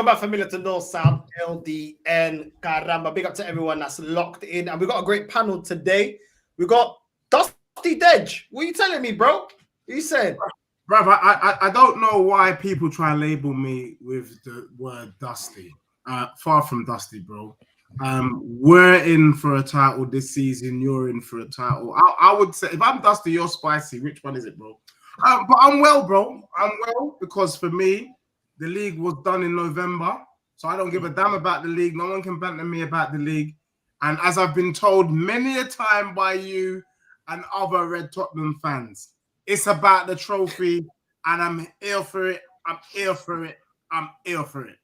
back, familiar to North South LDN. Caramba, big up to everyone that's locked in. And we got a great panel today. We got Dusty Dedge. What are you telling me, bro? What you saying? Bruv, I don't know why people try and label me with the word Dusty. Far from Dusty, bro. We're in for a title this season. You're in for a title. I would say if I'm Dusty, you're spicy. Which one is it, bro? But I'm well, bro. I'm well because for me, the league was done in November. So I don't give a damn about the league. No one can banter me about the league. And as I've been told many a time by you and other Red Tottenham fans, it's about the trophy. And I'm here for it. I'm here for it. I'm here for it.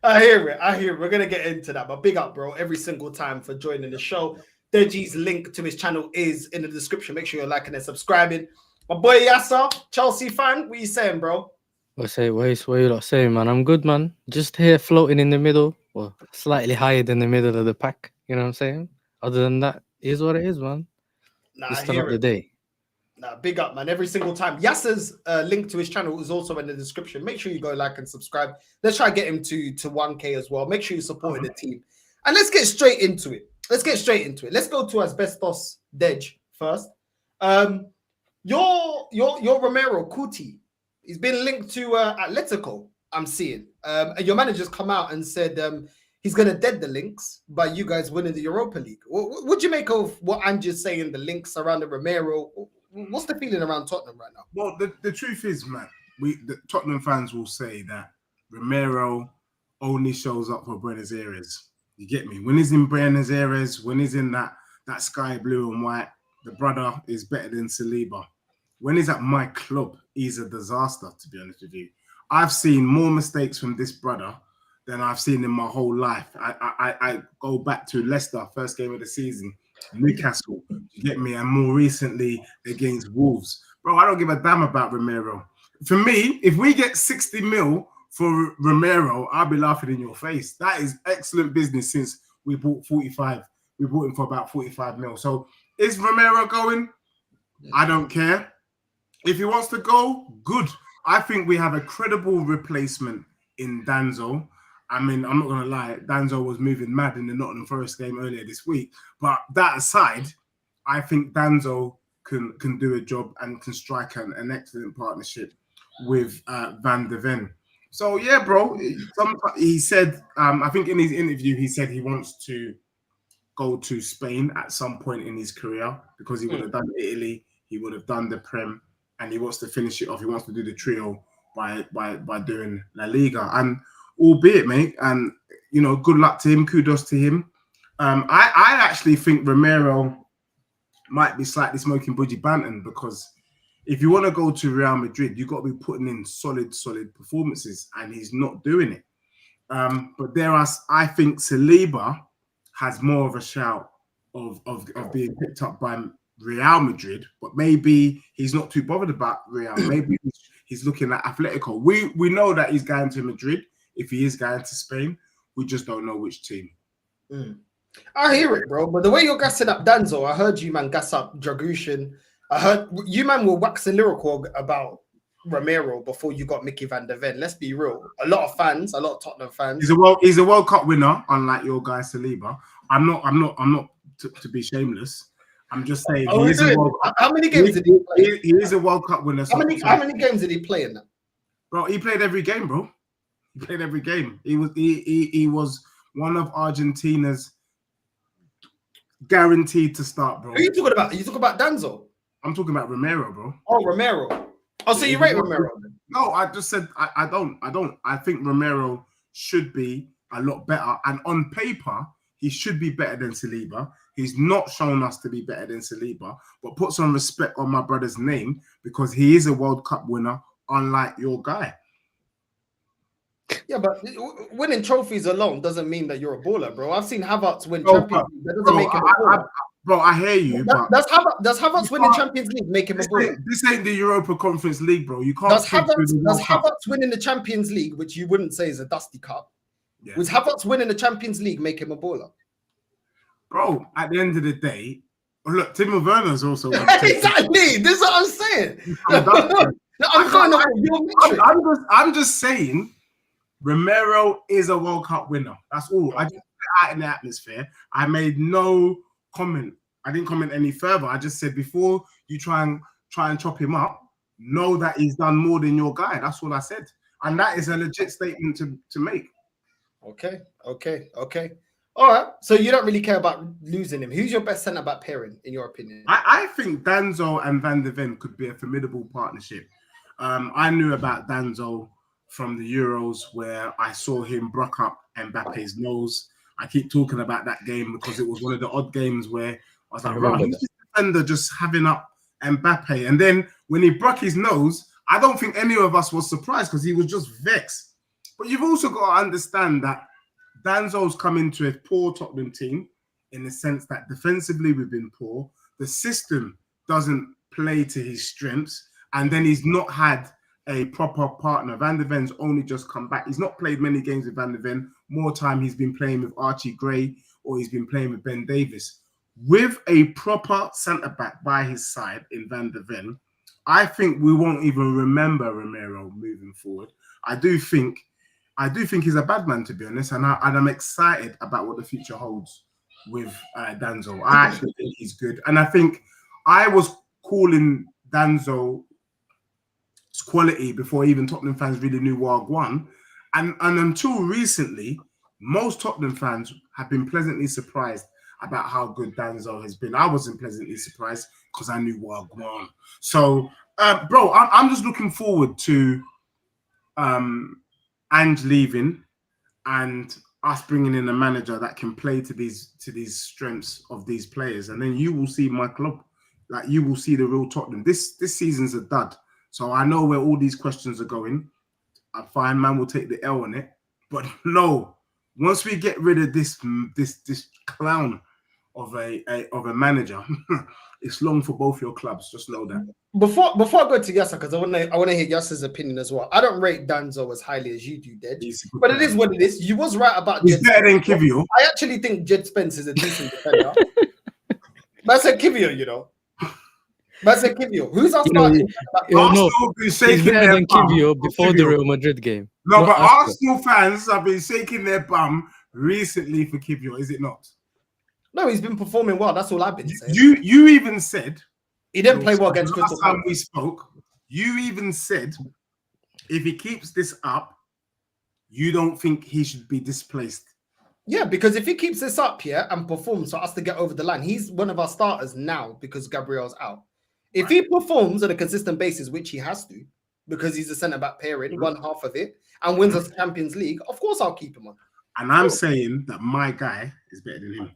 I hear it. We're going to get into that. But big up, bro, every single time for joining the show. Deji's link to his channel is in the description. Make sure you're liking and subscribing. My boy Yasser, Chelsea fan, what you saying, bro? What you lot saying, man? I'm good, man. Just here floating in the middle. Well, slightly higher than the middle of the pack. You know what I'm saying? Other than that, it is what it is, man. Nah, Start of the day. Nah, big up, man. Every single time. Yasser's link to his channel is also in the description. Make sure you go like and subscribe. Let's try to get him to 1K as well. Make sure you're supporting the team. And let's get straight into it. Let's go to Asbestos Dedge first. Your Romero Kuti, he's been linked to Atletico, I'm seeing. And your manager's come out and said he's going to dead the links by you guys winning the Europa League. What do you make of what Ange's saying, the links around the Romero? What's the feeling around Tottenham right now? Well, the truth is, man, the Tottenham fans will say that Romero only shows up for Buenos Aires. You get me? When he's in Buenos Aires, when he's in that sky blue and white, the brother is better than Saliba. When he's at my club, he's a disaster, to be honest with you. I've seen more mistakes from this brother than I've seen in my whole life. I go back to Leicester, first game of the season, Newcastle, you get me? And more recently against Wolves. Bro, I don't give a damn about Romero. For me, if we get 60 mil for Romero, I'll be laughing in your face. That is excellent business since we bought 45. We bought him for about 45 mil. So is Romero going? I don't care. If he wants to go, good. I think we have a credible replacement in Danzo. I mean, I'm not going to lie. Danzo was moving mad in the Nottingham Forest game earlier this week. But that aside, I think Danzo can do a job and can strike an excellent partnership with Van de Ven. So, yeah, bro, he said, I think in his interview, he said he wants to go to Spain at some point in his career because he would have done Italy, he would have done the Prem, and he wants to finish it off. He wants to do the trio by doing La Liga. And albeit, mate, and, you know, good luck to him, kudos to him. I actually think Romero might be slightly smoking Budgie Banton because if you want to go to Real Madrid, you've got to be putting in solid performances, and he's not doing it. But I think Saliba has more of a shout of being picked up by Real Madrid, but maybe he's not too bothered about Real. Maybe he's looking at Atletico. We know that he's going to Madrid. If he is going to Spain, we just don't know which team. I hear it, bro. But the way you're gassing up Danzo, I heard you, man, gas up Dragushin. I heard you, man, were waxing lyrical about Romero before you got Mickey Van de Ven. Let's be real. A lot of Tottenham fans. He's a World Cup winner, unlike your guy Saliba. I'm not to be shameless. I'm just saying how many games did he play? He is a World Cup winner. How many games did he play in that? Bro, he played every game, bro. He played every game. He was one of Argentina's guaranteed to start, bro. Who are you talking about? You talking about Danzo? I'm talking about Romero, bro. Oh, Romero. Oh, so you rate Romero? No, I just said I don't. I think Romero should be a lot better. And on paper, he should be better than Saliba. He's not shown us to be better than Saliba, but put some respect on my brother's name because he is a World Cup winner, unlike your guy. Yeah, but winning trophies alone doesn't mean that you're a baller, bro. I've seen Havertz win Champions League. That doesn't make him a baller. Bro, I hear you. Does Havertz winning Champions League make him a baller? This ain't the Europa Conference League, bro. You can't. Does Havertz winning the Champions League, which you wouldn't say is a dusty cup, was Havertz winning the Champions League make him a baller? Bro, at the end of the day, look, Timo Werner's also exactly. This is what I'm saying. I'm just saying Romero is a World Cup winner. That's all. I just put it out in the atmosphere. I made no comment. I didn't comment any further. I just said before you try and chop him up, know that he's done more than your guy. That's all I said. And that is a legit statement to make. Okay. All right. So you don't really care about losing him. Who's your best centre-back pairing, in your opinion? I think Danzo and Van de Ven could be a formidable partnership. I knew about Danzo from the Euros where I saw him brock up Mbappe's nose. I keep talking about that game because it was one of the odd games where I was like, right, who's this defender just having up Mbappe? And then when he broke his nose, I don't think any of us was surprised because he was just vexed. But you've also got to understand that Danzo's come into a poor Tottenham team in the sense that defensively we've been poor. The system doesn't play to his strengths. And then he's not had a proper partner. Van de Ven's only just come back. He's not played many games with Van de Ven. More time he's been playing with Archie Gray or he's been playing with Ben Davis. With a proper centre-back by his side in Van de Ven, I think we won't even remember Romero moving forward. I do think he's a bad man, to be honest, and I'm excited about what the future holds with Danzo. I actually think he's good, and I think I was calling Danzo's quality before even Tottenham fans really knew Wagwan, and until recently, most Tottenham fans have been pleasantly surprised about how good Danzo has been. I wasn't pleasantly surprised because I knew Wagwan. So, bro, I'm just looking forward to Ange leaving and us bringing in a manager that can play to these strengths of these players, and then you will see my club, like you will see the real Tottenham. This season's a dud, so I know where all these questions are going. I find man will take the L on it, but no, once we get rid of this clown of a manager, it's long for both your clubs. Just know that. Before I go to Yasser, because I want to hear Yasser's opinion as well. I don't rate Danzo as highly as you do, Ded. But it is what it is. You was right about He's better than Kivio. I actually think Jed Spence is a decent defender. But I said Kivio, you know. But I said Kivio. Who's our starting? Arsenal been shaking their bum Kivio before the Real Madrid game. No, but Arsenal fans have been shaking their bum recently for Kivio, is it not? No, he's been performing well. That's all I've been saying. You even said he didn't play well against Crystal Palace. Last time we spoke, you even said if he keeps this up, you don't think he should be displaced. Yeah, because if he keeps this up here and performs for us to get over the line, he's one of our starters now because Gabriel's out. If he performs on a consistent basis, which he has to, because he's a centre-back pairing, one half of it, and wins us Champions League, of course I'll keep him on. And I'm saying that my guy is better than him.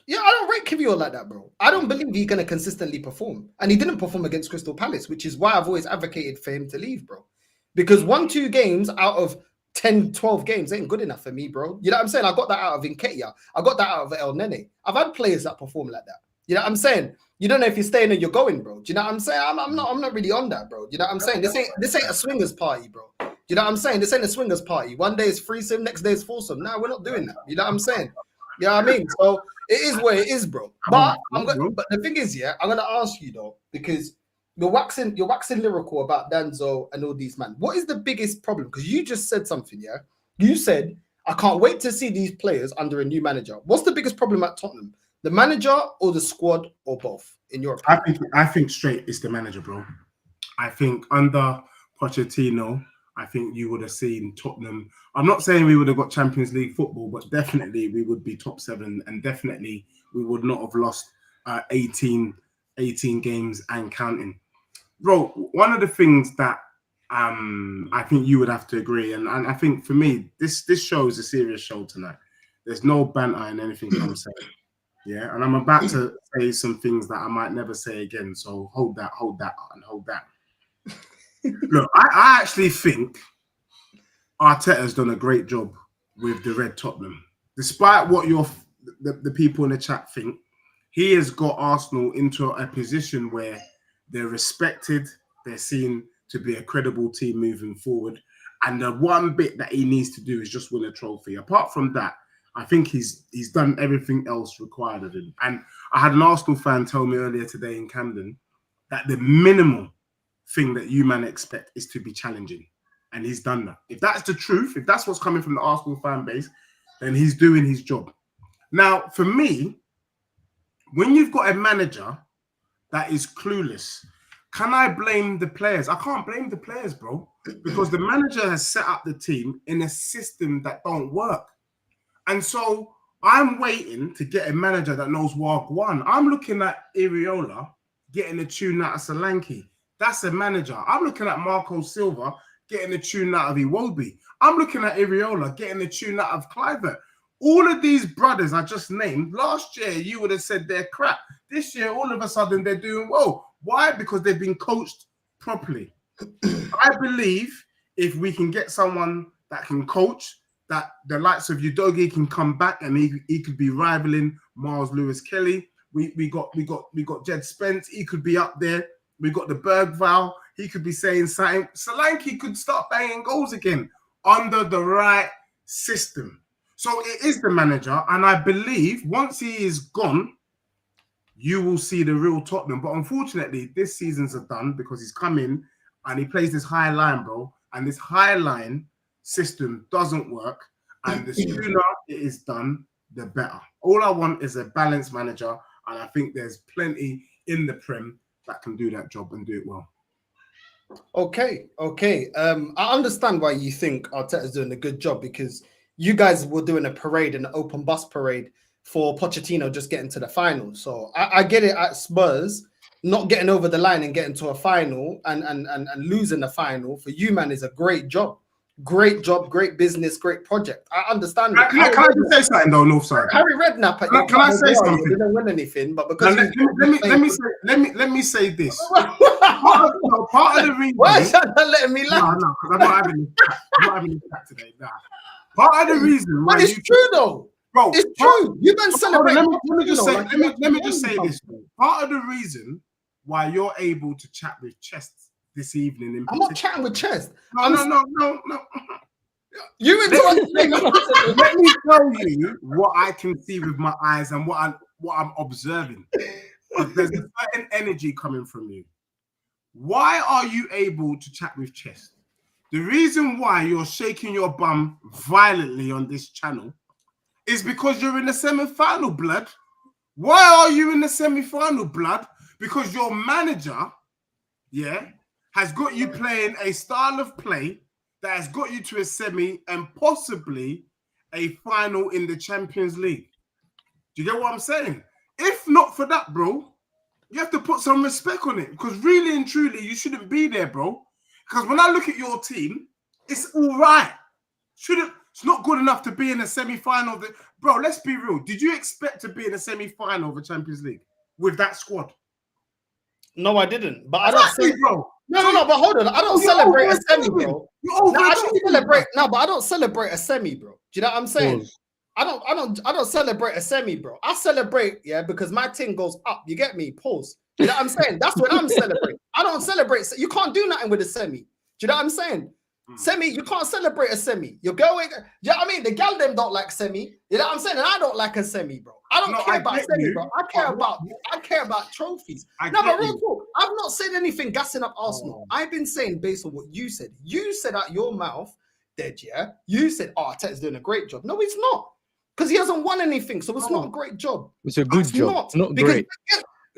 Yeah, I don't rate Kivio like that, bro. I don't believe he's going to consistently perform. And he didn't perform against Crystal Palace, which is why I've always advocated for him to leave, bro. Because 1-2 games out of 10, 12 games ain't good enough for me, bro. You know what I'm saying? I got that out of Nketiah. I got that out of El Nene. I've had players that perform like that. You know what I'm saying? You don't know if you're staying or you're going, bro. Do you know what I'm saying? I'm not really on that, bro. You know what I'm saying? This ain't a swingers party, bro. You know what I'm saying? This ain't a swingers party. One day it's threesome, next day it's foursome. No, we're not doing that. You know what I'm saying? You know what I mean? So it is what it is, bro. But but the thing is, yeah, I'm gonna ask you though, because you're waxing lyrical about Danzo and all these man. What is the biggest problem? Because you just said something, yeah. You said I can't wait to see these players under a new manager. What's the biggest problem at Tottenham? The manager or the squad or both? In your opinion, I think straight is the manager, bro. I think under Pochettino, I think you would have seen Tottenham. I'm not saying we would have got Champions League football, but definitely we would be top 7, and definitely we would not have lost 18 games and counting. Bro, one of the things that I think you would have to agree, and I think for me, this show is a serious show tonight. There's no banter in anything I'm saying. Yeah, and I'm about to say some things that I might never say again. So hold that. Look, I actually think Arteta's done a great job with the Red Tottenham. Despite what the people in the chat think, he has got Arsenal into a position where they're respected, they're seen to be a credible team moving forward. And the one bit that he needs to do is just win a trophy. Apart from that, I think he's done everything else required of him. And I had an Arsenal fan tell me earlier today in Camden that the minimal thing that you man expect is to be challenging. and he's done that. If that's the truth, if that's what's coming from the Arsenal fan base, then he's doing his job. Now, for me, when you've got a manager that is clueless, can I blame the players? I can't blame the players, bro, because the manager has set up the team in a system that don't work. And so I'm waiting to get a manager that knows Wag One. I'm looking at Iriola getting a tune out of Solanke. That's a manager. I'm looking at Marco Silva getting a tune out of Iwobi. I'm looking at Iriola getting a tune out of Clivert. All of these brothers I just named, last year you would have said they're crap. This year, all of a sudden, they're doing well. Why? Because they've been coached properly. I believe if we can get someone that can coach, that the likes of Udogie can come back and he could be rivaling Miles Lewis-Kelly. We got Jed Spence. He could be up there. We got the Bergval. He could be saying something. Solanke could start banging goals again under the right system. So it is the manager, and I believe once he is gone, you will see the real Tottenham. But unfortunately, this season's are done because he's come in and he plays this high line, bro. And this high line system doesn't work. And the sooner it is done, the better. All I want is a balanced manager, and I think there's plenty in the Prem that can do that job and do it well. Okay. I understand why you think Arteta's doing a good job, because you guys were doing a parade, an open bus parade for Pochettino just getting to the final. So I get it at Spurs, not getting over the line and getting to a final and losing the final for you, man, is a great job. Great job, great business, great project. I understand that. Can I just say something though, Northside? Harry Redknapp. Can I say something? He didn't win anything, but because let me say this. part of the reason. Why is that not letting me laugh? No, because I'm not having a chat today. Nah. Part of the reason why but it's true though. Bro, it's true. You don't celebrate. Let me just say this. Part of the reason why you're able to chat with Chest this evening. I'm not chatting with Chest. No. You let me tell you what I can see with my eyes and what I'm observing. But there's a certain energy coming from you. Why are you able to chat with Chest? The reason why you're shaking your bum violently on this channel is because you're in the semi-final, blood. Why are you in the semi-final, blood? Because your manager, has got you playing a style of play that has got you to a semi and possibly a final in the Champions League. Do you get what I'm saying? If not for that, bro, you have to put some respect on it, because really and truly, you shouldn't be there, bro. Because when I look at your team, it's all right. It's not good enough to be in a semi-final. Bro, let's be real. Did you expect to be in a semi-final of the Champions League with that squad? No, I didn't. But I don't say, bro. No, but hold on. I don't celebrate a semi, bro. I don't celebrate. No, but I don't celebrate a semi, bro. Do you know what I'm saying? Pause. I don't celebrate a semi, bro. I celebrate, because my thing goes up. You get me? Pause. You know what I'm saying? That's when I'm celebrating. I don't celebrate. You can't do nothing with a semi. Do you know what I'm saying? Semi, you can't celebrate a semi. You're going, you know what I mean? The gal them don't like semi. You know what I'm saying? And I don't like a semi, bro. I don't care about semi, bro. I care about trophies. No, but real talk, I've not said anything gassing up Arsenal. I've been saying based on what you said. You said out your mouth, dead, you said, Arteta's doing a great job. No, he's not. Because he hasn't won anything, so it's not a great job. It's a good job, not great.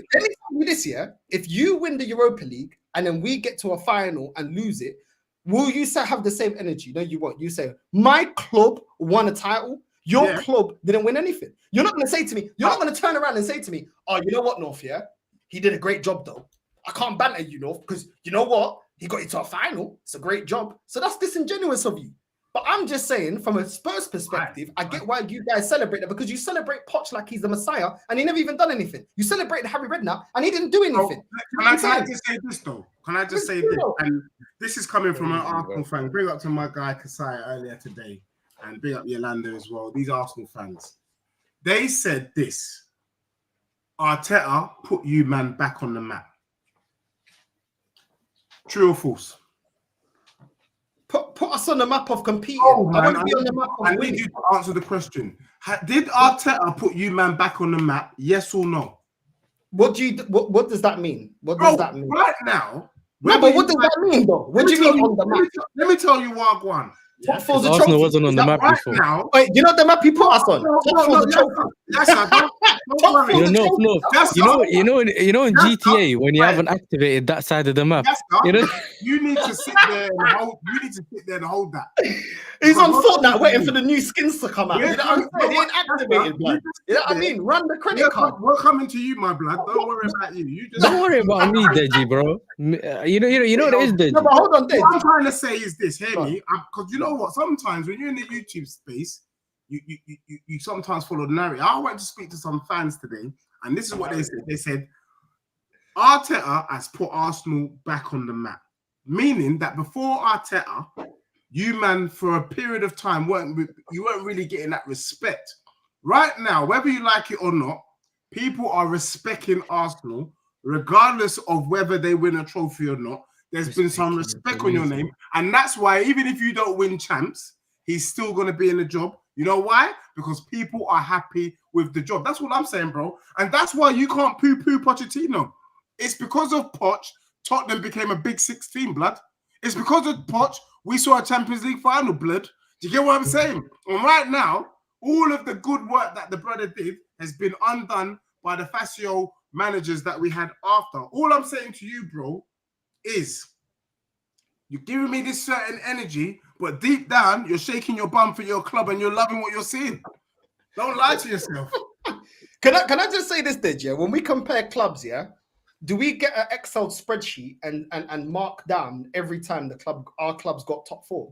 Let me tell you this, if you win the Europa League and then we get to a final and lose it, will you have the same energy? No, you won't. You say, my club won a title. Your club didn't win anything. You're not going to say to me, you're not going to turn around and say to me, oh, you know what, North, he did a great job, though. I can't banter you, North, because you know what? He got you to a final. It's a great job. So that's disingenuous of you. But I'm just saying, from a Spurs perspective, I get why you guys celebrate that, because you celebrate Poch like he's the Messiah, and he never even done anything. You celebrate Harry Redknapp, and he didn't do anything. Can I just say this, though? Can I just say this? And this is coming from an Arsenal fan. Bring up to my guy Kasai earlier today, and bring up Yolanda as well. These Arsenal fans. They said this. Arteta put you, man, back on the map. True or false? Put us on the map of competing. Oh, man, I want to be on the map of winning. I need you to answer the question. Did Arteta put you, man, back on the map? Yes or no? What does that mean? What does that mean? Right now, No, but what does that mean, though? What do you mean on the map? Let me tell you what I want. Top four's a Arsenal trophy. wasn't on the map Right before. now, Wait, you know the map he put us on? Top four's a trophy. yes, sir. Don't Top worry. four. No. Yes, You know in Yes, GTA when you right. haven't activated that side of the map. Yes, sir. You know, You need to sit there and hold. You need to sit there and hold that. He's on Because Fortnite waiting for the new skins to come out. We're You know what I'm saying? He ain't coming- activated, blood. You know what I mean? Run the credit card. We're coming to you, my blood. Don't worry about you. You just don't worry about me, Deji, bro. You know what it is, Deji. No, but hold on, Dej. What I'm trying to say is this, hear Go me, because you know what? Sometimes when you're in the YouTube space, you sometimes follow the narrative. I went to speak to some fans today, and this is what they said. They said Arteta has put Arsenal back on the map, meaning that before Arteta, you man for a period of time weren't really getting that respect. Right now, whether you like it or not, people are respecting Arsenal, regardless of whether they win a trophy or not. There's been some respect on your name, and that's why even if you don't win champs, he's still going to be in the job. You know why? Because people are happy with the job. That's what I'm saying, bro. And that's why you can't poo-poo Pochettino. It's because of Poch, Tottenham became a big 16, blood. It's because of Poch, we saw a Champions League final, blood. Do you get what I'm saying? And right now, all of the good work that the brother did has been undone by the Fascio managers that we had after. All I'm saying to you, bro, is you're giving me this certain energy, but deep down, you're shaking your bum for your club and you're loving what you're seeing. Don't lie to yourself. Can I just say this, Dej, yeah? When we compare clubs, yeah, do we get an Excel spreadsheet and mark down every time our club's got top four?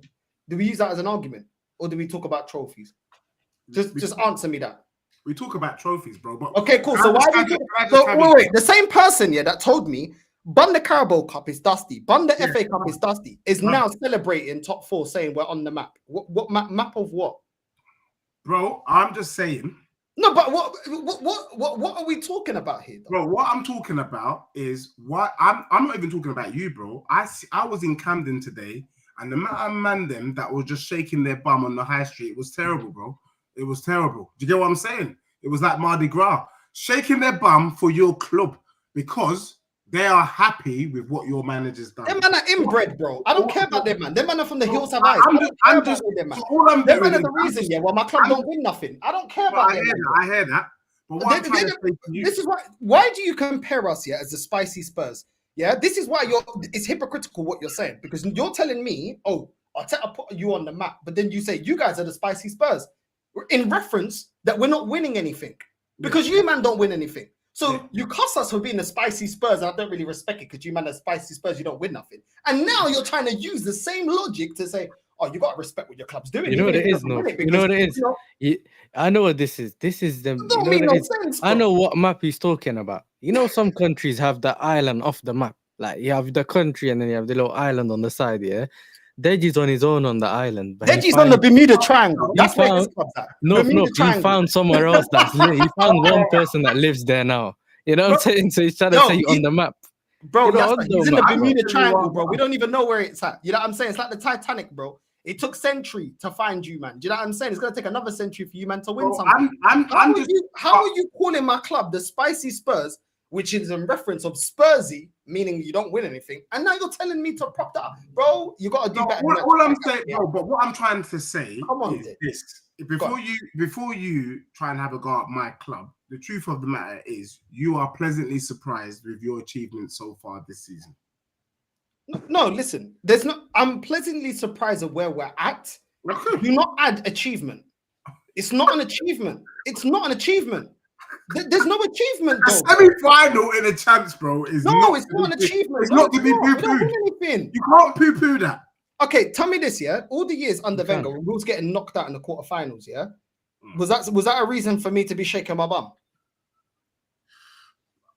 Do we use that as an argument, or do we talk about trophies? Just answer me that. We talk about trophies, bro. But okay, cool. So why do you? Wait. The same person, yeah, that told me Bun the Carabao Cup is dusty, Bun the FA Cup is dusty, is now celebrating top four, saying we're on the map. What map of what? Bro, I'm just saying. No, but what are we talking about here, though? Bro? What I'm talking about is what I'm not even talking about you, bro. I was in Camden today, and the amount of man them that was just shaking their bum on the high street was terrible, bro. It was terrible. Do you get what I'm saying? It was like Mardi Gras, shaking their bum for your club because they are happy with what your manager's done. Them man are inbred, bro. I don't care about them, man. Them man are from the hills of eyes. I'm just them, man. So all I'm them doing man are the reason, yeah. Well, my club don't win nothing. I don't care about them. I hear that. But what I'm trying to say to you, this is why do you compare us here as the spicy Spurs? Yeah, this is why it's hypocritical what you're saying, because you're telling me, oh, Arteta put you on the map, but then you say you guys are the spicy Spurs in reference that we're not winning anything because you man don't win anything. So you cuss us for being the spicy Spurs, and I don't really respect it because you man are spicy Spurs, you don't win nothing. And now you're trying to use the same logic to say, oh, you got to respect what your club's doing. You know what it is, no? You know what it is? I know what this is. This is them. Don't mean no sense, I know what map he's talking about. You know, some countries have the island off the map. Like you have the country and then you have the little island on the side, yeah? Deji's on his own on the island. Deji's on the Bermuda Triangle. That's where his club's at. No, he found somewhere else he found one person that lives there now. You know what I'm saying? So he's trying to say on the map. Bro, he's in the Bermuda Triangle, bro. We don't even know where it's at. You know what I'm saying? It's like the Titanic, bro. It took century to find you, man. Do you know what I'm saying? It's going to take another century for you, man, to win something. How are you calling my club the Spicy Spurs, which is in reference of Spursy, meaning you don't win anything, and now you're telling me to prop that up, bro? You got to do better. All I'm saying, bro, but what I'm trying to say is this: before you try and have a go at my club, the truth of the matter is you are pleasantly surprised with your achievements so far this season. No, listen. I'm pleasantly surprised at where we're at. Do not add achievement. It's not an achievement. It's not an achievement. There's no achievement. A semi-final in a chance, bro. It's not an achievement. It's not to be poo-pooed. You can't poo-poo that. Okay, tell me this, yeah. All the years under Wenger, when we was getting knocked out in the quarterfinals, yeah. Was that a reason for me to be shaking my bum?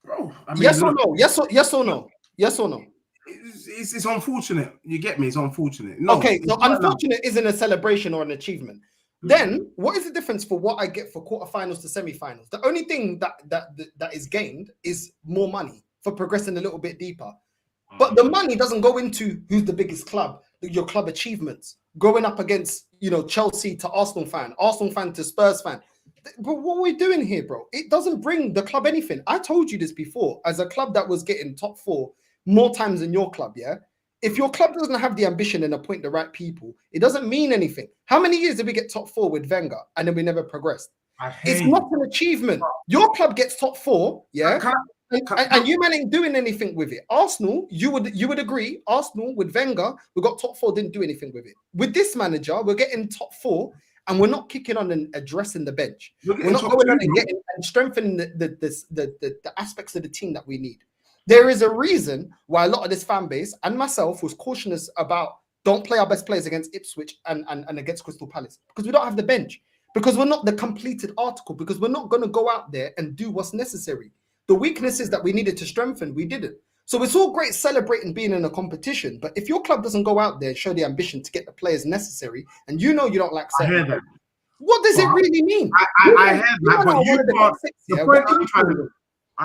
Bro, I mean, yes or no? Yes or no? Yes or no? It's unfortunate. You get me? It's unfortunate. No, okay, so unfortunate isn't a celebration or an achievement. Then what is the difference for what I get for quarterfinals to semi-finals? The only thing that is gained is more money for progressing a little bit deeper. But the money doesn't go into who's the biggest club, your club achievements, going up against, Chelsea to Arsenal fan to Spurs fan. But what are we doing here, bro? It doesn't bring the club anything. I told you this before. As a club that was getting top four, more times than your club, yeah? If your club doesn't have the ambition and appoint the right people, it doesn't mean anything. How many years did we get top 4 with Wenger and then we never progressed? It's not an achievement. Your club gets top 4, yeah? And you man ain't doing anything with it. Arsenal, you would agree, Arsenal with Wenger, we got top 4, didn't do anything with it. With this manager, we're getting top 4 and we're not kicking on and addressing the bench. We're not going on and getting and strengthening the aspects of the team that we need. There is a reason why a lot of this fan base and myself was cautious about don't play our best players against Ipswich and against Crystal Palace, because we don't have the bench, because we're not the completed article, because we're not going to go out there and do what's necessary. The weaknesses that we needed to strengthen, we didn't. So it's all great celebrating being in a competition, but if your club doesn't go out there and show the ambition to get the players necessary, and you know you don't like certain players, what does it really mean? I heard that, but you can't.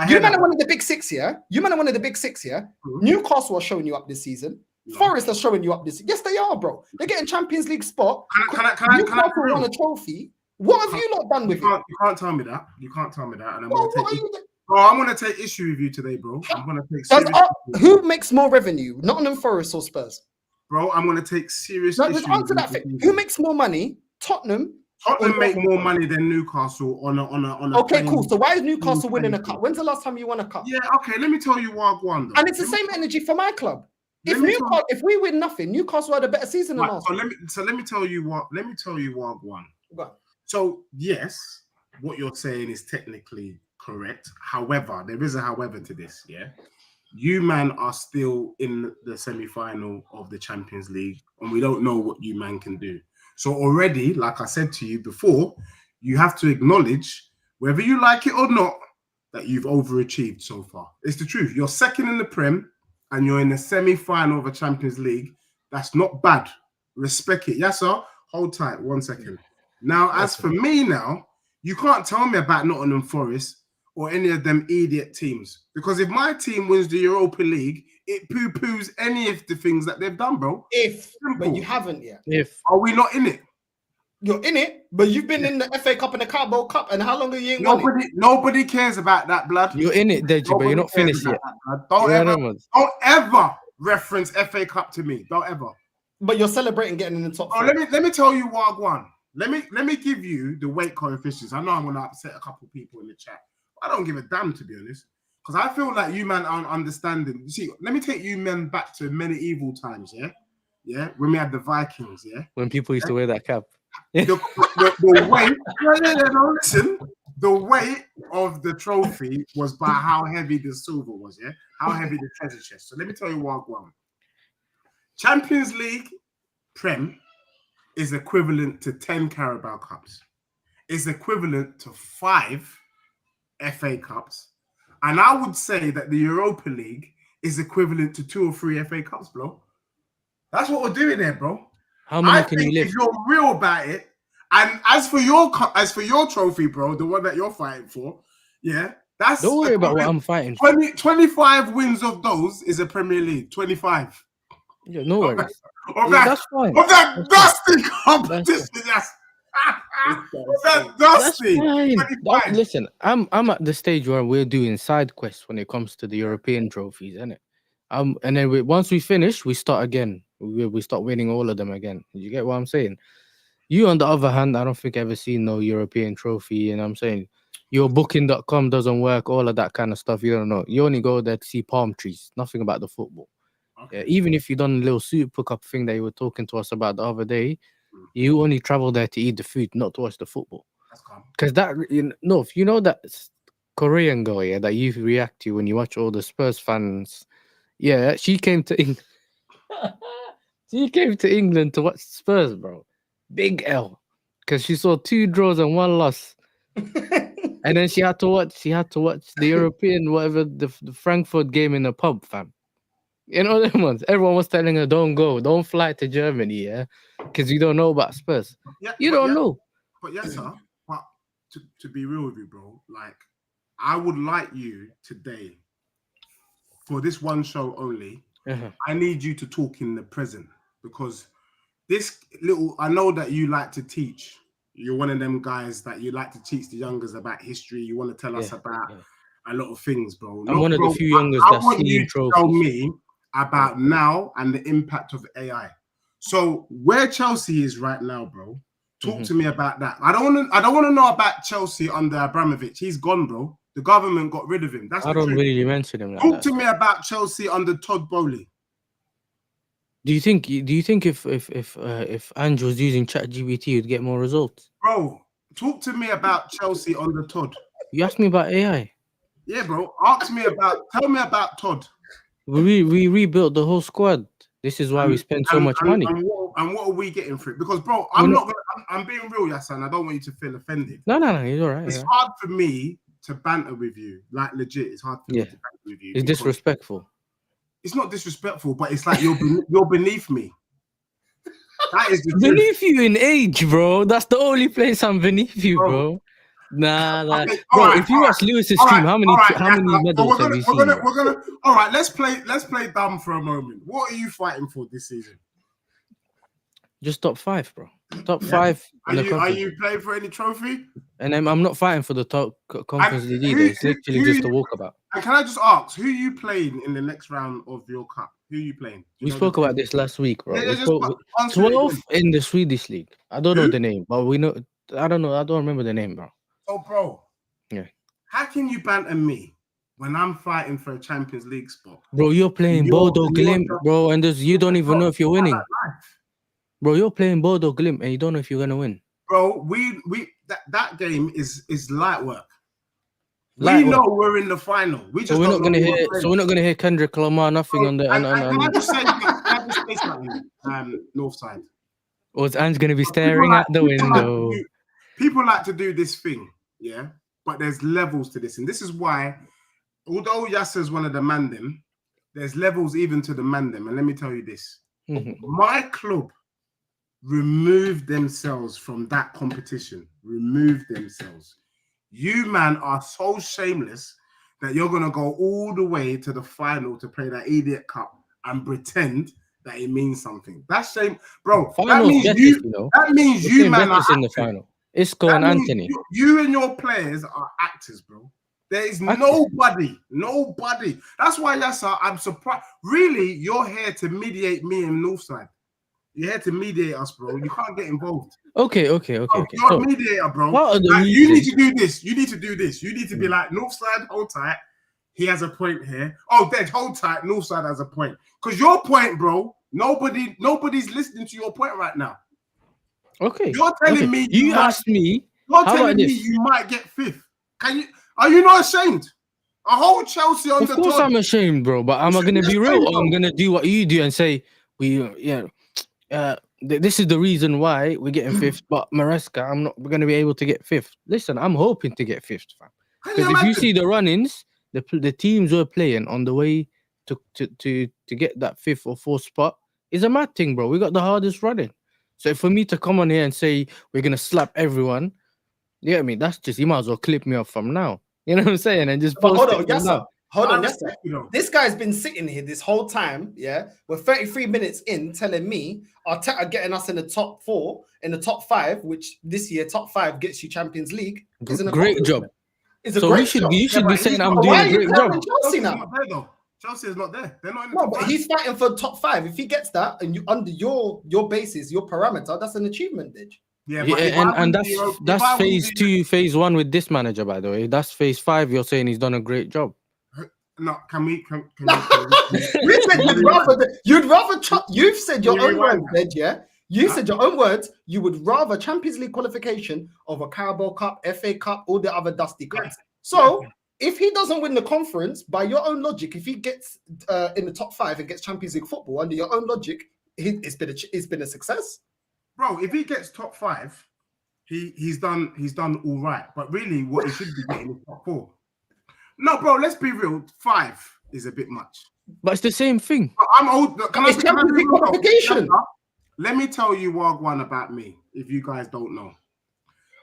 You man are one of the big 6, yeah? You man are one of the big 6, yeah? Newcastle are showing you up this season. Forest are showing you up this. Yes, they are, bro. They're getting Champions League spot. Newcastle won a trophy. What have you not done with it? You can't tell me that. You can't tell me that. And I'm going to take issue with you today, bro. I'm going to take serious who makes more revenue, Nottingham Forest or Spurs? Bro, I'm going to take serious issue. Just answer that thing. Who makes more money, Tottenham? Tottenham make more money than Newcastle on a. Okay, cool. So why is Newcastle winning a cup? When's the last time you won a cup? Yeah, okay. Let me tell you what I won. And it's the same energy for my club. If we win nothing, Newcastle had a better season than us. So let me tell you what I won. So yes, what you're saying is technically correct. However, there is a however to this. Yeah, you man are still in the semi-final of the Champions League, and we don't know what you man can do. So already, like I said to you before, you have to acknowledge, whether you like it or not, that you've overachieved so far. It's the truth. You're second in the Prem and you're in the semi-final of a Champions League. That's not bad. Respect it. Yes, sir? Hold tight 1 second. Now, as for me now, you can't tell me about Nottingham Forest or any of them idiot teams. Because if my team wins the Europa League, it poo-poos any of the things that they've done, bro. But you haven't yet. Are we not in it? You're in it, but you've been in the FA Cup and the Carabao Cup, and how long have you won it? Nobody cares about that, blood. You're in it, Deji, but you're not finished yet. Don't ever reference FA Cup to me. Don't ever. But you're celebrating getting in the top 4. Let me tell you what I won. Let me give you the weight coefficients. I know I'm gonna upset a couple people in the chat. I don't give a damn, to be honest, because I feel like you man aren't understanding. You see, let me take you men back to medieval times, yeah, when we had the Vikings, yeah, when people used to wear that cap. The weight, listen. The weight of the trophy was by how heavy the silver was, yeah, how heavy the treasure chest. So let me tell you what I won. Champions League Prem is equivalent to 10 Carabao Cups. It's equivalent to 5 FA Cups. And I would say that the Europa League is equivalent to 2 or 3 FA Cups, bro. That's what we're doing there, bro. How many can you lift? If you're real about it, and as for your trophy, bro, the one that you're fighting for, yeah, that's... Don't worry about what I'm fighting for. 25 wins of those is a Premier League. 25. Yeah, no worries. That's fine. Of that dusty competition, yes. That's fine. Listen, I'm at the stage where we're doing side quests when it comes to the European trophies, isn't it? And then once we finish, we start again. We start winning all of them again. You get what I'm saying? You, on the other hand, I don't think I've ever seen no European trophy, and I'm saying your booking.com doesn't work, all of that kind of stuff. You don't know. You only go there to see palm trees, nothing about the football. Okay. Yeah, even if you done a little Super Cup thing that you were talking to us about the other day, you only travel there to eat the food, not to watch the football. Because that, if you know that Korean girl, yeah, that you react to when you watch all the Spurs fans, yeah, she came to England. She came to England to watch Spurs, bro. Big L, because she saw 2 draws and 1 loss, and then she had to watch the European, whatever, the Frankfurt game in the pub, fam. You know them ones. Everyone was telling her, don't fly to Germany, yeah, because you don't know about Spurs. Yeah, you don't know. But yes, sir. But to be real with you, bro, like, I would like you today, for this one show only, I need you to talk in the present, because I know that you like to teach. You're one of them guys that you like to teach the youngers about history. You want to tell us about a lot of things, bro. I'm one of the few youngers I that's want you seeing to tell trophies. me about now and the impact of AI. So where Chelsea is right now, bro. Talk to me about that. I don't want to know about Chelsea under Abramovich. He's gone, bro. The government got rid of him. That's I the don't truth. really mention him like Talk that. to me about Chelsea under Todd Bowley. Do you think if Ange was using ChatGPT, you'd get more results? Bro, talk to me about Chelsea under Todd. You asked me about AI. Yeah, bro. Tell me about Todd. We rebuilt the whole squad. This is why we spend so much money. And what are we getting for it? Because, bro, I'm being real, Yassan. I don't want you to feel offended. No, he's all right. It's hard for me to banter with you. Like, legit, it's hard for me to banter with you. It's disrespectful. It's not disrespectful, but it's like you're beneath me. That is the beneath you in age, bro. That's the only place I'm beneath you, bro. Nah, okay, bro. Right, if you watch Lewis's stream, how many medals have you seen? We're gonna. All right, let's play dumb for a moment. What are you fighting for this season? Just top 5, bro. Top 5. Are you playing for any trophy? And I'm not fighting for the top conference league either. It's literally just a walkabout. And can I just ask, who are you playing in the next round of your cup? Who are you playing? We spoke about this last week, bro. Yeah, 12th in the Swedish league. I don't know the name, but we know. I don't know. I don't remember the name, bro. Oh, bro. Yeah. How can you banter me when I'm fighting for a Champions League spot? Bro, you're playing Bodo Glimt, bro, and you don't even know if you're winning. Bro, you're playing Bodo Glimt and you don't know if you're gonna win. Bro, that game is light work. We know we're in the final. So we're not gonna hear Kendrick Lamar nothing on the. Can I just say something? Northside. Or is Ange gonna be staring at the window? People like to do this thing, yeah. But there's levels to this, and this is why, although Yasser is one of the mandem, there's levels even to the mandem. And let me tell you this: my club removed themselves from that competition. Removed themselves. You, man, are so shameless that you're going to go all the way to the final to play that idiot cup and pretend that it means something. That's shame. Bro, that means you, man, are in the final. Isco and Anthony. You and your players are actors, bro. There is nobody. That's why, Yasser, I'm surprised. Really, you're here to mediate me and Northside. You're here to mediate us, bro. You can't get involved. Okay. You're a mediator, bro. Like, you need to do this. You need to do this. You need to be like, Northside, hold tight. He has a point here. Oh, Dej, hold tight. Northside has a point. Because your point, bro, nobody's listening to your point right now. Okay. You're telling me you asked me. You're telling me you might get 5th. Are you not ashamed? A whole Chelsea on the top. Of course I'm ashamed, bro. But am I gonna be real or I'm gonna do what you do and say this is the reason why we're getting 5th, but Maresca, I'm not going to be able to get 5th. Listen, I'm hoping to get 5th, fam. Because if you see the run-ins, the teams we're playing on the way to get that 5th or 4th spot is a mad thing, bro. We got the hardest running. So for me to come on here and say we're going to slap everyone, you get me? That's just, you might as well clip me off from now. You know what I'm saying? And just post it from now. Hold on, yes, this guy's been sitting here this whole time, yeah? We're 33 minutes in telling me Arteta getting us in the top 4, in the top 5, which this year, top 5 gets you Champions League. Great job. It's a great job. You should be saying I'm doing a great job. Chelsea now. Chelsea is not there. They're not in the top 5. But he's fighting for top 5. If he gets that, and you under your basis, your parameter, that's an achievement, Dij. And that's phase 2, phase 1 with this manager, by the way. That's phase 5. You're saying he's done a great job. No, can we You said you'd rather you've said your own words, Dej, yeah? You said your own words, you would rather Champions League qualification over Carabao Cup, FA Cup, all the other dusty cups. So if he doesn't win the conference, by your own logic, if he gets in the top 5 and gets Champions League football, under your own logic, it's been a success. Bro, if he gets top 5, he's done all right. But really, what he should be getting is top 4. No, bro, let's be real. 5 is a bit much. But it's the same thing. I'm old. Let me tell you one about me, if you guys don't know.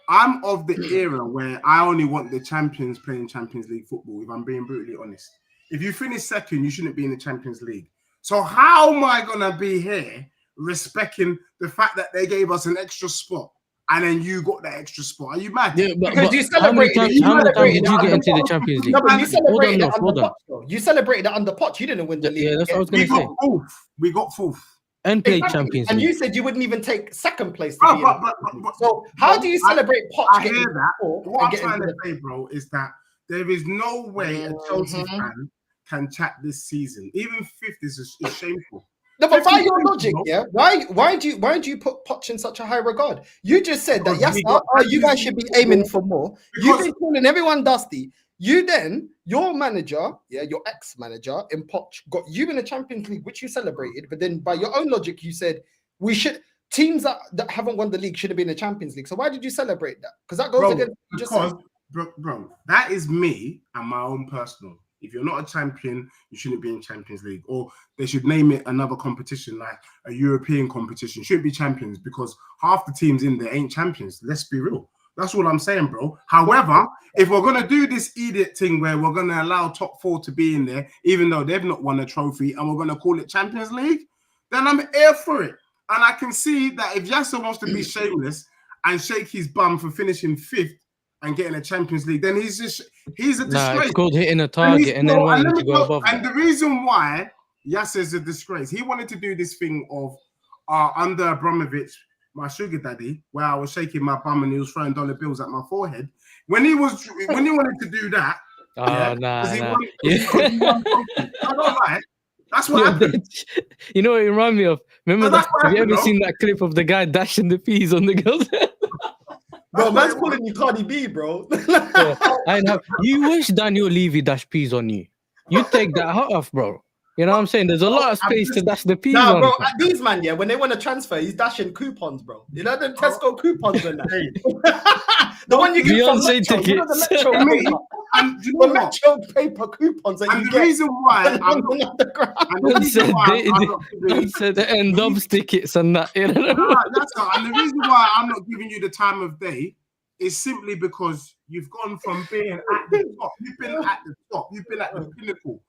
I'm of the era where I only want the champions playing Champions League football, if I'm being brutally honest. If you finish second, you shouldn't be in the Champions League. So how am I going to be here respecting the fact that they gave us an extra spot? and then you got that extra spot. Are you mad? Yeah, Because you how many celebrated it. times? How many times did you get under into the Poch. Champions League? No, but you celebrated it hold under on. Poch, though. You celebrated it under Poch. You didn't win the league. Yeah, that's what I was We gonna say. got fourth. We got fourth. And played Exactly. Champions And League. you said you wouldn't even take second place to Bro, be in. but- So how do you celebrate Poch I getting hear that. fourth What and I'm getting trying to to the... say, bro, is that there is no way a Chelsea fan can chat this season. Even fifth is shameful. No, but by your Fifth, logic, bro. yeah, why do you put Poch in such a high regard? You just said that Because yes, we got you guys should be aiming for more. You've Because- been calling everyone dusty. You then, your manager, yeah, your ex-manager in Poch got you in the Champions League, which you celebrated. But then by your own logic, you said we should teams that haven't won the league should have been in the Champions League. So why did you celebrate that? Because that goes against what you just said. Bro, that is me and my own personal. If you're not a champion, you shouldn't be in Champions League. Or they should name it another competition, like a European competition. Shouldn't be champions because half the teams in there ain't champions. Let's be real. That's all I'm saying, bro. However, if we're going to do this idiot thing where we're going to allow top four to be in there, even though they've not won a trophy, and we're going to call it Champions League, then I'm here for it. And I can see that if Yasser wants to be shameless and shake his bum for finishing fifth and getting a Champions League, then he's a disgrace. Nah, it's called hitting a target and then wanting to go above. And the reason why Yasser's a disgrace, he wanted to do this thing of under Abramovich, my sugar daddy, where I was shaking my bum and he was throwing dollar bills at my forehead. When he wanted to do that, I don't lie. That's what happened. You know what it reminded me of? Remember have you ever bro. seen that clip of the guy dashing the peas on the girls? Bro, man's calling you Cardi B, bro. You wish Daniel Levy dash peas on you. You take that hat off, bro. You know what I'm saying? There's a lot of space to dash the peas on. Bro, these man, yeah, when they want to transfer, he's dashing coupons, bro. You know the Tesco coupons and that. The one you get from Metro, tickets. you know the Metro paper, and you know the Metro paper coupons that and you the get. reason why I said the end Dubs tickets and that. You know? And the reason why I'm not giving you the time of day is simply because you've gone from being at the top. You've been at the top. You've been at the pinnacle.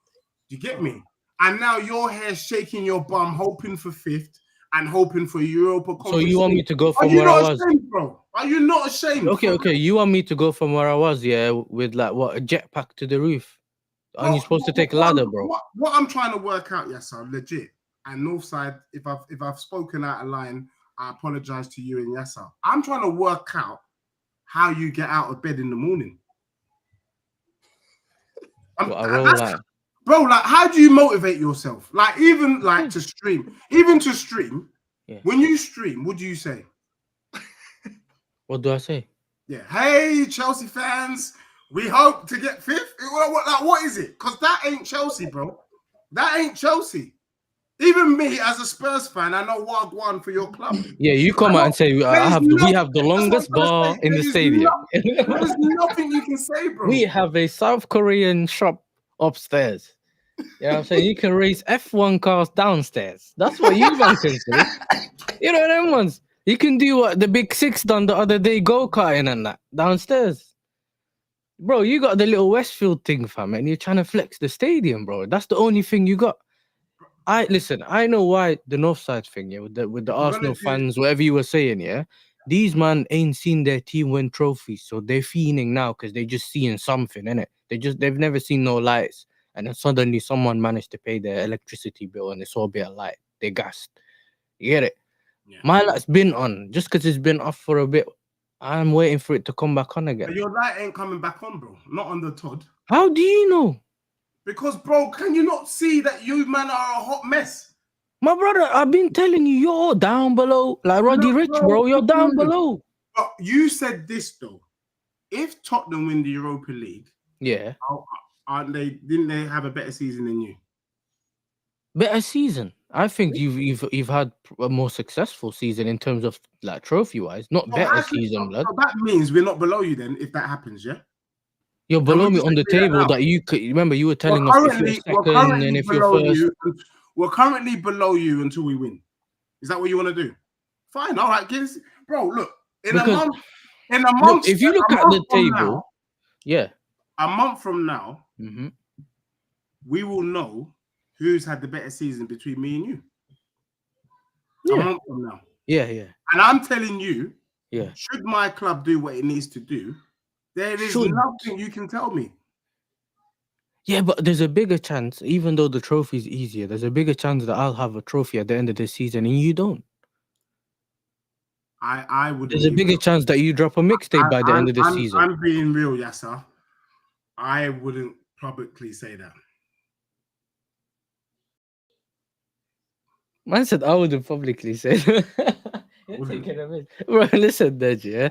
Do you get me? And now you're here shaking your bum, hoping for fifth and hoping for Europa. So you want me to go from where I was? Ashamed, bro? Are you not ashamed? Okay. You want me to go from where I was, yeah, with like what, a jetpack to the roof? Aren't you supposed to take a ladder, bro? What I'm trying to work out, yes, I'm legit. And Northside, if I've spoken out of line, I apologize to you and Yasser. I'm trying to work out how you get out of bed in the morning. Bro, like, how do you motivate yourself? Like, even like to stream. Yeah. When you stream, what do you say? What do I say? Yeah. Hey, Chelsea fans, we hope to get fifth. What is it? Because that ain't Chelsea, bro. That ain't Chelsea. Even me, as a Spurs fan, I know what I want for your club. Yeah, you come out and say we have the longest bar in the stadium. There's nothing you can say, bro. We have a South Korean shop upstairs. You know what I'm saying? You can race F1 cars downstairs. That's what you man can say. You know them ones. You can do what the Big Six done the other day, go-karting and that downstairs. Bro, you got the little Westfield thing, fam, and you're trying to flex the stadium, bro. That's the only thing you got. I know why the North Side thing, yeah, with the Arsenal fans, whatever you were saying, yeah. These man ain't seen their team win trophies, so they're fiending now because they just seeing something, innit? They've never seen no lights. And then suddenly someone managed to pay their electricity bill and it's all a bit of light. They gassed. You get it? Yeah. My light's been on. Just because it's been off for a bit, I'm waiting for it to come back on again. But your light ain't coming back on, bro. Not on the Todd. How do you know? Because, bro, can you not see that you, man, are a hot mess? My brother, I've been telling you, you're down below. Like Roddy Rich, bro, you're down below. But you said this, though. If Tottenham win the Europa League, yeah, didn't they have a better season than you? Better season. I think you've had a more successful season in terms of like trophy wise, not better season, blood. So that means we're not below you then, if that happens, yeah. You're below me on the table that you could remember. You were telling us if you're second and if you're first. We're currently below you until we win. Is that what you want to do? Fine, all right, bro. Look, in a month, if you look at the table, a month from now, mm-hmm. we will know who's had the better season between me and you. Yeah. A month from now. Yeah. And I'm telling you, Yeah. Should my club do what it needs to do, there is Should. nothing you can tell me. Yeah, but there's a bigger chance, even though the trophy is easier, there's a bigger chance that I'll have a trophy at the end of the season and you don't. I wouldn't. There's a bigger chance that you drop a mixtape by the end of the season. I'm being real, Yasser. I wouldn't publicly say that. Man said I wouldn't publicly say that. You're taking a miss. Bro, listen, Dej, yeah.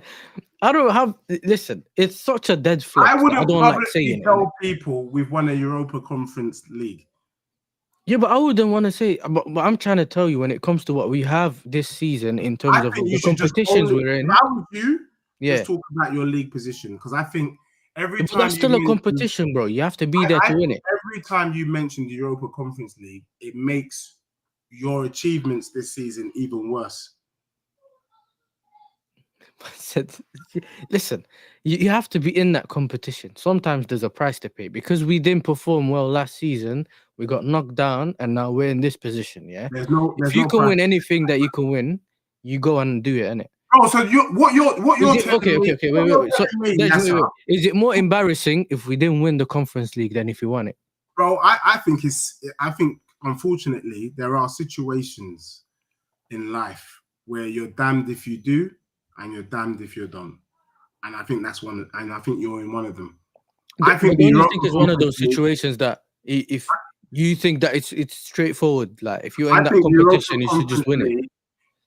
I don't have. Listen, it's such a dead flex. I wouldn't don't publicly like saying tell it. people we've won a Europa Conference League. Yeah, but I wouldn't want to say. But I'm trying to tell you, when it comes to what we have this season in terms of the competitions we're in. If I was you, yeah, just talk about your league position, because I think every time that's still a competition, bro. You have to be there to win it. Every time you mention the Europa Conference League, it makes your achievements this season even worse. Listen, you have to be in that competition. Sometimes there's a price to pay, because we didn't perform well last season. We got knocked down, and now we're in this position. Yeah, if you can win anything that you can win, you go and do it, innit? Oh, so what you're okay. Wait. So, wait. Is it more embarrassing if we didn't win the Conference League than if we won it? Bro, I think unfortunately there are situations in life where you're damned if you do and you're damned if you don't. And I think that's one, and I think you're in one of them. I think it's one of those situations that if you think that it's straightforward, like if you're in that competition, you should just win it.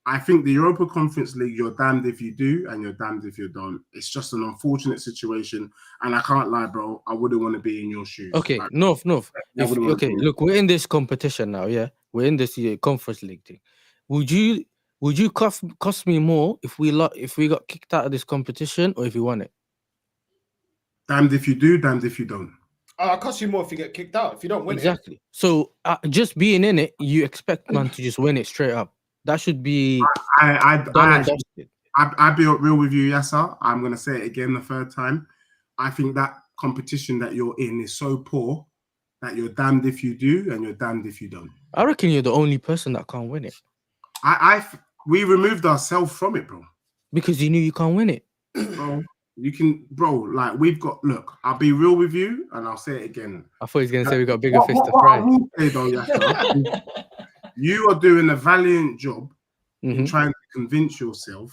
I think the Europa Conference League, you're damned if you do and you're damned if you don't. It's just an unfortunate situation, and I can't lie, bro. I wouldn't want to be in your shoes. Okay, like, North. Look, we're in this competition now. Yeah, we're in this Conference League thing. Would you cost me more if we got kicked out of this competition, or if you won it? Damned if you do, damned if you don't. It costs you more if you get kicked out. If you don't win exactly. So just being in it, you expect man to just win it straight up. That should be. I'll be real with you, Yasser. I'm gonna say it again the third time. I think that competition that you're in is so poor that you're damned if you do and you're damned if you don't. I reckon you're the only person that can't win it. We removed ourselves from it, bro. Because you knew you can't win it. Bro, like we've got, look, I'll be real with you and I'll say it again. I thought he was going to say we got a bigger fist to fry. I will say though, Yasser, you are doing a valiant job in trying to convince yourself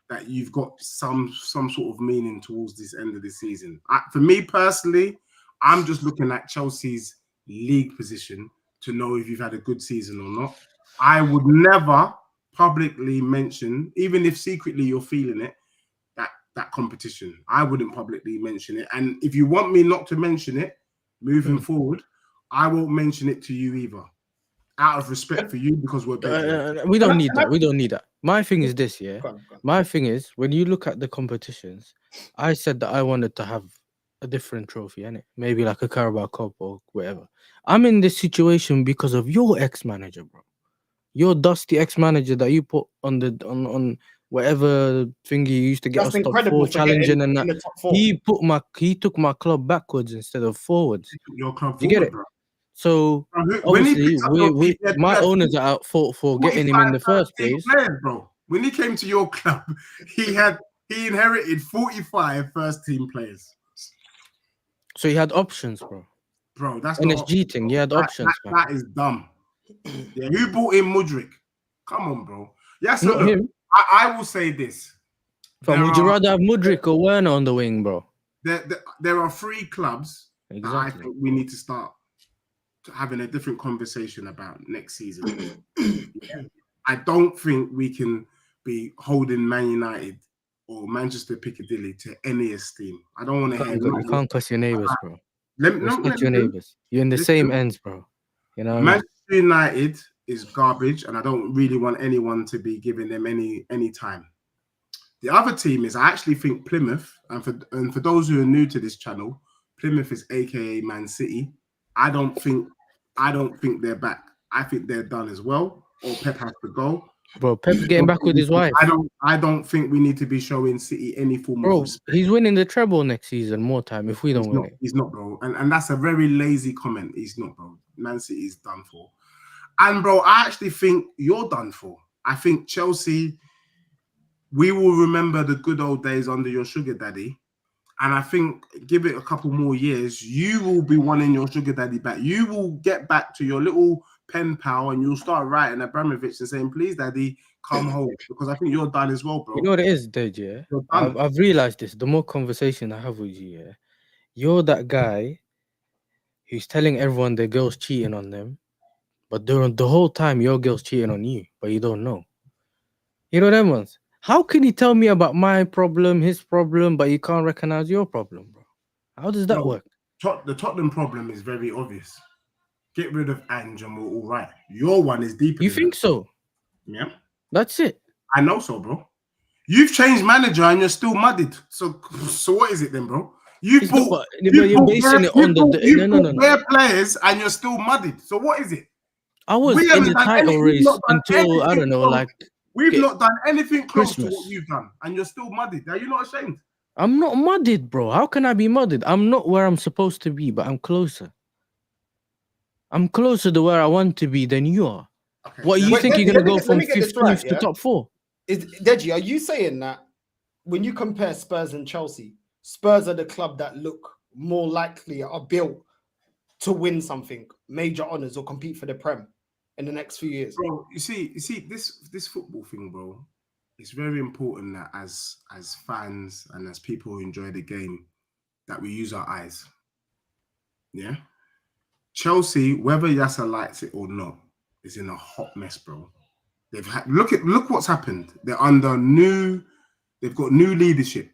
that you've got some sort of meaning towards this end of the season. For me personally, I'm just looking at Chelsea's league position to know if you've had a good season or not. I would never publicly mention, even if secretly you're feeling it, that competition. I wouldn't publicly mention it. And if you want me not to mention it moving forward, I won't mention it to you either. Out of respect for you, because we're better. We don't need that. We don't need that. My thing is this, yeah. Go on. My thing is, when you look at the competitions, I said that I wanted to have a different trophy, innit? Maybe like a Carabao Cup or whatever. I'm in this situation because of your ex-manager, bro. Your dusty ex-manager that you put on whatever thing you used to get us top 4 challenging, and that he took my club backwards instead of forwards. Your club you get it? Bro. So obviously, my owners are at fault for getting him in the first place. Players, bro. When he came to your club, he inherited 45 first team players. So he had options, bro. Bro, that's NSG thing. He had options. That is dumb. Yeah, who bought in Mudryk? Come on, bro. Yes, not him. I will say this. Would you rather have Mudryk or Werner on the wing, bro? There are 3 clubs that I think we need to start having a different conversation about next season. I don't think we can be holding Man United or Manchester Piccadilly to any esteem. I don't want to hear. You can't cuss your neighbours, bro. Respect your neighbours. You're in the same ends, bro. You know. Manchester United is garbage, and I don't really want anyone to be giving them any time. The other team is, I actually think Plymouth, and for those who are new to this channel, Plymouth is AKA Man City. I don't think they're back. I think they're done as well. Or Pep has to go. Bro, Pep's getting back with his wife. I don't think we need to be showing City any form of respect. He's winning the treble next season more time if we don't win it. He's not, bro. And that's a very lazy comment. He's not, bro. Man City is done for. And bro, I actually think you're done for. I think Chelsea, we will remember the good old days under your sugar daddy. And I think give it a couple more years, you will be wanting your sugar daddy back. You will get back to your little pen pal and you'll start writing Abramovich and saying, please, daddy, come home. Because I think you're done as well, bro. You know what it is, Dej, yeah? You're done. I've realized this. The more conversation I have with you, yeah, you're that guy who's telling everyone their girl's cheating on them, but during the whole time your girl's cheating on you, but you don't know. You know them ones? How can he tell me about my problem, his problem, but you can't recognize your problem, bro? How does that work? The Tottenham problem is very obvious. Get rid of Ange and we're all right. Your one is deeper. You think so? Yeah. That's it. I know so, bro. You've changed manager and you're still muddied. So what is it then, bro? You're basing it on the players and you're still muddied. So what is it? I was in the title race until I don't know, like we've not done anything close to what you've done, and you're still muddied. Are you not ashamed? I'm not muddied, bro. How can I be muddied? I'm not where I'm supposed to be, but I'm closer. I'm closer to where I want to be than you are. Okay. What you think you're gonna go from 15th to top 4? Deji, are you saying that when you compare Spurs and Chelsea, Spurs are the club that look more likely are built to win something, major honors, or compete for the Prem in the next few years? Bro, you see this football thing, bro. It's very important that as fans and as people who enjoy the game, that we use our eyes. Yeah. Chelsea, whether Yasser likes it or not, is in a hot mess, bro. They've had look what's happened. They've got new leadership.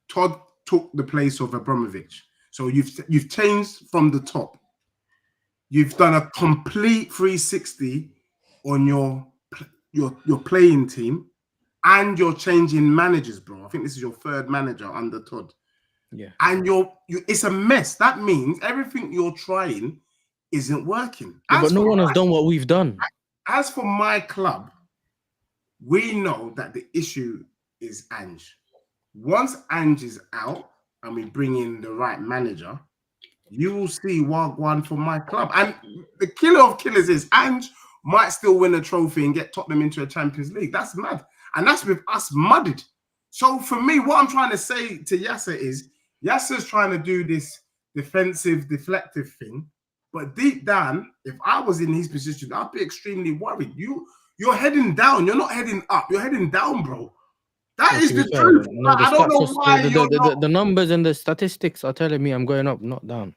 Todd took the place of Abramovich. So you've changed from the top. You've done a complete 360 on your playing team, and you're changing managers, bro. I think this is your third manager under Todd. Yeah. And it's a mess. That means everything you're trying isn't working. Yeah, but no one has done what we've done. As for my club, we know that the issue is Ange. Once Ange is out and we bring in the right manager, you will see Wagwan for my club. And the killer of killers is Ange might still win a trophy and get Tottenham into a Champions League. That's mad. And that's with us muddied. So for me, what I'm trying to say to Yasser is, Yasser's trying to do this defensive, deflective thing. But deep down, if I was in his position, I'd be extremely worried. You're heading down. You're not heading up. You're heading down, bro. That is the truth. No, I don't know why the numbers and the statistics are telling me I'm going up, not down.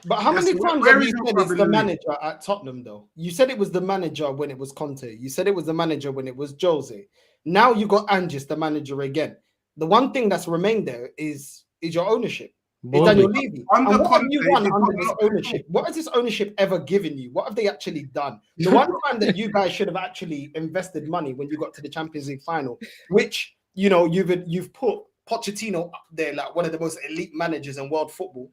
But how many times have you said it's the manager at Tottenham, though? You said it was the manager when it was Conte. You said it was the manager when it was Jose. Now you got Ange, the manager again. The one thing that's remained there is your ownership. It's Daniel Levy. And what have you done under this ownership? What has this ownership ever given you? What have they actually done? The one time that you guys should have actually invested money when you got to the Champions League final, which you've put Pochettino up there like one of the most elite managers in world football.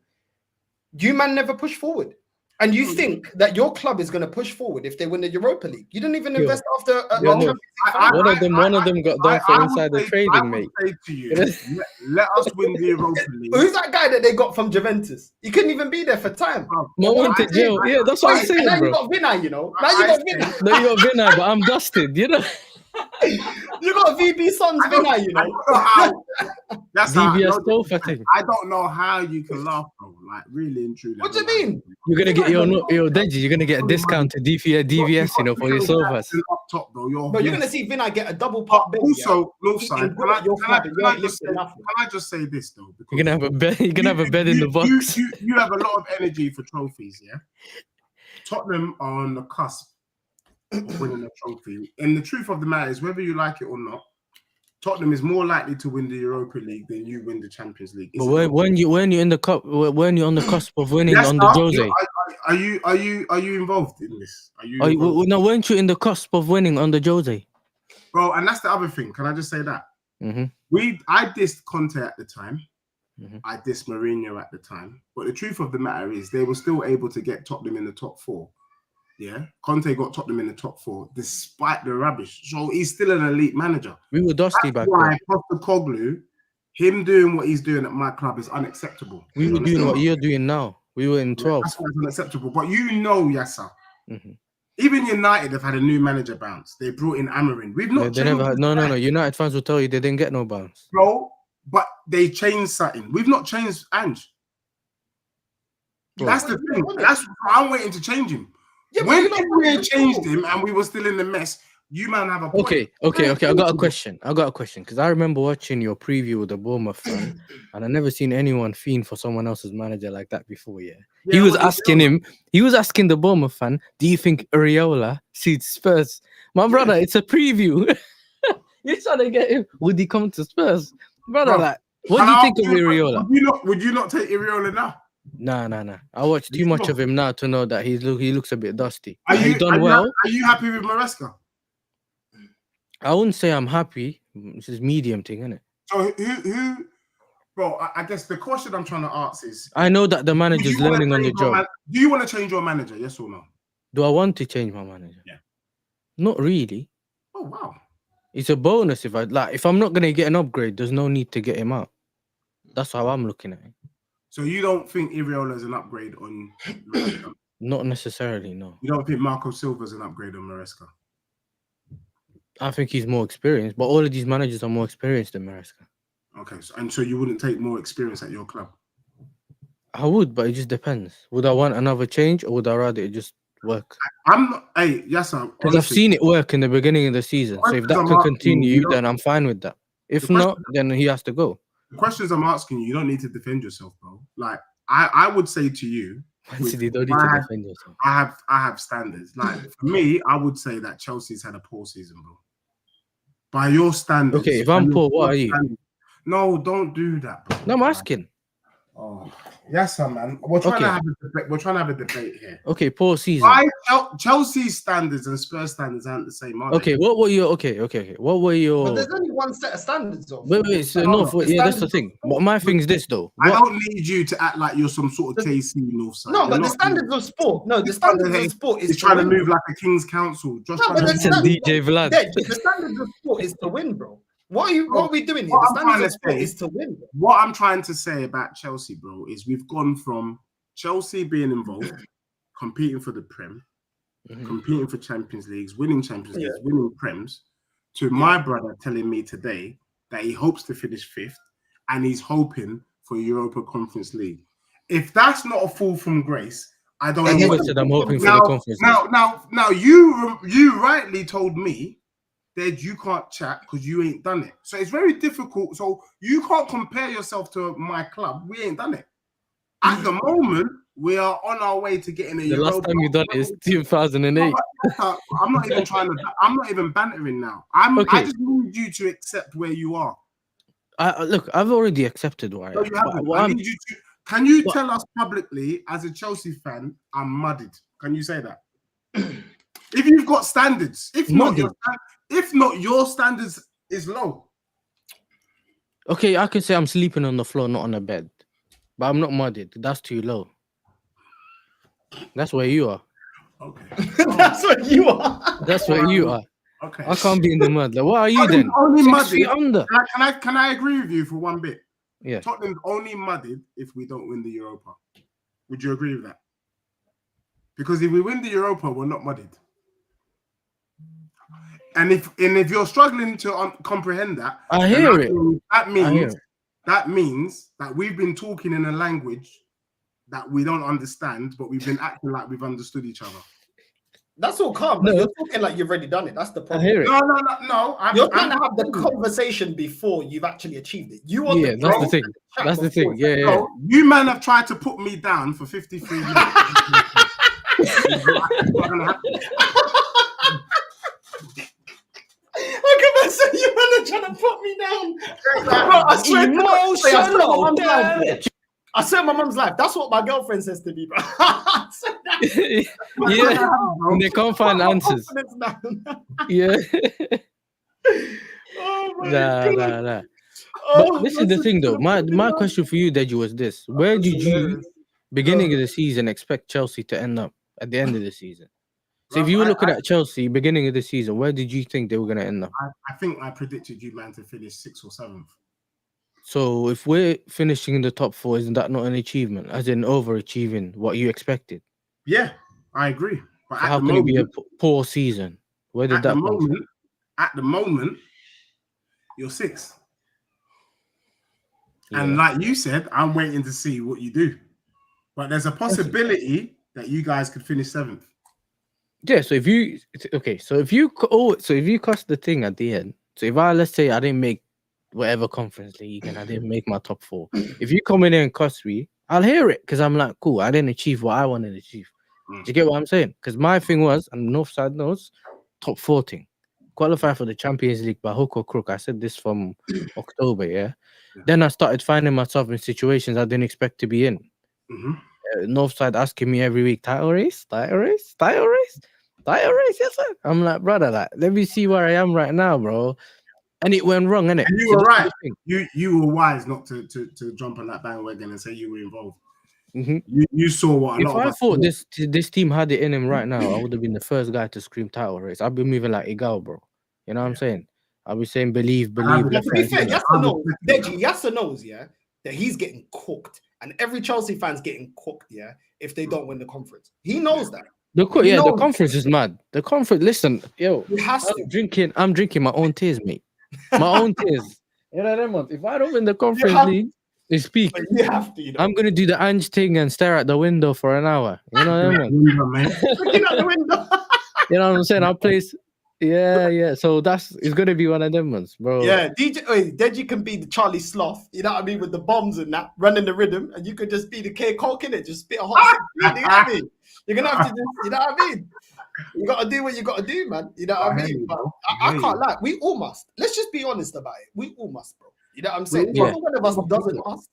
You man never push forward. And you think that your club is going to push forward if they win the Europa League? You didn't even invest after one of them got done for insider trading, mate. I would say to you, let us win the Europa League. Who's that guy that they got from Juventus? He couldn't even be there for time. No one to jail. Yeah, that's what I'm saying, now bro. You got Vinay, you know. Now you got Vinay. No, you got Vinay, but I'm dusted, you know. You got VB Sons Vinay, you know. That's DBS thing. I don't know how you can laugh, bro. Like really and truly. What do you mean? You're gonna get your Deji. You're gonna get a discount to DVS, you know, for your sofas. Up top, bro. But you're gonna see Vinay get a double part. Also, Northside. Can I just say this though? You're gonna have a bed. You're gonna have a bed in the box. You have a lot of energy for trophies, yeah. Tottenham are on the cusp of winning a trophy, and the truth of the matter is, whether you like it or not, Tottenham is more likely to win the Europa League than you win the Champions League. But when you're in the cup, when you're on the cusp of winning on the Jose, are you involved in this? No, weren't you in the cusp of winning on the Jose, bro? And that's the other thing. Can I just say that? I dissed Conte at the time. I dissed Mourinho at the time. But the truth of the matter is, they were still able to get Tottenham in the top 4. Yeah, Conte got Tottenham in the top 4 despite the rubbish. So he's still an elite manager. We were dusty back then. Postecoglou, him doing what he's doing at my club is unacceptable. We were doing what you're doing now. We were in 12th. That's unacceptable. But you know, Yasser, Even United have had a new manager bounce. They brought in Amarin. We've not They never had. changed, No. United fans will tell you they didn't get no bounce. bro. But they changed something. We've not changed Ange. Bro. That's the thing. That's why I'm waiting to change him. Yeah, but When you lot we changed him and we were still in the mess, you man have a point. Okay. I got a question because I remember watching your preview with the Bournemouth fan, and I never seen anyone fiend for someone else's manager like that before. Yeah, he was asking the Bournemouth fan, "Do you think Areola suits Spurs?" My brother, it's a preview. You're trying to get him. Would he come to Spurs, brother? Bro, like, what do you think of Areola? Would you not take Areola now? Nah. I watched too much of him now to know that he looks a bit dusty. Are He done well. Are you happy with Maresca? I wouldn't say I'm happy. It's just medium thing, isn't it? So who? Bro, I guess the question I'm trying to ask is: I know that the manager's learning on the job. Do you want to change your manager? Yes or no? Do I want to change my manager? Yeah. Not really. Oh wow. It's a bonus if I'm not gonna get an upgrade, there's no need to get him out. That's how I'm looking at it. So you don't think Areola is an upgrade on Maresca? Not necessarily, no. You don't think Marco Silva's an upgrade on Maresca? I think he's more experienced, but all of these managers are more experienced than Maresca. Okay, so you wouldn't take more experience at your club? I would, but it just depends. Would I want another change, or would I rather it just work? I'm not. Hey, yes, sir. Because I've seen it work in the beginning of the season. So if that can continue, then I'm fine with that. If not, then he has to go. The questions I'm asking you don't need to defend yourself, bro. Like I would say to you, You don't need to defend yourself. I have standards. Like for me, I would say that Chelsea's had a poor season, bro. By your standards. Okay, if I'm poor, what are you? No, don't do that, bro. No, I'm asking. Oh, yes, sir, man. We're trying to have a debate. We're trying to have a debate here. Okay, poor season. Why Chelsea's standards and Spurs standards aren't the same, are they? Okay, what were your What were your? But there's only one set of standards. Wait. So that's the thing. But my thing is this though. I don't need you to act like you're some sort of KC North side. No, but the standards of sport. No, the standards of sport is trying to move like a King's Council. No, but DJ Vlad. The standards of sport is to win, bro. What are we doing here? The standards of sport is to win, bro. What I'm trying to say about Chelsea, bro, is we've gone from Chelsea being involved, competing for the Prem, competing for Champions Leagues, winning Champions Leagues, winning Prems, to my brother telling me today that he hopes to finish 5th and he's hoping for Europa Conference League. If that's not a fall from grace, I don't know. I never said I'm hoping for the Conference League. Now, you rightly told me that you can't chat because you ain't done it. So it's very difficult. So you can't compare yourself to my club. We ain't done it. At the moment, we are on our way to getting a The last time you done it is 2008. I'm not even I'm not even bantering now. I just need you to accept where you are. Look, I've already accepted where I am. I need you to. Can you tell us publicly, as a Chelsea fan, I'm muddied? Can you say that? If you've got standards, if not, your standards is low. Okay, I can say I'm sleeping on the floor, not on a bed, but I'm not mudded. That's too low. That's where you are. Okay. That's where you are. That's where you are. Okay. I can't be in the mud. Like, what are you then? Only 6 feet under. Can I agree with you for one bit? Yeah. Tottenham's only mudded if we don't win the Europa. Would you agree with that? Because if we win the Europa, we're not mudded. And if you're struggling to comprehend that, I hear it. That means that we've been talking in a language that we don't understand, but we've been acting like we've understood each other. That's all calm. No. You're talking like you've already done it. That's the problem. I hear it. No. You're trying to have the conversation before you've actually achieved it. That's the thing. That's the thing. Yeah. No, you man have tried to put me down for 53 minutes. How come I say you man are trying to put me down? I swear my mum's life. That's what my girlfriend says to me, bro. Yeah, they can't find answers. Yeah. Oh my Nah. But this is the thing, though. My question for you, Deji, was this: where did you, beginning of the season, expect Chelsea to end up at the end of the season? So if you were looking at Chelsea beginning of the season, where did you think they were going to end up? I think I predicted you, man, to finish 6th or 7th. So if we're finishing in the top 4, isn't that not an achievement? As in overachieving what you expected? Yeah, I agree. But So how can it be a poor season? Where did that come from? At the moment, you're 6th. Yeah. And like you said, I'm waiting to see what you do. But there's a possibility that you guys could finish 7th. Yeah. So if you cost the thing at the end. So if let's say I didn't make whatever conference league and I didn't make my top 4, if you come in here and cost me, I'll hear it because I'm like, cool, I didn't achieve what I wanted to achieve. Do you get what I'm saying? Because my thing was, and Northside knows, top 4 thing. Qualify for the Champions League by hook or crook. I said this from October, yeah? Then I started finding myself in situations I didn't expect to be in. Northside asking me every week, title race, yes sir. I'm like, brother, let me see where I am right now, bro. And it went wrong, innit? And you were right. You were wise not to jump on that bandwagon and say you were involved. You saw what a lot of us. If I thought this team had it in him right now, I would have been the first guy to scream title race. I'd be moving like Igal, bro. You know what I'm saying? I'll be saying believe. To be fair, yes or no, Deji, yes or knows, yeah, that he's getting cooked, and every Chelsea fan's getting cooked, yeah, if they don't win the conference. He knows that. The conference is mad. The conference, listen, yo, I'm drinking my own tears, mate. My own tears. You know that month. If I don't win the conference league, it's peak. You have to. You know? I'm gonna do the Ange thing and stare at the window for an hour. You know that month. Looking out the window. You know what I'm saying? I'll place. Yeah. So it's gonna be one of them ones, bro. Yeah, Deji can be the Charlie Sloth, you know what I mean, with the bombs and that, running the rhythm, and you could just be the K Coke in it, just spit a hot you know what I mean? You're gonna have to just, you know what I mean? You gotta do what you gotta do, man. You know what I mean? But I can't lie, we all must. Let's just be honest about it. We all must, bro. You know what I'm saying? If one of us doesn't must,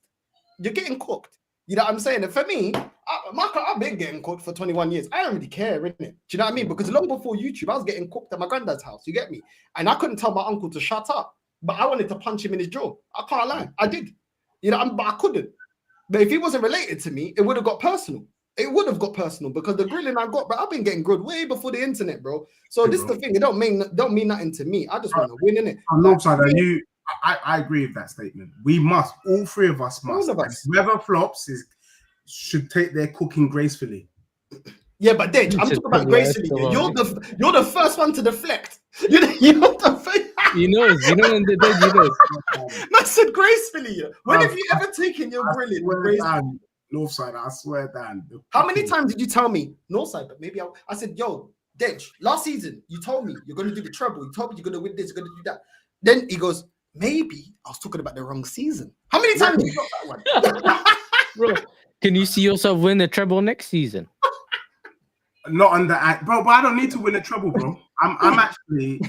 you're getting cooked. You know what I'm saying? And for me, I've been getting cooked for 21 years. I don't really care, innit? Do you know what I mean? Because long before YouTube, I was getting cooked at my granddad's house. You get me? And I couldn't tell my uncle to shut up, but I wanted to punch him in his jaw. I can't lie. I did. You know, but I couldn't. But if he wasn't related to me, it would have got personal. It would have got personal because the grilling I got, but I've been getting grilled way before the internet, bro. So this is the thing. It don't mean nothing to me. I just want to win, innit? I agree with that statement. We must, all 3 of us must. All of us. Whoever flops should take their cooking gracefully. Yeah, but Dej, I'm talking about gracefully. You're the first one to deflect. You're the first. You know, when the Dej, you know. I said gracefully. When have you ever taken your grilling gracefully? Northside, I swear down. How many times did you tell me Northside? But maybe I said, yo, Dej, last season you told me you're gonna do the treble. You told me you're gonna win this, you're gonna do that. Then he goes, maybe I was talking about the wrong season. How many times did you got that one? Bro, can you see yourself win the treble next season? Not under bro, but I don't need to win a treble, bro. I'm actually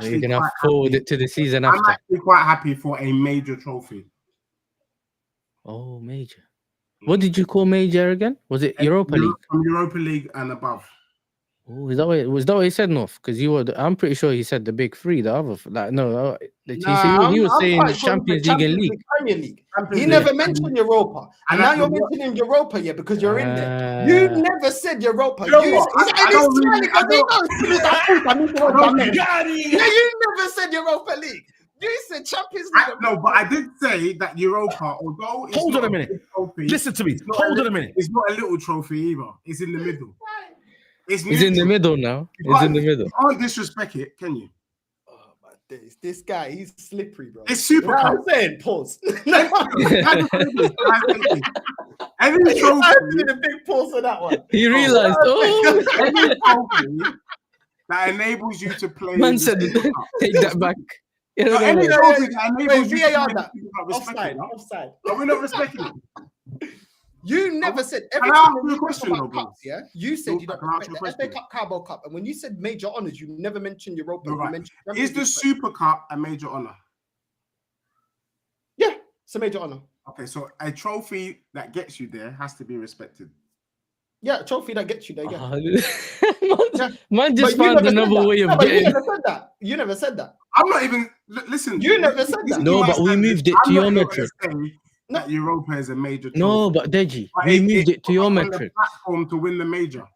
you're gonna forward it to the season after. I'm actually quite happy for a major trophy. Oh, major. What did you call major again? Was it Europa League? From Europa League and above. Oh, was that what he said, North? Because I'm pretty sure he said the big 3. The other, he was saying Champions League and League. Premier League. He never mentioned Europa, and now you're mentioning Europa, yeah, because you're in there. You never said Europa. You never said Europa League. You said Champions League. No, but I did say that Europa, although it's hold on a minute. Trophy, listen to me. Hold on a minute. It's not a little trophy either. It's in the middle. It's in the middle now. It's in the middle. You can't disrespect it, can you? Oh my days, this guy, he's slippery, bro. It's super. I'm saying, pause. Any trophy, I did a big pause on that one. He realized, any trophy that enables you to play. Man said, take that back. You know, any trophy that enables you VAR to that. Offside. Are we not respecting it? You never said every time you question, about cups, yeah. You said you don't respect the FA Cup, Carabao Cup, and when you said major honors, you never mentioned Europa. No, right. You mentioned Is the Super Cup a major honor? Yeah, it's a major honor. Okay, so a trophy that gets you there has to be respected. Yeah, a trophy that gets you there. Yeah. Man just found another way of getting. You never said that. You never said that. I'm not even listen. You never said that. No, but we moved it to your metric. That Europa is a major trophy. No, but Deji, we moved it to your metric. The platform to win the major.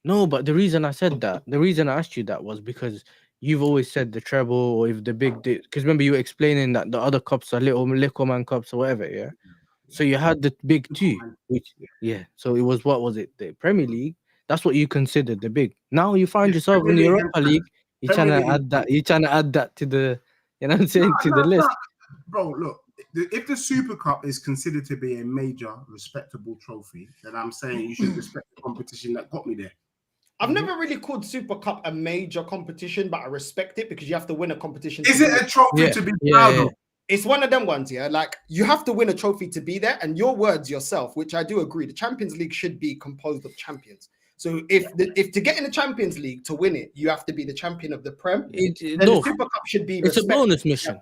No, but the reason I said that, the reason I asked you that was because you've always said the treble or if the big, because remember you were explaining that the other cups are little man cups or whatever, yeah. So you had the big 2, which so it was what was it? The Premier League, That's what you consider the big. Now you find Yeah, yourself in the Premier League Europa and League. You're trying Premier to League and add that. You're trying to add that to the, you know what I'm saying, to No, the list. bro, look, if the Super Cup is considered to be a major, respectable trophy, then I'm saying you should respect the competition that got me there. I've never really called Super Cup a major competition, but I respect it because you have to win a competition. Is it a trophy to be proud of? It's one of them ones, yeah. Like you have to win a trophy to be there. And your words yourself, which I do agree, the Champions League should be composed of champions. So if to get in the Champions League to win it, you have to be the champion of the Prem. Then the Super Cup should be. It's a bonus mission.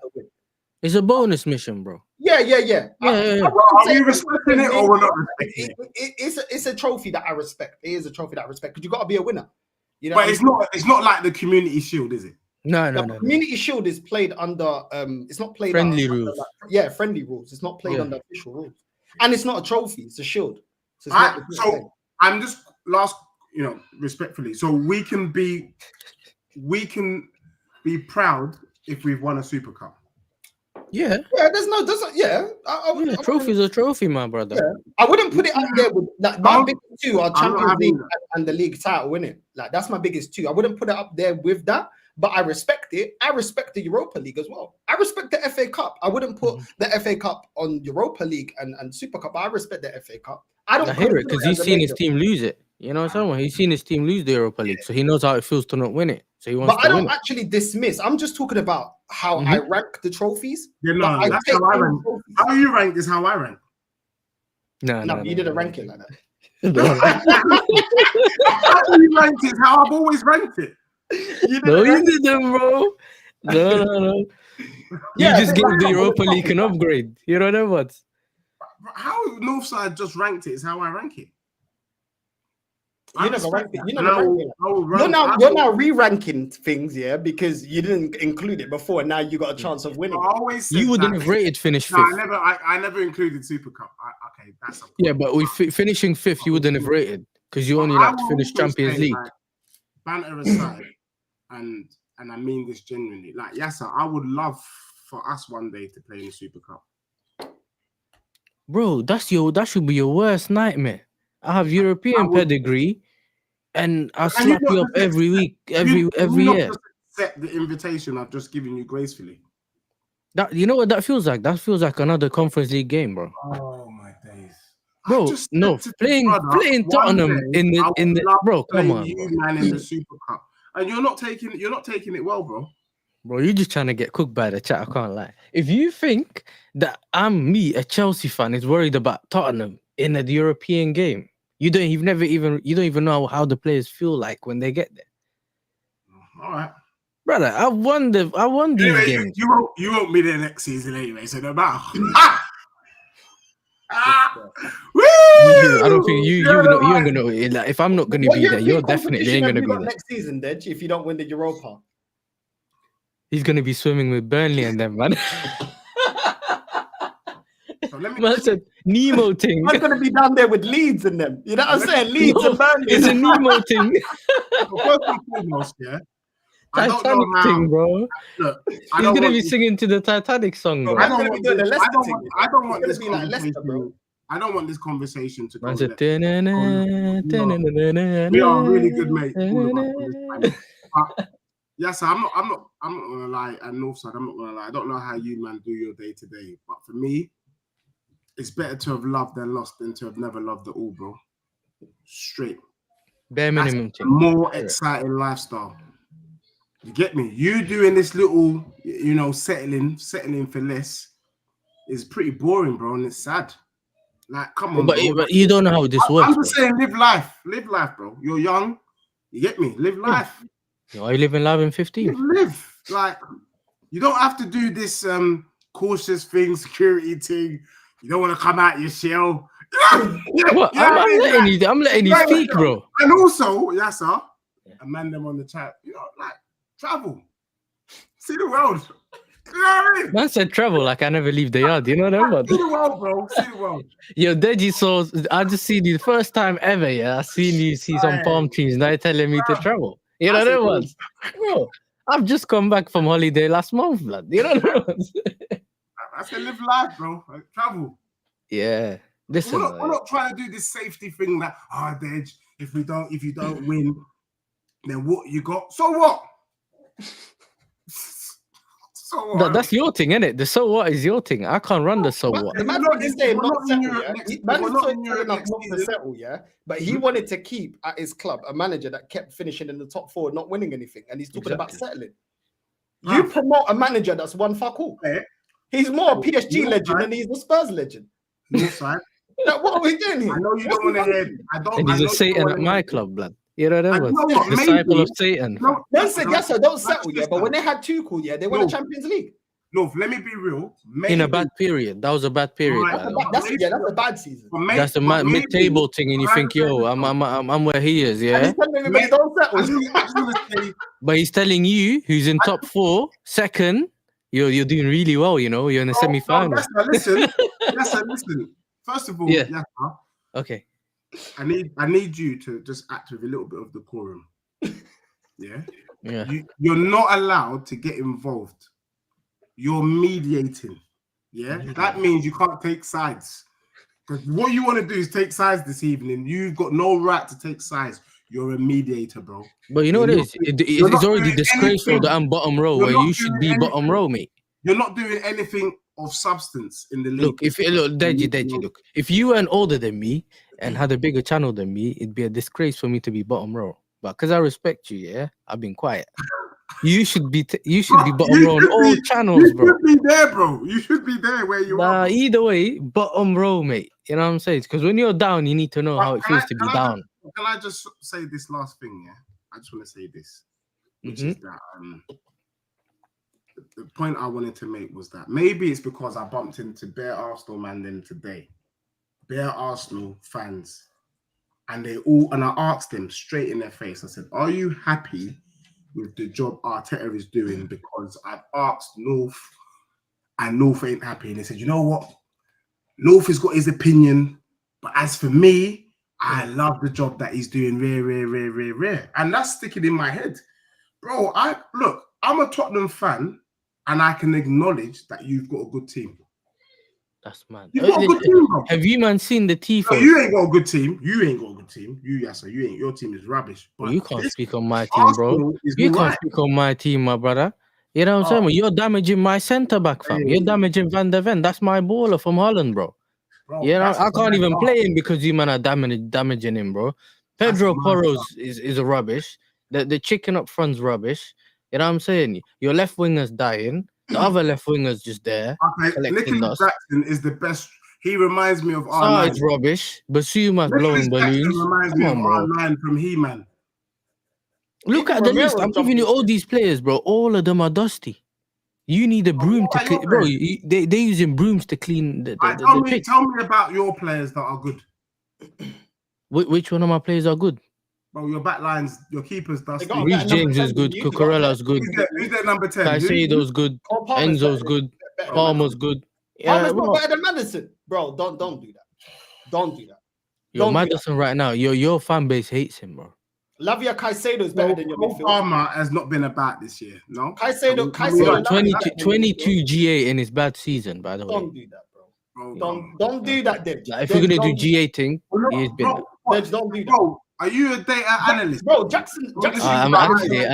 It's a bonus mission, bro. Yeah. Are we respecting it or we're not respecting it? It's a trophy that I respect. It is a trophy that I respect because you got to be a winner. You know, but it's not like the Community Shield, is it? No. Community Shield is played under it's not played friendly rules. Friendly rules. It's not played under official rules, and it's not a trophy. It's a shield. So, I'm just respectfully. So we can be proud if we've won a Super Cup. Yeah. Trophy's a trophy, my brother. Yeah. I wouldn't put it up there with like my biggest two are Champions League and the league title, innit? Like that's my biggest two. I wouldn't put it up there with that, but I respect it. I respect the Europa League as well. I respect the FA Cup. I wouldn't put the FA Cup on Europa League and Super Cup, but I respect the FA Cup. I hear it because he's seen his team lose it. You know what I'm saying? He's seen his teim lose the Europa League, so he knows how it feels to not win it. So he wants to win it. But I don't actually dismiss. I'm just talking about how I rank the trophies. Yeah, no, that's how I rank. How you rank is how I rank. No, you didn't rank it like that. How you ranked it is how I've always ranked it. You didn't, bro. No. You just gave the Europa League an upgrade. You know what? How Northside just ranked it is how I rank it. You never ranked it. You're now re-ranking things, yeah, because you didn't include it before, and now you got a chance of winning. You wouldn't have rated finish fifth. I never included Super Cup. Okay, that's but we finishing fifth, you wouldn't have rated because you only like to finish Champions League. Like, banter aside, and I mean this genuinely. Like Yasser, I would love for us one day to play in the Super Cup. Bro, that should be your worst nightmare. I have European pedigree, and I slap you up every week, every year. Just accept the invitation I've just given you gracefully. That you know what that feels like? That feels like another Conference League game, bro. Oh my days, bro! No, playing Tottenham in the bro. Come on, you man in the Super Cup, and you're not taking it well, bro. Bro, you're just trying to get cooked by the chat. I can't lie. If you think that a Chelsea fan, is worried about Tottenham in a European game, you don't even know how the players feel like when they get there. All right, brother. I won these games. You won't be there next season anyway, so no matter. Woo! I don't think you ain't gonna know. Like, if I'm not gonna be there, you're definitely ain't gonna be there next season. Then, if you don't win the Europa. He's gonna be swimming with Burnley and them, man. Man said Nemo thing. I'm gonna be down there with Leeds and them. You know what I'm saying? Leeds and Burnley. It's a Nemo thing. First and foremost, yeah. Titanic thing, bro. Look, he's gonna be singing to the Titanic song, bro. I don't want this conversation. I don't want this conversation to go. We are really good mates. Yes, I'm not gonna lie. At Northside, I'm not gonna lie. I don't know how you man do your day to day, but for me, it's better to have loved than lost than to have never loved at all, bro. Straight. Bare minimum. That's a more exciting lifestyle. You get me? You doing this little, settling for less is pretty boring, bro, and it's sad. Like, come on, but you don't know how this works. I'm just saying, live life, bro. You're young. You get me? Live life. Are you living live in 15? Live. Like, you don't have to do this cautious thing, security thing. You don't want to come out your shell. What? I'm letting you speak, bro. And also, Yasser, a man them on the chat, like, travel. See the world. You know what I mean? Man said travel like I never leave the yard. You know what? See the world, bro. See the world. Yo, Deji saw. I just seen you the first time ever. Yeah, I seen you see some palm trees. Now you're telling me to travel. You know what? Bro, I've just come back from holiday last month, blood. You know what? I said live life, bro. Like, travel. Yeah. Listen, we're not trying to do this safety thing that Dej, if you don't win, then what you got? So what? So what? that's your thing, innit? The so what is your thing. I can't run the so what. The If man's we're not really in- saying we're not not in settle, Europe yeah. next- He- if Man we're is not so in Europe telling us next not to season- settle, yeah. But he wanted to keep at his club a manager that kept finishing in the top 4, not winning anything, and he's talking about Exactly. settling. You Bruv. promote a manager that's won fuck all. Yeah. He's more a PSG North legend side. than he's a Spurs legend. North side. Like, what are we doing here? I know you What's don't want to the hear. point? And he's I a know you Satan don't at wanna my hear- club, blood. You know I that know was what, disciple maybe- of Satan. No, Man said yes, sir, don't settle, That's yeah. But when just they had Tuchel, yeah, they won No. the Champions League. No, let me be real. Maybe, In a bad period. That was a bad period, Right. by the way. That's a bad season. but may- That's a but maybe- mid-table thing, and you but think, yo, I'm where he is, And yeah. he's telling everybody don't settle. I just want to say, But he's telling you, who's in top 4, second, you're doing really well. You know, you're in the semi-final. No, listen. First of all, Yeah. Yasser, Okay. I need you to just act with a little bit of decorum. Yeah. Yeah. You're not allowed to get involved. You're mediating. Yeah. That means you can't take sides. Because what you want to do is take sides this evening. You've got no right to take sides. You're a mediator, bro. But you know what it is? you're It's not already doing disgraceful anything. that I'm bottom row, You're where not you should doing be bottom anything. row, mate. You're not doing anything of substance in the league. Look, Deji, look. If you weren't older than me and had a bigger channel than me, it'd be a disgrace for me to be bottom row. But because I respect you, yeah, I've been quiet. You should be bottom row on all channels, bro. You should be there, bro. You should be there where you are. Bro. Either way, bottom row, mate. You know what I'm saying? Because when you're down, you need to know how it feels to be down. Can I just say this last thing? Yeah, I just want to say this, which is that the point I wanted to make was that maybe it's because I bumped into bare Arsenal man then today, bare Arsenal fans, and I asked them straight in their face. I said, "Are you happy with the job Arteta is doing?" Because I've asked North, and North ain't happy, and they said, "You know what? North has got his opinion, but as for me, I love the job that he's doing, rare. And that's sticking in my head. Bro, I'm a Tottenham fan, and I can acknowledge that you've got a good team. That's mad. You've got a good team, bro. Have you man seen the tifos? No, you ain't got a good team. You Yasser, you ain't. Your team is rubbish. But You can't speak on my team, bro. You can't speak on my team, my brother. You know what I'm saying? You're damaging my centre back, fam. You're damaging Van der Ven. That's my baller from Holland, bro. You know, I can't even play him because you man are damaging him, bro. Pedro Porro is a rubbish. The chicken up front's rubbish. You know what I'm saying? Your left winger's dying. The other left winger's just there. Okay, Nicholas Jackson is the best. He reminds me of R9. It's rubbish. Basuma's blowing balloons. Reminds me of R9 from He-Man. Look at the list. I'm giving you all these players, bro. All of them are dusty. You need a broom to clean, bro. They're using brooms to clean the pitch. Tell me about your players that are good. Which one of my players are good? Bro, your back lines, your keeper's dusty. Reece James is good. Cucurella's good. Who's their number 10? Caicedo's good. Enzo's good. Palmer's good. Palmer's not better than Maddison, bro. Don't do that. Don't do that. Yo, Maddison right now, your fan base hates him, bro. Lavia Caicedo is better than your midfield. Palmer has not been about this year, no? Caicedo 22 GA in his bad season, by the way. Don't do that, bro. Don't do that, Dej. Like, if you're gonna do GA thing, he's been. Dej, don't do that. Bro, are you a data analyst? Bro, Jackson. I'm actually,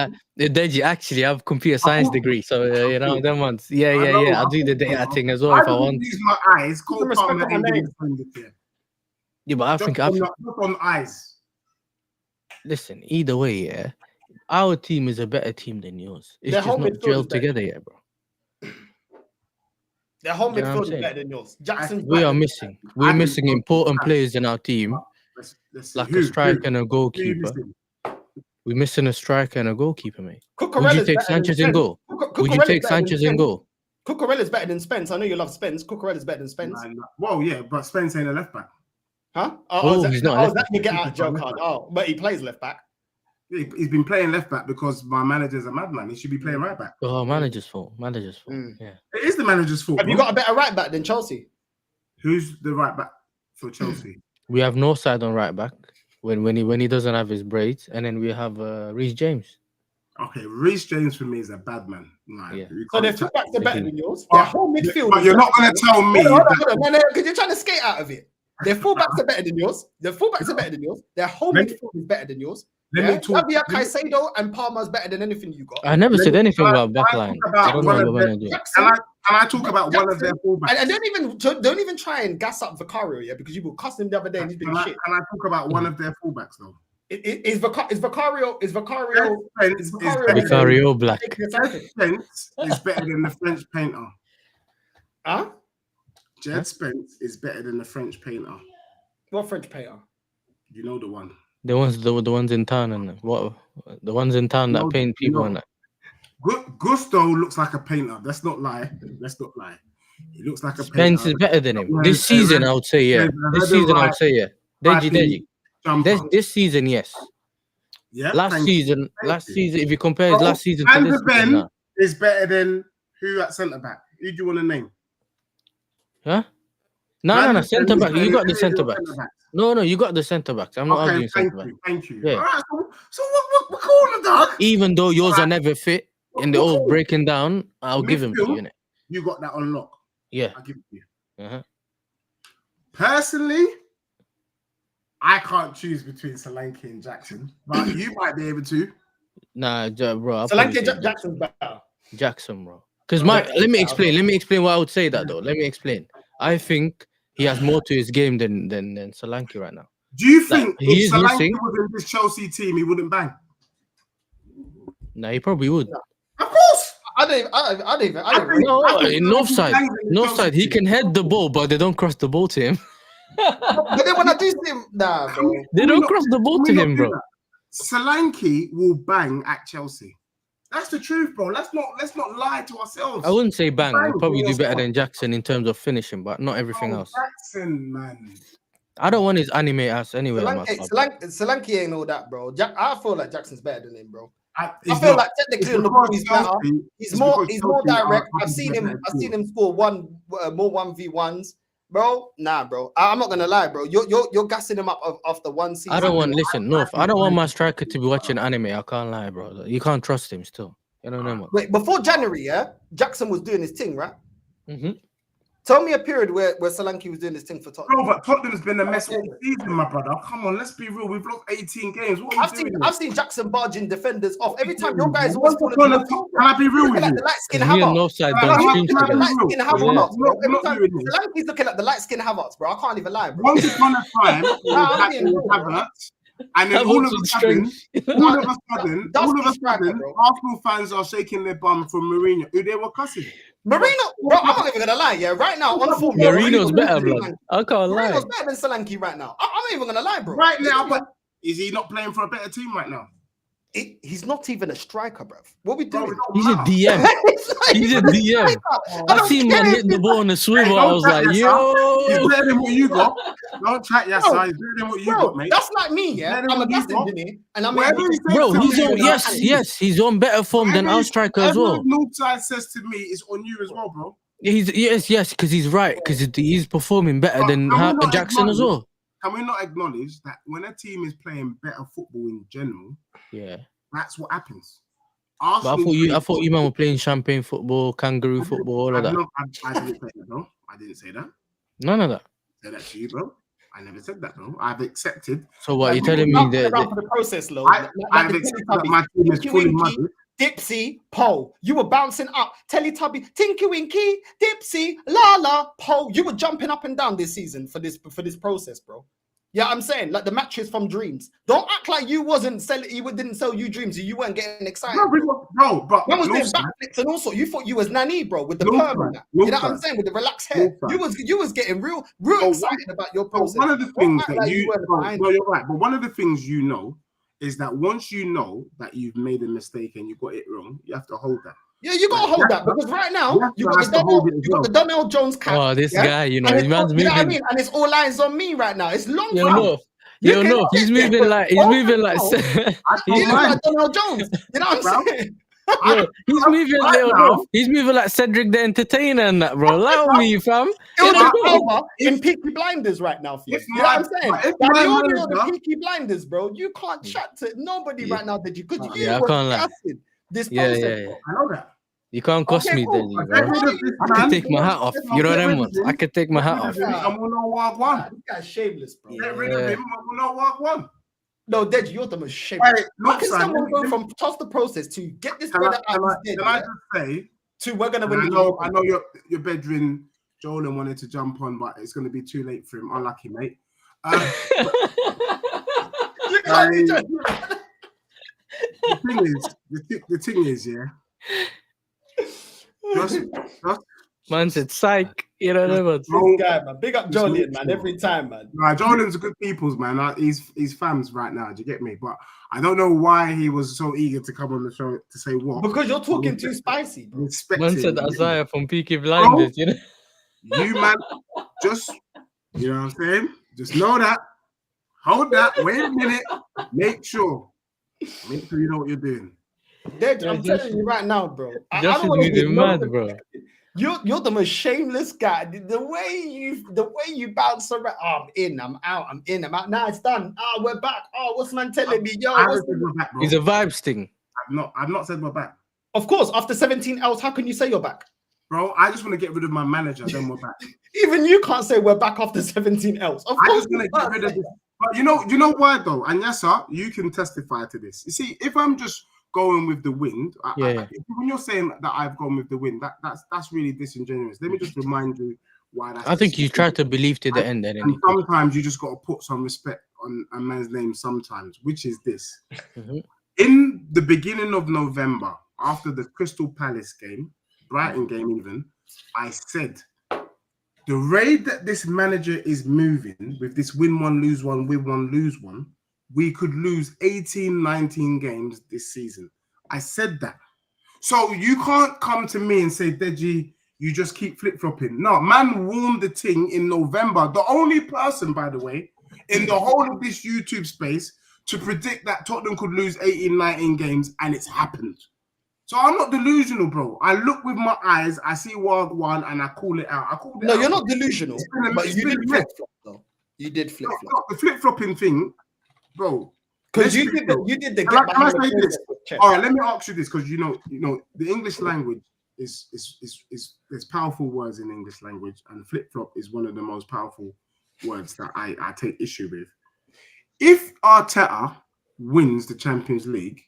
I have a computer science degree, so you know them ones. Yeah. I'll do the data thing as well if I want. Use my eyes. Yeah, but I think on eyes. Listen, either way, yeah, our team is a better team than yours. It's just not gelled together yet, bro. Their home midfield is better than yours. We're missing important players in our team, like a striker and a goalkeeper. We're missing a striker and a goalkeeper, mate. Would you take Sanchez in goal? Would you take Sanchez in goal? Cucurella's better than Spence. I know you love Spence. Cucurella's better than Spence. Well, yeah, but Spence ain't a left back. Huh? He's not. That get out joke card. Oh, but he plays left back. He's been playing left back because my manager's a madman. He should be playing right back. Oh, manager's fault. Yeah. It is the manager's fault. Have you got a better right back than Chelsea? Who's the right back for Chelsea? We have no side on right back when he doesn't have his braids, and then we have Reece James. Okay, Reece James for me is a bad man. Right. Yeah. So their two backs are better than yours. Their whole midfield. But you're not going to tell me. Hold on, because you're trying to skate out of it. Their fullbacks are better than yours. Their fullbacks are better than yours. Their whole Let me- midfield is better than yours. Let me talk. Javier Caicedo and Palmer's better than anything you got. I never said anything Can I about backline. talk about I don't one know of what the- I'm doing. Can I talk about one of their fullbacks? And don't even try and gas up Vicario, yeah, because you were cussing him the other day and he's been shit. Can I talk about one of their fullbacks though? Is Vicario Vicario Black. Jed Spence is better than the French painter. Huh? Jed Spence is better than the French painter. What French painter? You know the one. The ones in town and what the ones in town that paint people and that. Gusto looks like a painter. Let's not lie. He looks like a Spence painter. is better than him. This season, I would say, yeah. This season, I would say, yeah. Deji. This season, yes. Yeah. Last season, if you compare his last season to Van this de Ven season, is better than who at centre back? Who do you want to name? huh? No, centre back. You got the centre backs. No, you got the centre backs. I'm not arguing centre back. Thank you. Yeah. All right, so we're calling dog. Even though yours are never fit and they're all breaking down, I'll give him to you, innit? You got that on lock. Yeah. I'll give it to you. Uh-huh. Personally, I can't choose between Solanke and Jackson, but you might be able to. Nah, bro. Solanke Jackson's better. Jackson, bro. Because let me explain why I would say that though. Let me explain. I think he has more to his game than Solanke right now. Do you think he if is Solanke missing? was in this Chelsea team, he wouldn't bang? Nah, he probably would. Of course. I don't even. No, in north side, he can head the ball, but they don't cross the ball to him. But then when I do see him, nah, bro. They don't cross the ball to him, bro. Solanke will bang at Chelsea. That's the truth, bro. Let's not lie to ourselves. I wouldn't say bang. Bang, He'll probably do better bro. than Jackson in terms of finishing, but not everything else. Jackson, man. I don't want his anime ass anyway. Solanke ain't all that, bro. I feel like Jackson's better than him, bro. I It's feel not- like technically it's on the ball because he's better. Chelsea- He's it's more because direct. Chelsea are I've seen him score more 1v1s, bro. Nah, bro. I'm not gonna lie, bro. You're gassing him up after one season. I don't want my striker to be watching anime. I can't lie, bro. You can't trust him still. You don't know, man. Wait, before January, yeah, Jackson was doing his thing, right? Mm-hmm. Tell me a period where Solanke was doing this thing for Tottenham. Bro, but Tottenham's been a mess all season, my brother. Come on, let's be real. We've lost 18 games. What are we doing? I've seen Jackson barging defenders off every time. Your guys always Can fall into the I be real with like you? the light skin Me and Havertz. Northside Can don't I stream be The together. light skin real? Havertz, bro. Every Not time doing this. Solanke's looking at the light skin Havertz, bro. I can't even lie, bro. Once upon a time, we Nah, had I'm being real, bro. Havertz, and then all of a sudden, Dusty striker, bro. Arsenal fans are shaking their bum from Mourinho, who they were cussing. Marino, bro, I'm not even gonna lie, yeah. Right now, on form, Marino's better, blood. I can't lie. Marino's better than Solanke right now. I'm not even gonna lie, bro. Right now, but is he not playing for a better team right now? He's not even a striker, bro. What we Bro, doing? He's a DM. He's a DM. I seen man hit the ball on the swivel. I was like, He's yo. better than what you got. Don't chat your side. He's better than what you Bro, got, mate. that's like me, yeah. Better than I'm a what you gas got. engineer, and I'm Whatever he says Bro, to he's me, on. Yes, he's on better form than our striker as well. Northside says to me is on you as well, bro. Yes, because he's right. Because he's performing better than Can we not Jackson as well. Can we not acknowledge that when a team is playing better football in general, Yeah. that's what happens? But I thought you man were playing champagne football, kangaroo football, all of that. I didn't say that, bro. I didn't say that. None of that. I said that to you, bro. I never said that, bro. I've accepted. So what you're telling me that for the process, Lord. I've accepted that my team is fully muddy. Dipsy, Poe, you were bouncing up. Teletubby, Tinky Winky, Dipsy, Lala, Poe. You were jumping up and down this season for this process, bro. Yeah, I'm saying like the matches from Dreams. Don't act like you wasn't selling. He didn't sell you Dreams. You weren't getting excited. Bro, but When was doing backflips and also you thought you was Nani, bro, with the perm and that. You know what I'm saying? With the relaxed hair. You was getting real excited about your process. One of the things that you're right. But one of the things you know is that once you know that you've made a mistake and you got it wrong, you have to hold that. Yeah, you gotta hold that because right now you got the Donnell Jones cap. Oh, this guy, you know, you know moving. what I mean? And it's all eyes on me right now. It's long. He's moving like you know Donnell Jones. You know what I'm saying? Yeah, he's moving little. He's moving like Cedric the Entertainer and that, bro. Allow me, fam. It was over in Peaky Blinders right now. You know what I'm saying? The Peaky Blinders, bro. You can't chat to nobody right now that you could. I can't lie. This process, I know that. You can't cost Okay, me, cool. Deji, Get bro. rid of this I can man. take my hat off. You know Get them rid of ones. him. I can take my Get hat rid off. of him, and we'll know what one. Nah, this guy's shameless, bro. Get rid of him, and we'll know what one. No, Deji, you're the most shameless. Wait, How look, can son, someone let go me- from trust the process to get this Can brother I out his dead, just yeah, say? to we're gonna And win I the know, Europa I know your bedroom Jolan wanted to jump on, but it's going to be too late for him. Unlucky, mate. You can't be judging. The thing is, yeah. Just Man said psych. You know them ones. don't- This guy, man. Big up Just Jolien, make man. sure. Every time, man. Nah, Jolan's a good people's man. He's fans right now. Do you get me? But I don't know why he was so eager to come on the show to say what. Because you're talking too spicy, bro. Respect Man him, said you get me? Isaiah from Peaky Blinders. You know. You man, just you know what I'm saying? Just know that. Hold that. Wait a minute. Make sure you know what you're doing. Dej, Yeah, I'm Josh- telling you right now, bro. I Josh don't is want to moving be mad, bro. You're the most shameless guy. The way you bounce around. Oh, I'm in, I'm out, I'm in, I'm out. Now it's done. Oh, we're back. Oh, what's man telling me? Yo, I what's haven't said we're back, bro. He's a vibes thing. I've not said we're back. Of course, after 17 L's, how can you say you're back? Bro, I just want to get rid of my manager, then we're back. Even you can't say we're back after 17 L's. Of I course, just want to you get can't rid of say this. But you know why though? And yes, sir, you can testify to this. You see, if I'm just going with the wind, Yeah. when you're saying that I've gone with the wind, that's really disingenuous. Let me just remind you why that's. I think you try to believe to the And- end. And sometimes you just got to put some respect on a man's name sometimes, which is this. Mhm. In the beginning of November, after the Crystal Palace game, Brighton game even, I said, the rate that this manager is moving with this win one, lose one, win one, lose one, we could lose 18, 19 games this season. I said that. So you can't come to me and say, Deji, you just keep flip-flopping. No, man warned the thing in November. The only person, by the way, in the whole of this YouTube space to predict that Tottenham could lose 18, 19 games, and it's happened. So I'm not delusional, bro. I look with my eyes, I see World One, and I call it out. No, you're not delusional, but it's you been did a mess. flip flop though. You did flip flop No, the flip-flopping thing, bro. because let's you be did the real. you did the Can I get behind say the this? process with chess. All right, let me ask you this, because you know the English language is there's powerful words in English language, and flip-flop is one of the most powerful words that I take issue with. If Arteta wins the Champions League,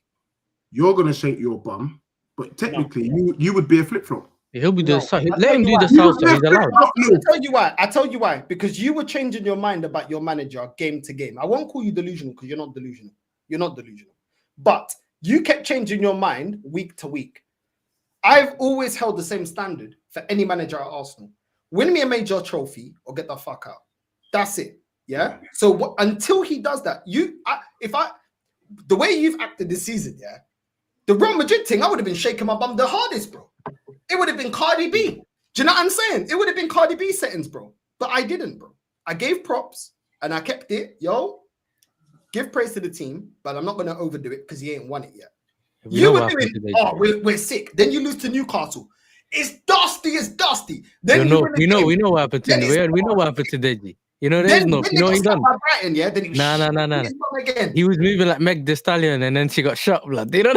you're gonna shake your bum, but technically you would be a flip-flop. He'll be No, the south. I'll Let tell him you do why. the south. He's allowed. I'll tell you why. I tell you why. Because you were changing your mind about your manager game to game. I won't call you delusional because you're not delusional. You're not delusional. But you kept changing your mind week to week. I've always held the same standard for any manager at Arsenal. Win me a major trophy or get the fuck out. That's it. Yeah. So until he does that, the way you've acted this season, yeah, the Real Madrid thing, I would have been shaking my bum the hardest, bro. It would have been Cardi B. Do you know what I'm saying? It would have been Cardi B settings, bro. But I didn't, bro. I gave props and I kept it. Yo, give praise to the team, but I'm not going to overdo it because he ain't won it yet. You were doing, we're sick. Then you lose to Newcastle. It's dusty. Then we know what happened to him. We know what happened to Deji. You know, there's no, you know, he done. Brighton, yeah. Then he Nah. again. He was moving like Meg Thee Stallion, and then she got shot, blood. You know.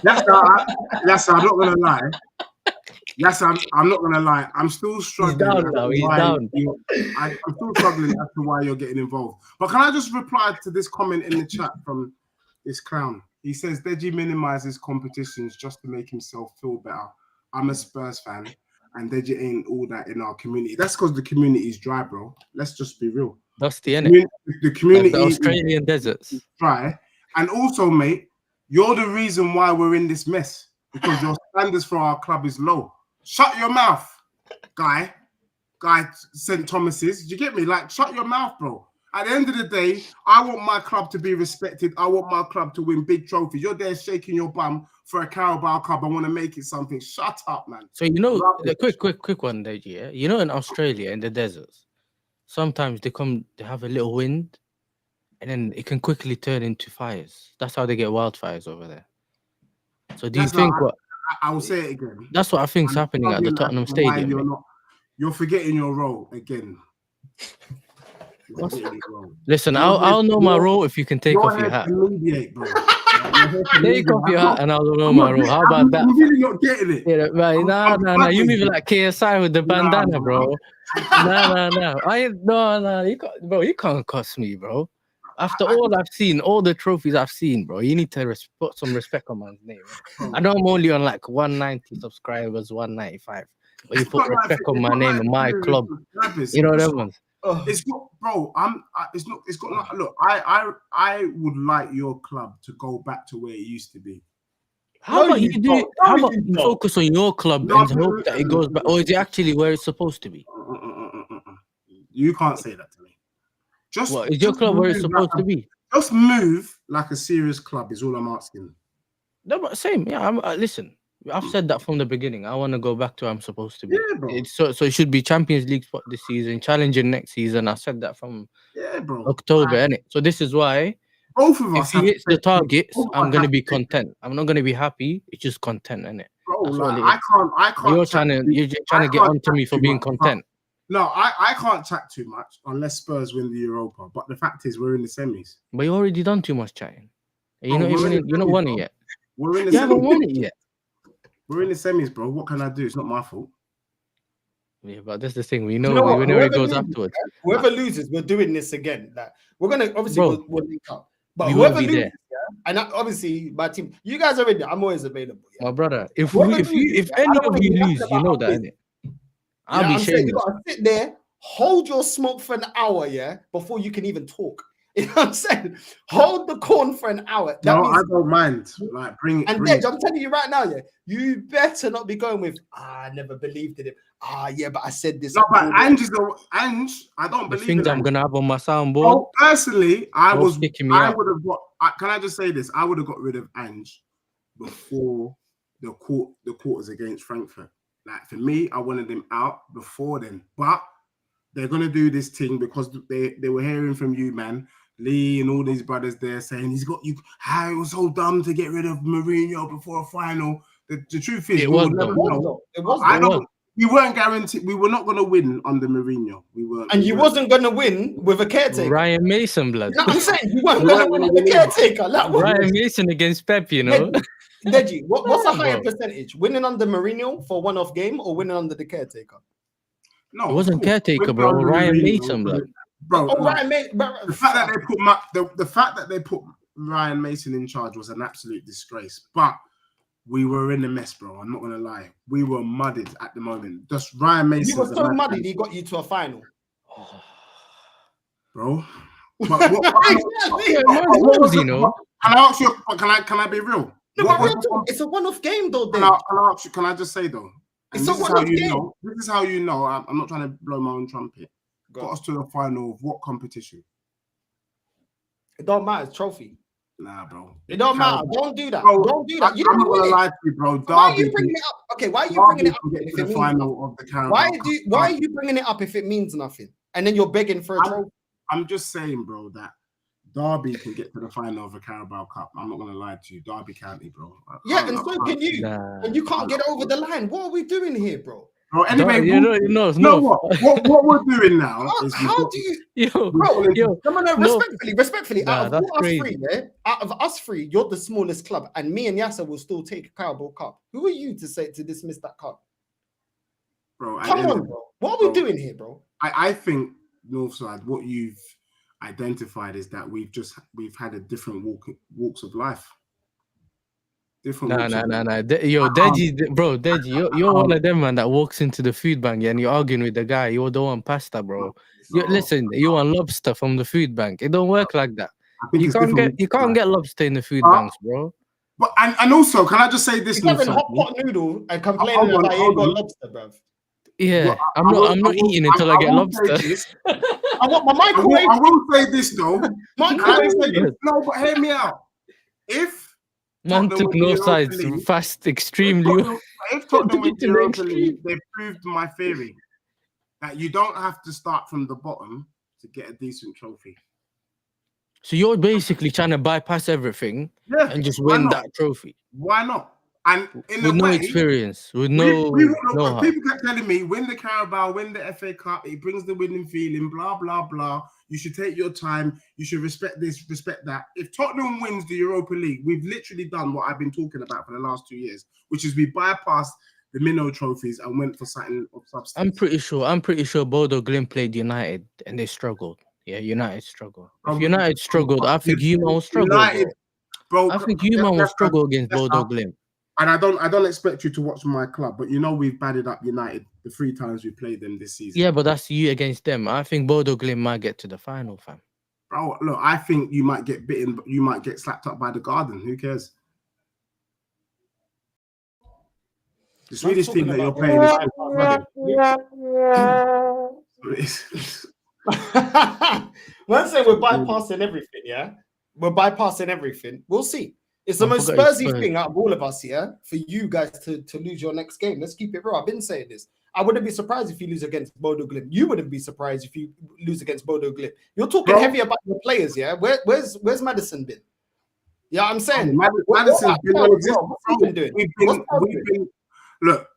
Yes, I'm not gonna lie. Yes, I'm not gonna lie. I'm still struggling. He's down now. He's down. I'm still struggling as to why you're getting involved. But can I just reply to this comment in the chat from this clown? He says Deji minimizes competitions just to make himself feel better. I'm a Spurs fan, and Deji ain't all that in our community. That's because the community is dry, bro. Let's just be real. Dusty, innit? The community like the Australian deserts. Dry. And also, mate, you're the reason why we're in this mess, because your standards for our club is low. Shut your mouth, guy St. Thomas's. Do you get me? Like, shut your mouth, bro. At the end of the day, I want my club to be respected. I want my club to win big trophies. You're there shaking your bum for a Carabao Cup. I want to make it something. Shut up, man. So, you know, the quick one, Deji, yeah? You know, in Australia, in the deserts, sometimes they have a little wind, and then it can quickly turn into fires. That's how they get wildfires over there. So do you think I will say it again. That's what I think is happening at the Tottenham Stadium. You're forgetting your role again. Listen, I'll know my role if you can take off your hat. Mediate, bro. Take off your hat and I'll know my role. How about that? I'm really not getting it. Yeah, right. Nah. You move like KSI with the bandana, bro. Nah. You can't cuss me, bro. After all I've seen, all the trophies I've seen, bro, you need to put some respect on my name. I know I'm only on like 190 subscribers, 195. But you put respect on my name and my club. You know what I mean? It's not, bro. It's not. It's got not. Look, I would like your club to go back to where it used to be. How about you focus on your club and hope that it goes back, or is it actually where it's supposed to be? You can't say that to me. Is your club where it's supposed to be? Just move like a serious club is all I'm asking. No, but same. Yeah, listen. I've said that from the beginning. I want to go back to where I'm supposed to be. Yeah, bro. So it should be Champions League spot this season, challenging next season. I said that from October, innit? So this is why both of us, if he hits the targets, I'm gonna be content. I'm not gonna be happy. It's just content, innit? Bro, like, I can't. You're trying to get onto me for being content. No, I can't chat too much unless Spurs win the Europa. But the fact is, we're in the semis. But you already done too much chatting. You're not won it yet. We're in the semis. You haven't won it yet. We're in the semis, bro. What can I do? It's not my fault. Yeah, but that's the thing. We know whenever it goes afterwards. Whoever loses, we're doing this again. Like, we're gonna obviously we'll link up. But whoever loses, and obviously my team, you guys already. I'm always available. Yeah? My brother, if any of you lose, you know that, innit? I'll be shameless. You gotta sit there, hold your smoke for an hour, yeah, before you can even talk. You know what I'm saying? Hold the corn for an hour. That means, I don't mind. Like, bring it. And I'm telling you right now, yeah, you better not be going with, I never believed in him. Yeah, but I said this. No, but Ange, I don't believe in I'm gonna have on my soundboard. Well, personally, I would have got. Can I just say this? I would have got rid of Ange before the quarters against Frankfurt. Like, for me, I wanted him out before then. But they're gonna do this thing because they were hearing from you, man. Lee and all these brothers there saying he's got you. How it was so dumb to get rid of Mourinho before a final. The truth is, we weren't guaranteed. We were not going to win under Mourinho. And you wasn't going to win with a caretaker. Ryan Mason, blood. You know what I'm saying? You weren't going to win with a caretaker. Ryan Mason against Pep, you know. Deji, what's a higher percentage? Winning under Mourinho for one-off game or winning under the caretaker? No, it wasn't caretaker, bro. Ryan Mason, blood. Bro, the fact that they put Ryan Mason in charge was an absolute disgrace. But we were in a mess, bro. I'm not gonna lie. We were muddied at the moment. Just Ryan Mason. You were so muddied, he got you to a final, bro. But what was, you know? Can I ask you? Can I be real? No, it's a one-off game, though. Can I just say though? It's this is how you know. I'm not trying to blow my own trumpet. Got us to the final of what competition? It don't matter. It's trophy. Nah, bro. It don't matter. Don't do that. Bro, don't do that. I'm not gonna lie to you, bro. Why are you bringing it up? Okay, why are you bringing it up if it means nothing? Why are you bringing it up if it means nothing? And then you're begging for a trophy. I'm just saying, bro, that Derby can get to the final of a Carabao Cup. I'm not gonna lie to you, Derby County, bro. And so can you. And you can't get over the line. What are we doing here, bro? Bro, anyway, no. What we're doing now is respectfully, out of us three, you're the smallest club, and me and Yasser will still take a Carabao Cup. Who are you to dismiss that cup? Bro, come on, bro. What are we doing here, bro? I think Northside, what you've identified is that we've had a different walks of life. Yo, Deji, you're one of them, man, that walks into the food bank and you're arguing with the guy. You're the one pasta, bro. Listen, you want lobster from the food bank. It don't work like that. You can't get lobster in the food banks, bro. But and also, can I just say this? He's having hot pot noodle and complaining about he ain't got lobster, bro. Yeah, I'm not eating until I get lobster. I want my microwave. I will say this though. No, but hear me out. If Man took no sides fast, extremely. If Tottenham win the Europa League, they proved my theory that you don't have to start from the bottom to get a decent trophy. So you're basically trying to bypass everything and just win that trophy. Why not? And in with a no way, experience, with we no know-how. people kept telling me, win the Carabao, win the FA Cup, it brings the winning feeling, blah, blah, blah. You should take your time. You should respect this, respect that. If Tottenham wins the Europa League, we've literally done what I've been talking about for the last 2 years, which is we bypassed the minnow trophies and went for something of substance. I'm pretty sure Bodo Glimt played United and they struggled. Yeah, United struggled. If Um, United struggled, I think Human will struggle, United, bro. bro. I think Human will struggle against Bodo Glimt. And I don't expect you to watch my club, but you know we've batted up United the 3 times we played them this season. Yeah, but that's you against them. I think Bodo Glimt might get to the final, fam. Bro, look, I think you might get bitten, but you might get slapped up by the Garden. Who cares? The Swedish team that you're playing is Once say we're bypassing everything, yeah? We're bypassing everything. We'll see. It's the most Spursy thing out of all of us, yeah? For you guys to lose your next game. Let's keep it real. I've been saying this. I wouldn't be surprised if you lose against Bodo Glimt. You wouldn't be surprised if you lose against Bodo Glimt. You're talking heavy about the players, yeah? Where's Madison been? Yeah, I'm saying. Madison's been non-existent. What's he been doing? Look,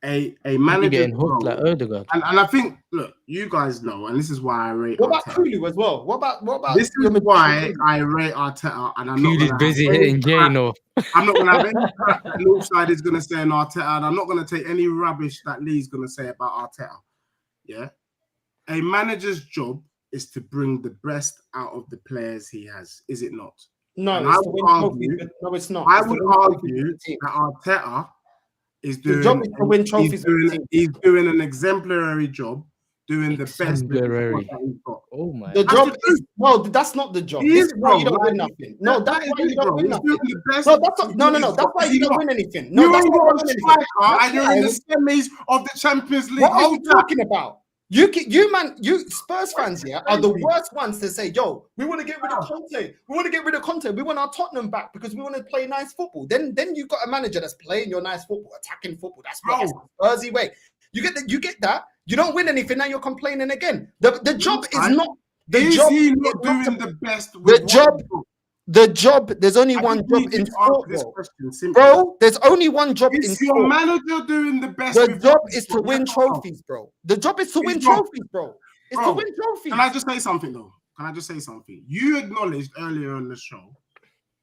a manager getting hooked like Odegaard. And I think, look, you guys know, and this is why I rate. What about Kulu as well? What about this is why I rate Arteta, and I'm Kulu's not busy hitting Jano. I'm not going to have any crap that Northside is going to say on Arteta, and I'm not going to take any rubbish that Lee's going to say about Arteta. Yeah, a manager's job is to bring the best out of the players he has. Is it not? No, it's not. I would argue that Arteta is doing. The job is to win trophies. He's doing an exemplary job, doing the best. Exemplary. Oh my! The job is no. That's not the job. This is why you don't win nothing. No, that's why you don't win nothing. No, that's why you don't win anything. No, that's why you don't win anything. And you're in the semis of the Champions League. What are you talking about? You Spurs fans here are the worst ones to say, yo, we want to get rid of Conte. We want to get rid of Conte. We want our Tottenham back because we want to play nice football. Then you've got a manager that's playing your nice football, attacking football. That's Spursy way. You get that. You don't win anything. Now you're complaining again. The job is not. Is he not doing the best? The job, there's only one job in sport, bro. There's only one job in sport. Is your manager doing the best? The job is to win trophies, bro. The job is to win trophies, bro. It's to win trophies. Can I just say something, though? You acknowledged earlier on the show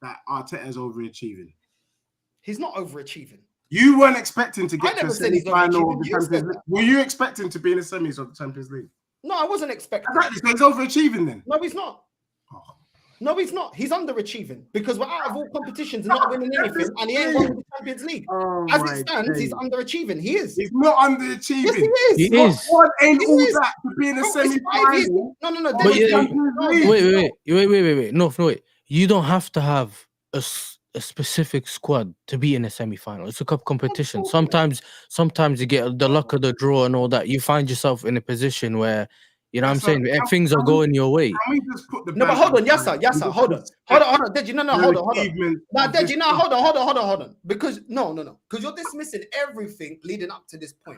that Arteta is overachieving. He's not overachieving. You weren't expecting to get to the semi-final of the Champions League. Were you expecting to be in the semis of the Champions League? No, I wasn't expecting. Exactly, so he's overachieving then. No, he's not. No, he's not. He's underachieving because we're out of all competitions and not winning anything, and he ain't won the Champions League. As it stands, he's underachieving. He is. He's not underachieving. Yes, he is. He is. What ain't all that to be in a semi-final? No. Wait. No, wait. You don't have to have a specific squad to be in a semi-final. It's a cup competition. Sometimes you get the luck of the draw and all that. You find yourself in a position where, you know what I'm saying, things are going your way. Can we just put the but hold on, yes, sir, hold on. Deji, hold on. Now, Deji, hold on. Because because you're dismissing everything leading up to this point.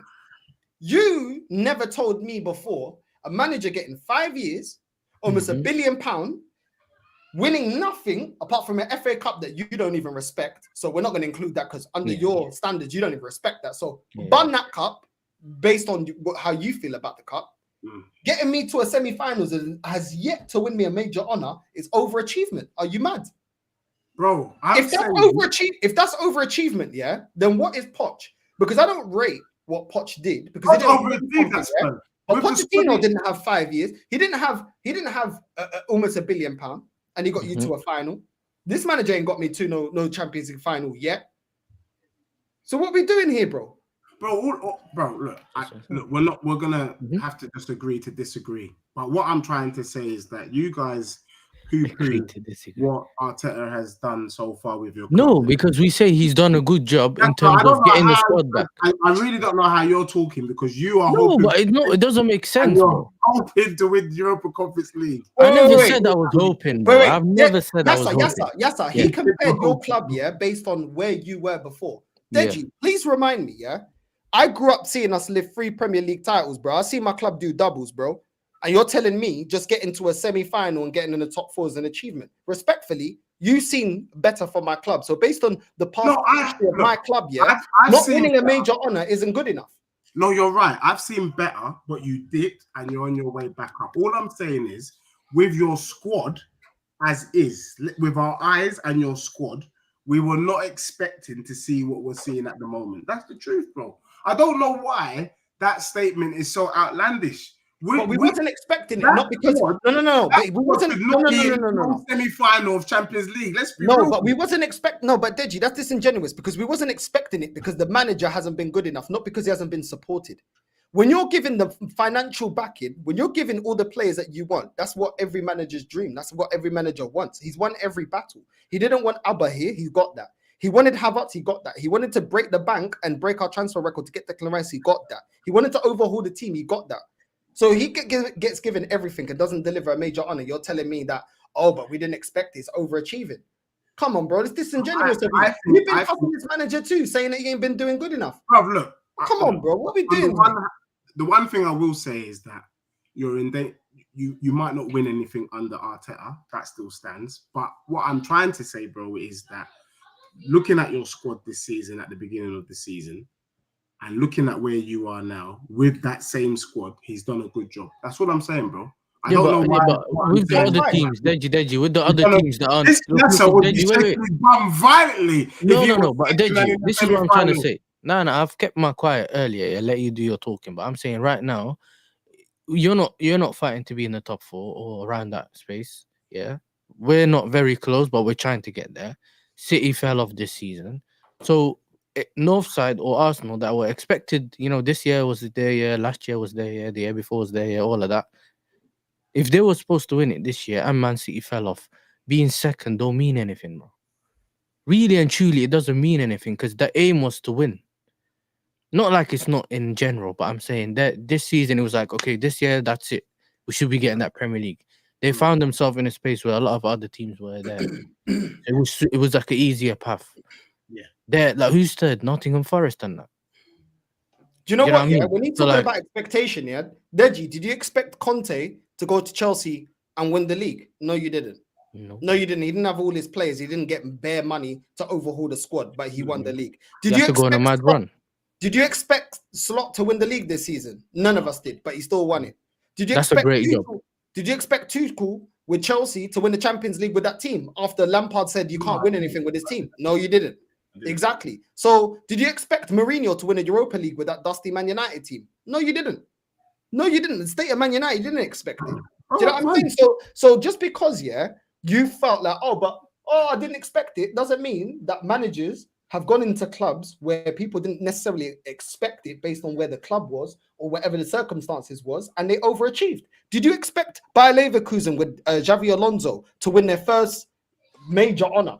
You never told me before a manager getting 5 years, almost £1 billion, winning nothing apart from an FA Cup that you don't even respect. So we're not going to include that because under your standards, you don't even respect that. So bun that cup based on how you feel about the cup. Getting me to a semi-finals and has yet to win me a major honor is overachievement. Are you mad, bro? If that's overachievement, yeah, then what is Poch? Because I don't rate what Poch did because but Pochettino didn't have 5 years. He didn't have almost £1 billion, and he got you to a final. This manager ain't got me to no Champions League final yet. So what we doing here, bro? Bro, look, we're gonna have to just agree to disagree. But what I'm trying to say is that you guys poo-poo what Arteta has done so far with your club. No, because we say he's done a good job in terms of getting the squad back. I really don't know how you're talking because you are it doesn't make sense. You're hoping to win the Europa Conference League. I never said I was hoping. I've never said I was hoping. Yes, sir. He compared your club, based on where you were before. Deji, please remind me, I grew up seeing us lift 3 Premier League titles, bro. I see my club do doubles, bro. And you're telling me just getting to a semi-final and getting in the top 4 is an achievement. Respectfully, you've seen better for my club. So based on the past history of my club, I've not seen winning a better. major honor isn't good enough. No, you're right. I've seen better, but you dipped and you're on your way back up. All I'm saying is, with your squad as is, with our eyes and your squad, we were not expecting to see what we're seeing at the moment. That's the truth, bro. I don't know why that statement is so outlandish. But we wasn't expecting it, not because no. But we wasn't no. Semi-final of Champions League. Let's be no, real. but we wasn't expecting. No, but Deji, that's disingenuous because we wasn't expecting it because the manager hasn't been good enough, not because he hasn't been supported. When you're giving the financial backing, when you're giving all the players that you want, that's what every manager's dream. That's what every manager wants. He's won every battle. He didn't want Abba here. He got that. He wanted Havertz. He got that. He wanted to break the bank and break our transfer record to get Declan Rice. He got that. He wanted to overhaul the team. He got that. So he gets given everything and doesn't deliver a major honor. You're telling me that, oh, but we didn't expect this, overachieving. Come on, bro. It's disingenuous. You've been fucking this manager too, saying that he ain't been doing good enough. Bro, look. Come on, bro. What are we doing? The one thing I will say is that you're in you might not win anything under Arteta. That still stands. But what I'm trying to say, bro, is that looking at your squad this season, at the beginning of the season, and looking at where you are now with that same squad, he's done a good job. That's what I'm saying, bro. I don't know why. But with the other teams, Deji, with the other teams that aren't. This would be shaking his bum violently. No. But Deji, this is what I'm trying to say. No, I've kept my quiet earlier. I let you do your talking, but I'm saying right now, you're not fighting to be in the top 4 or around that space. Yeah, we're not very close, but we're trying to get there. City fell off this season, so Northside or Arsenal that were expected, this year was their year, last year was their year, the year before was their year, all of that. If they were supposed to win it this year and Man City fell off, being second don't mean anything, bro. Really and truly, it doesn't mean anything because the aim was to win. Not like it's not in general, but I'm saying that this season it was like, okay, this year that's it. We should be getting that Premier League. They found themselves in a space where a lot of other teams were there. It was like an easier path. Yeah. There, like who's third? Nottingham Forest and that. Do you know what? Yeah, when you talk about expectation, yeah, Deji, did you expect Conte to go to Chelsea and win the league? No, you didn't. No, you didn't. He didn't have all his players. He didn't get bare money to overhaul the squad, but he won the league. Did you go on a mad run? Did you expect Slot to win the league this season? None of us did, but he still won it. Did you That's expect a great job. Did you expect Tuchel with Chelsea to win the Champions League with that team after Lampard said you can't win anything with his team? No, you didn't. Exactly. So did you expect Mourinho to win a Europa League with that dusty Man United team? No, you didn't. No, you didn't. The state of Man United, you didn't expect it. Do you know what I'm saying? So just because, you felt like, I didn't expect it, doesn't mean that managers have gone into clubs where people didn't necessarily expect it based on where the club was or whatever the circumstances was, and they overachieved. Did you expect Bayer Leverkusen with Xavi Alonso to win their first major honor,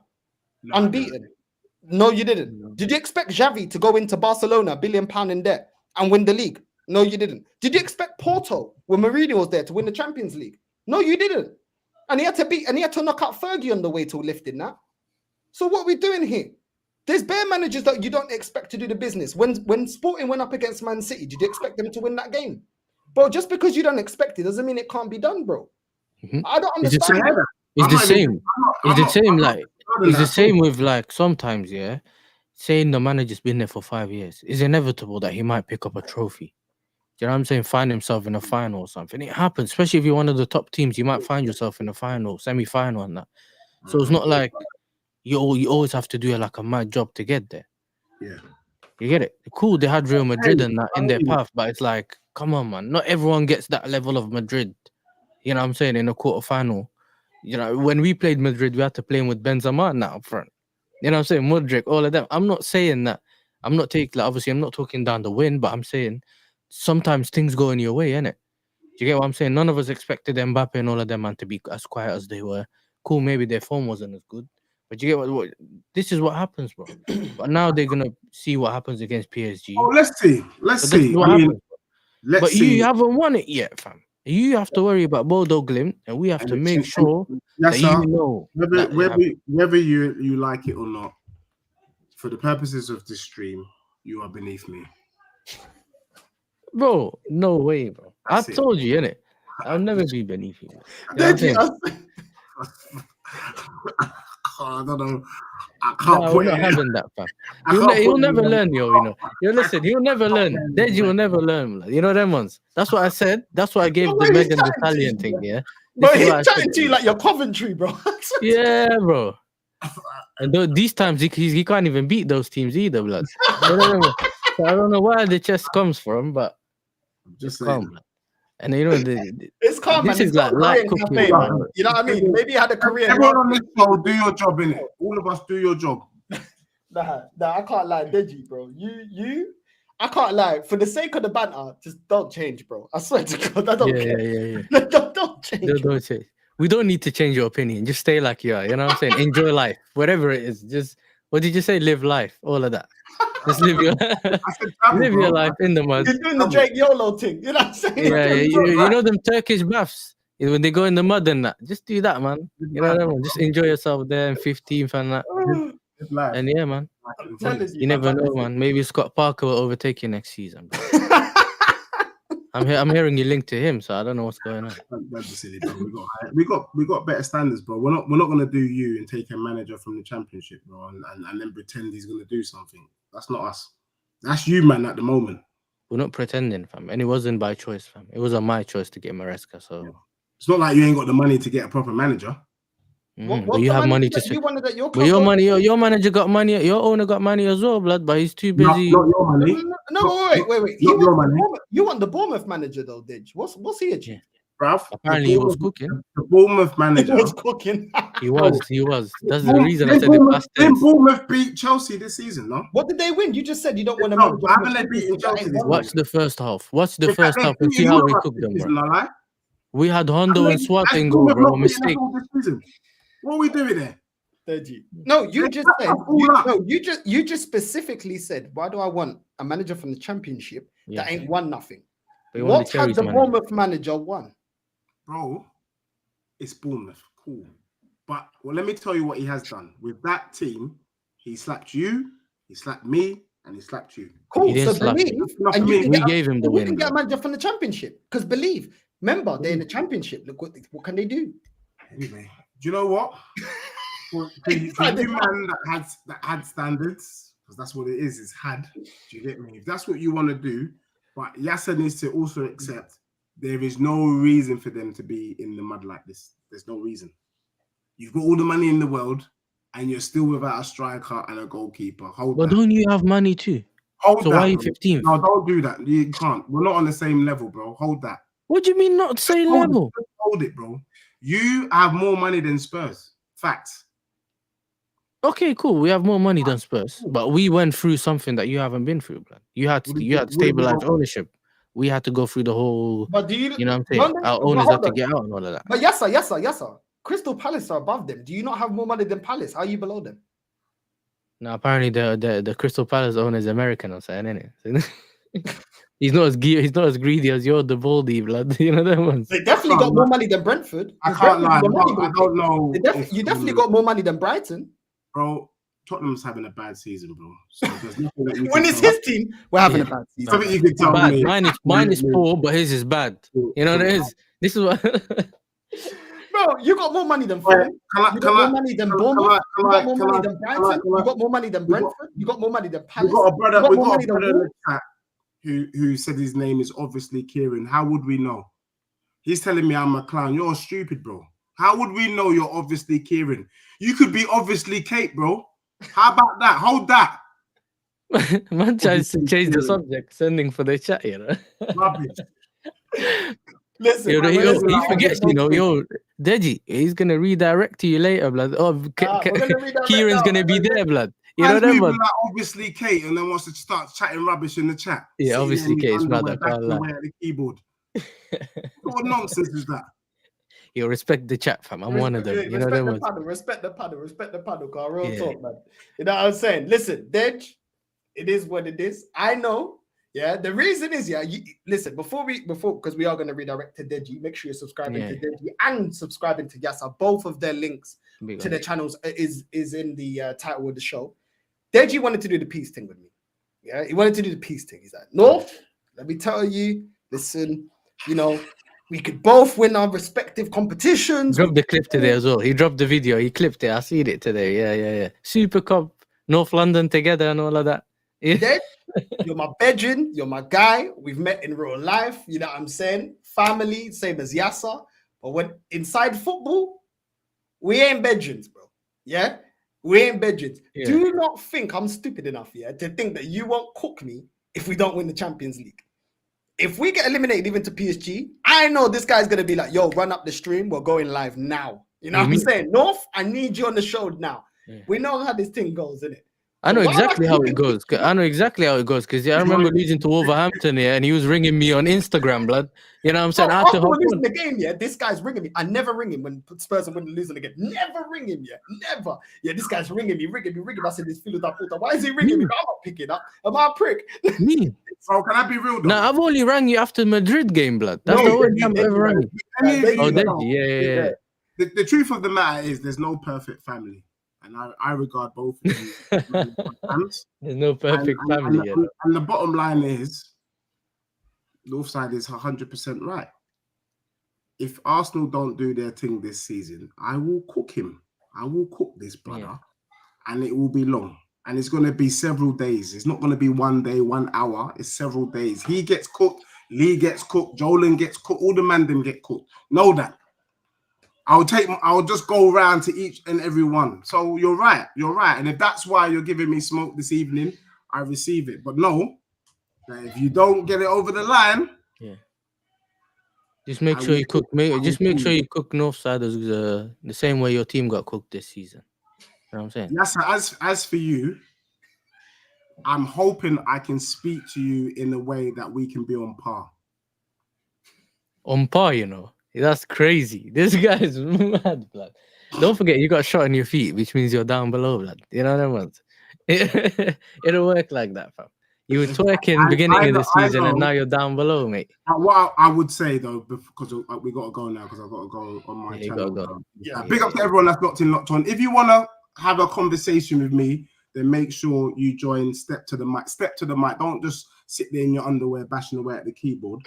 unbeaten? No, you didn't. No. Did you expect Xavi to go into Barcelona, £1 billion in debt, and win the league? No, you didn't. Did you expect Porto, when Mourinho was there, to win the Champions League? No, you didn't. And he had to knock out Fergie on the way to lifting that. So what are we doing here? There's bare managers that you don't expect to do the business. When Sporting went up against Man City, did you expect them to win that game? Bro, just because you don't expect it doesn't mean it can't be done, bro. Mm-hmm. I don't understand. It's the same. It's the same with like sometimes, saying the manager's been there for 5 years. It's inevitable that he might pick up a trophy. Do you know what I'm saying? Find himself in a final or something. It happens, especially if you're one of the top teams. You might find yourself in a final, semi-final, and that. So it's not like you always have to do like a mad job to get there. Yeah, you get it. Cool, they had Real Madrid and that in their path, but it's like, come on, man. Not everyone gets that level of Madrid. You know what I'm saying? In a quarterfinal. You know, when we played Madrid, we had to play with Benzema and that up front. You know what I'm saying? Modric, all of them. I'm not saying that. I'm not talking down the win, but I'm saying sometimes things go in your way, innit? Do you get what I'm saying? None of us expected Mbappe and all of them man to be as quiet as they were. Cool, maybe their form wasn't as good. But you get what this is what happens, bro. But now they're gonna see what happens against PSG. Oh, let's see. But you haven't won it yet, fam. You have to worry about Bodo Glimt, and we have to make sure that you know whether you like it or not. For the purposes of this stream, you are beneath me, bro. No way, bro. I told you, innit? I'll never be beneath you. I don't know. I can't No, put we're not it. having that, fam. I You'll, can't ne- you'll put never it in. learn, you know. You listen, you'll never learn. Deji will never learn. Like, you know them ones. That's what I said. That's why I gave the Bro, he's Megan the chatting to Stallion you, thing, bro. yeah? Bro, This is he's what I chatting said. to you like you're Coventry, bro. Yeah, bro. And these times he can't even beat those teams either, blood. You know them ones. So I don't know where the chest comes from, but Just it's calm, saying. blood. And you know, the, It's calm, this man. He's is got like a light career in cooking, cafe, fam. man. You know what I mean? Maybe he had a career. Everyone on this show, do your job, innit? All of us do your job. Nah, I can't lie, Deji, bro. I can't lie. For the sake of the banter, just don't change, bro. I swear to God, I don't care. Yeah. Don't change. Don't change. We don't need to change your opinion. Just stay like you are. You know what I'm saying? Enjoy life, whatever it is. Just what did you say? Live life. All of that. Just live your I said travel, live bro. your life in the mud. You're doing the Drake YOLO thing. You know what I'm saying? Yeah, you know them Turkish baths when they go in the mud and that. Just do that, man. You know what I mean? Just enjoy yourself there in 15th and that. It's life. And yeah, man. I'm telling You never know, man. Maybe Scott Parker will overtake you next season. Bro. I'm hearing you linked to him, so I don't know what's going on. That's silly, bro. We got better standards, bro. We're not gonna do you and take a manager from the championship, bro, and then pretend he's gonna do something. That's not us. That's you, man, at the moment. We're not pretending, fam. And it wasn't by choice, fam. It was on my choice to get Maresca, so Yeah. It's not like you ain't got the money to get a proper manager. But you have money to you wanted at your but club. your money, your manager got money, your owner got money as well, blood, but he's too busy. Not your money. No, wait. Not your money. You want the Bournemouth manager though, Didge? What's he achieved? Bruv, Apparently he was cooking. The Bournemouth He manager. was cooking. He was. That's the reason I said it past Didn't tense. Bournemouth beat Chelsea this season, no? What did they win? You just said you don't want a No, manager. haven't they beaten Chelsea this Watch the first half. Watch the In first fact, half they and beat see how we Europa cooked this them, season, bro. I lie. We had Hondo and Swat in That's goal, bro. Bournemouth beating Mistake. us all this season. What are we doing there? No, you just said all up. you just specifically said, why do I want a manager from the championship that ain't won nothing? But you want What the has Cherries the manager. Bournemouth manager won? Bro, it's Bournemouth. Cool. But let me tell you what he has done. With that team, he slapped you, he slapped me, and he slapped you. Cool. He didn't So slap believe, me. and you can We get, gave him the you win, can get a bro. manager from the championship. Because believe, remember, they're in the championship. Look what can they do? Anyway, do you know what? For you man that had standards, because that's what it is had. Do you get me? If that's what you want to do, but Yasser needs to also accept there is no reason for them to be in the mud like this. There's no reason. You've got all the money in the world, and you're still without a striker and a goalkeeper. But don't you have money too? Hold so that, why are you bro. 15th? No, don't do that. You can't. We're not on the same level, bro. Hold that. What do you mean not same level? Hold it, bro. You have more money than Spurs. Facts. Okay, cool. We have more money than Spurs, but we went through something that you haven't been through, blood. You had stabilized ownership. We had to go through the whole. But do you know what I'm saying? Our owners had to get out and all of that. But yes, sir. Crystal Palace are above them. Do you not have more money than Palace? How are you below them? Now apparently the Crystal Palace owner is American or something, isn't it? He's not as greedy as you're, the Baldy, blood. You know that ones. They definitely got more money than Brentford. I can't lie. I don't know. You definitely got more money than Brighton. Bro, Tottenham's having a bad season, bro. So there's nothing that you when it's his team, we're having a bad season. Something you can tell bad. me. Mine is poor, but his is bad. You know what it is? This is what. Bro, you got more money than Fulham. You got more money than Bournemouth. You got more money than Brighton. You got more money than Brentford. You got more money than Palace. We got a brother in the chat who said his name is obviously Kieran. How would we know? He's telling me I'm a clown. You're stupid, bro. How would we know you're obviously Kieran? You could be obviously Kate, bro. How about that? Hold that. Man tries to change the subject, sending for the chat, you know. Rubbish. Listen, he forgets, Deji, he's gonna redirect to you later, blood. Oh, Kieran's gonna be there, blood. You know that, like obviously Kate, and then wants to start chatting rubbish in the chat. Yeah, obviously Kate's mad. Back away at the keyboard. What nonsense is that? You respect the chat, fam. I'm one of them. You know that. Respect the paddle, car. Real talk, man. You know what I'm saying? Listen, Dej, it is what it is. I know. Yeah, the reason is, listen, before because we are going to redirect to Deji, make sure you're subscribing to Deji and subscribing to Yasa. Both of their links to their channels is in the title of the show. Deji wanted to do the peace thing with me. Yeah, he wanted to do the peace thing. He's like, North, let me tell you, listen, We could both win our respective competitions. Dropped the clip today as well. He dropped the video. He clipped it. I seen it today. Yeah. Super Cup, North London together and all of that. Yeah. Then, you're my bedroom. You're my guy. We've met in real life. You know what I'm saying? Family, same as Yasser. But when inside football, we ain't bedrooms, bro. Yeah? We ain't bedrooms. Yeah. Do not think I'm stupid enough, to think that you won't cook me if we don't win the Champions League. If we get eliminated even to PSG, I know this guy's going to be like, yo, run up the stream. We're going live now. You know what I'm saying? North, I need you on the show now. Yeah. We know how this thing goes, innit? I know exactly how it goes. I know exactly how it goes because I remember losing to Wolverhampton, and he was ringing me on Instagram, blood. You know what I'm saying? After we're losing the game, this guy's ringing me. I never ring him when Spurs are winning losing the game. Never ring him, never. This guy's ringing me. I said, this feel that puta. Why is he ringing me? I'm not picking up. Am I a prick? Me? So can I be real though? Nah, I've only rang you after Madrid game, blood. That's the only time I've ever rang you. Oh, did you? Yeah. The truth of the matter is there's no perfect family. And I regard both of you as fans. There's no perfect family yet. And the bottom line is, Northside is 100% right. If Arsenal don't do their thing this season, I will cook him. I will cook this brother, and it will be long. And it's going to be several days. It's not going to be 1 day, 1 hour. It's several days. He gets cooked. Lee gets cooked. Jolan gets cooked. All the man them get cooked. Know that. I'll just go around to each and every one. So you're right. And if that's why you're giving me smoke this evening, I receive it. But no, if you don't get it over the line, just make sure you cook. Just make sure you cook Northsiders the same way your team got cooked this season. You know what I'm saying? Yes. As for you, I'm hoping I can speak to you in a way that we can be on par. On par, you know. That's crazy. This guy is mad, blood. Don't forget, you got shot in your feet, which means you're down below, blood. You know what I mean? It'll work like that, fam. You were twerking beginning of the season, and now you're down below, mate. What I would say, though, because we got to go now, because I've got to go on my channel. Go. Big up to everyone that's locked on. If you want to have a conversation with me, then make sure you join Step to the Mic. Don't just sit there in your underwear bashing away at the keyboard.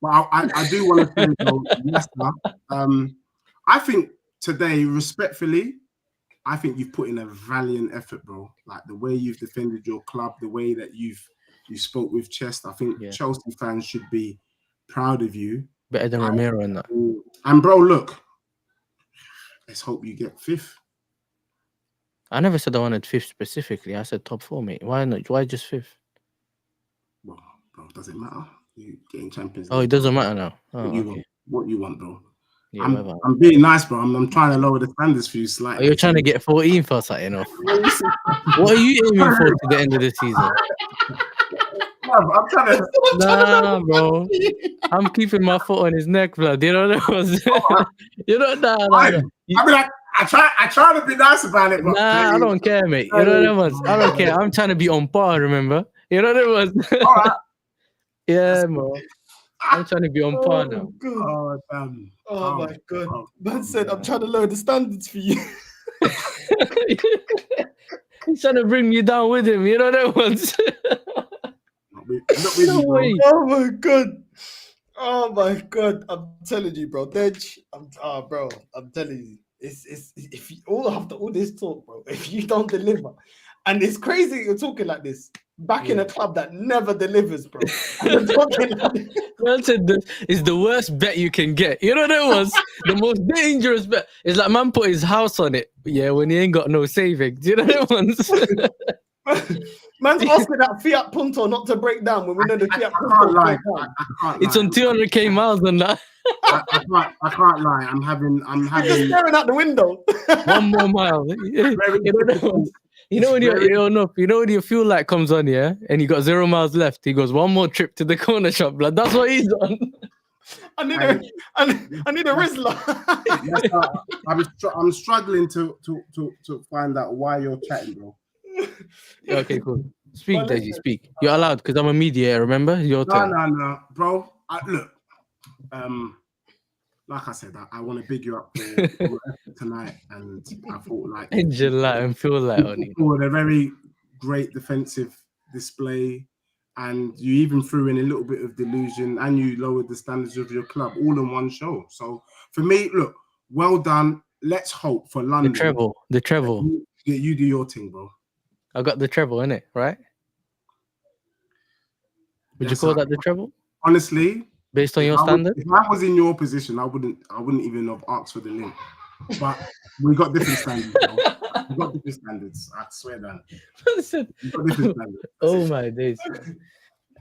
But I do want to say, though, Leicester, I think today, respectfully, I think you've put in a valiant effort, bro. Like the way you've defended your club, the way that you spoke with chest. I think Chelsea fans should be proud of you. Better than Romero and that. And bro, look, let's hope you get 5th. I never said I wanted 5th specifically. I said top 4, mate. Why not? Why just 5th? Well, bro, does it matter? You getting Champions League. Oh, it doesn't matter now. What you want, bro? Yeah, I'm being nice, bro. I'm trying to lower the standards for you slightly. Oh, you're trying to get 14 for something off. What are you aiming for to the end of the season? I'm trying to. Nah, bro. I'm keeping my foot on his neck, blood. You know what was. You know that. I mean, I try to be nice about it, but nah, I don't care, mate. You know what it was. I don't care. I'm trying to be on par. Remember? You know what it was. All right. Yeah, man. I'm trying to be on par now. Oh, damn. Oh my God. Man said, I'm trying to lower the standards for you. He's trying to bring you down with him. You know what it was. No way. Oh my God. Oh my God. I'm telling you, bro. Bro, I'm telling you. It's if you all after all this talk, bro, if you don't deliver, and it's crazy you're talking like this back in a club that never delivers, bro. And you're talking like this. Man said it's the worst bet you can get. You know what it was? The most dangerous bet. It's like man put his house on it. Yeah, when he ain't got no savings. You know what it was? Man's asking that Fiat Punto not to break down when we know the Fiat Punto break down. It's on 200k miles on that. I can't lie. I'm having. Just staring out the window. 1 more mile. You know when your fuel light comes on, yeah, and you got 0 miles left. He goes 1 more trip to the corner shop, blood. That's what he's on. I need a Rizzler. I'm struggling to find out why you're chatting, bro. Okay, cool. Speak, Deji, speak. You're allowed because I'm a mediator, remember? Your turn. No, bro. Look, like I said, I want to big you up for tonight, and I thought like Angel light and feel light on you. For a very great defensive display, and you even threw in a little bit of delusion, and you lowered the standards of your club all in one show. So for me, look, well done. Let's hope for London. The treble. You do your thing, bro. I got the treble in it, right? Would you call that the treble? Honestly, based on your standard? If I was in your position, I wouldn't even have asked for the link. But we got different standards, bro. We got different standards. I swear that. We got different standards. Oh my days.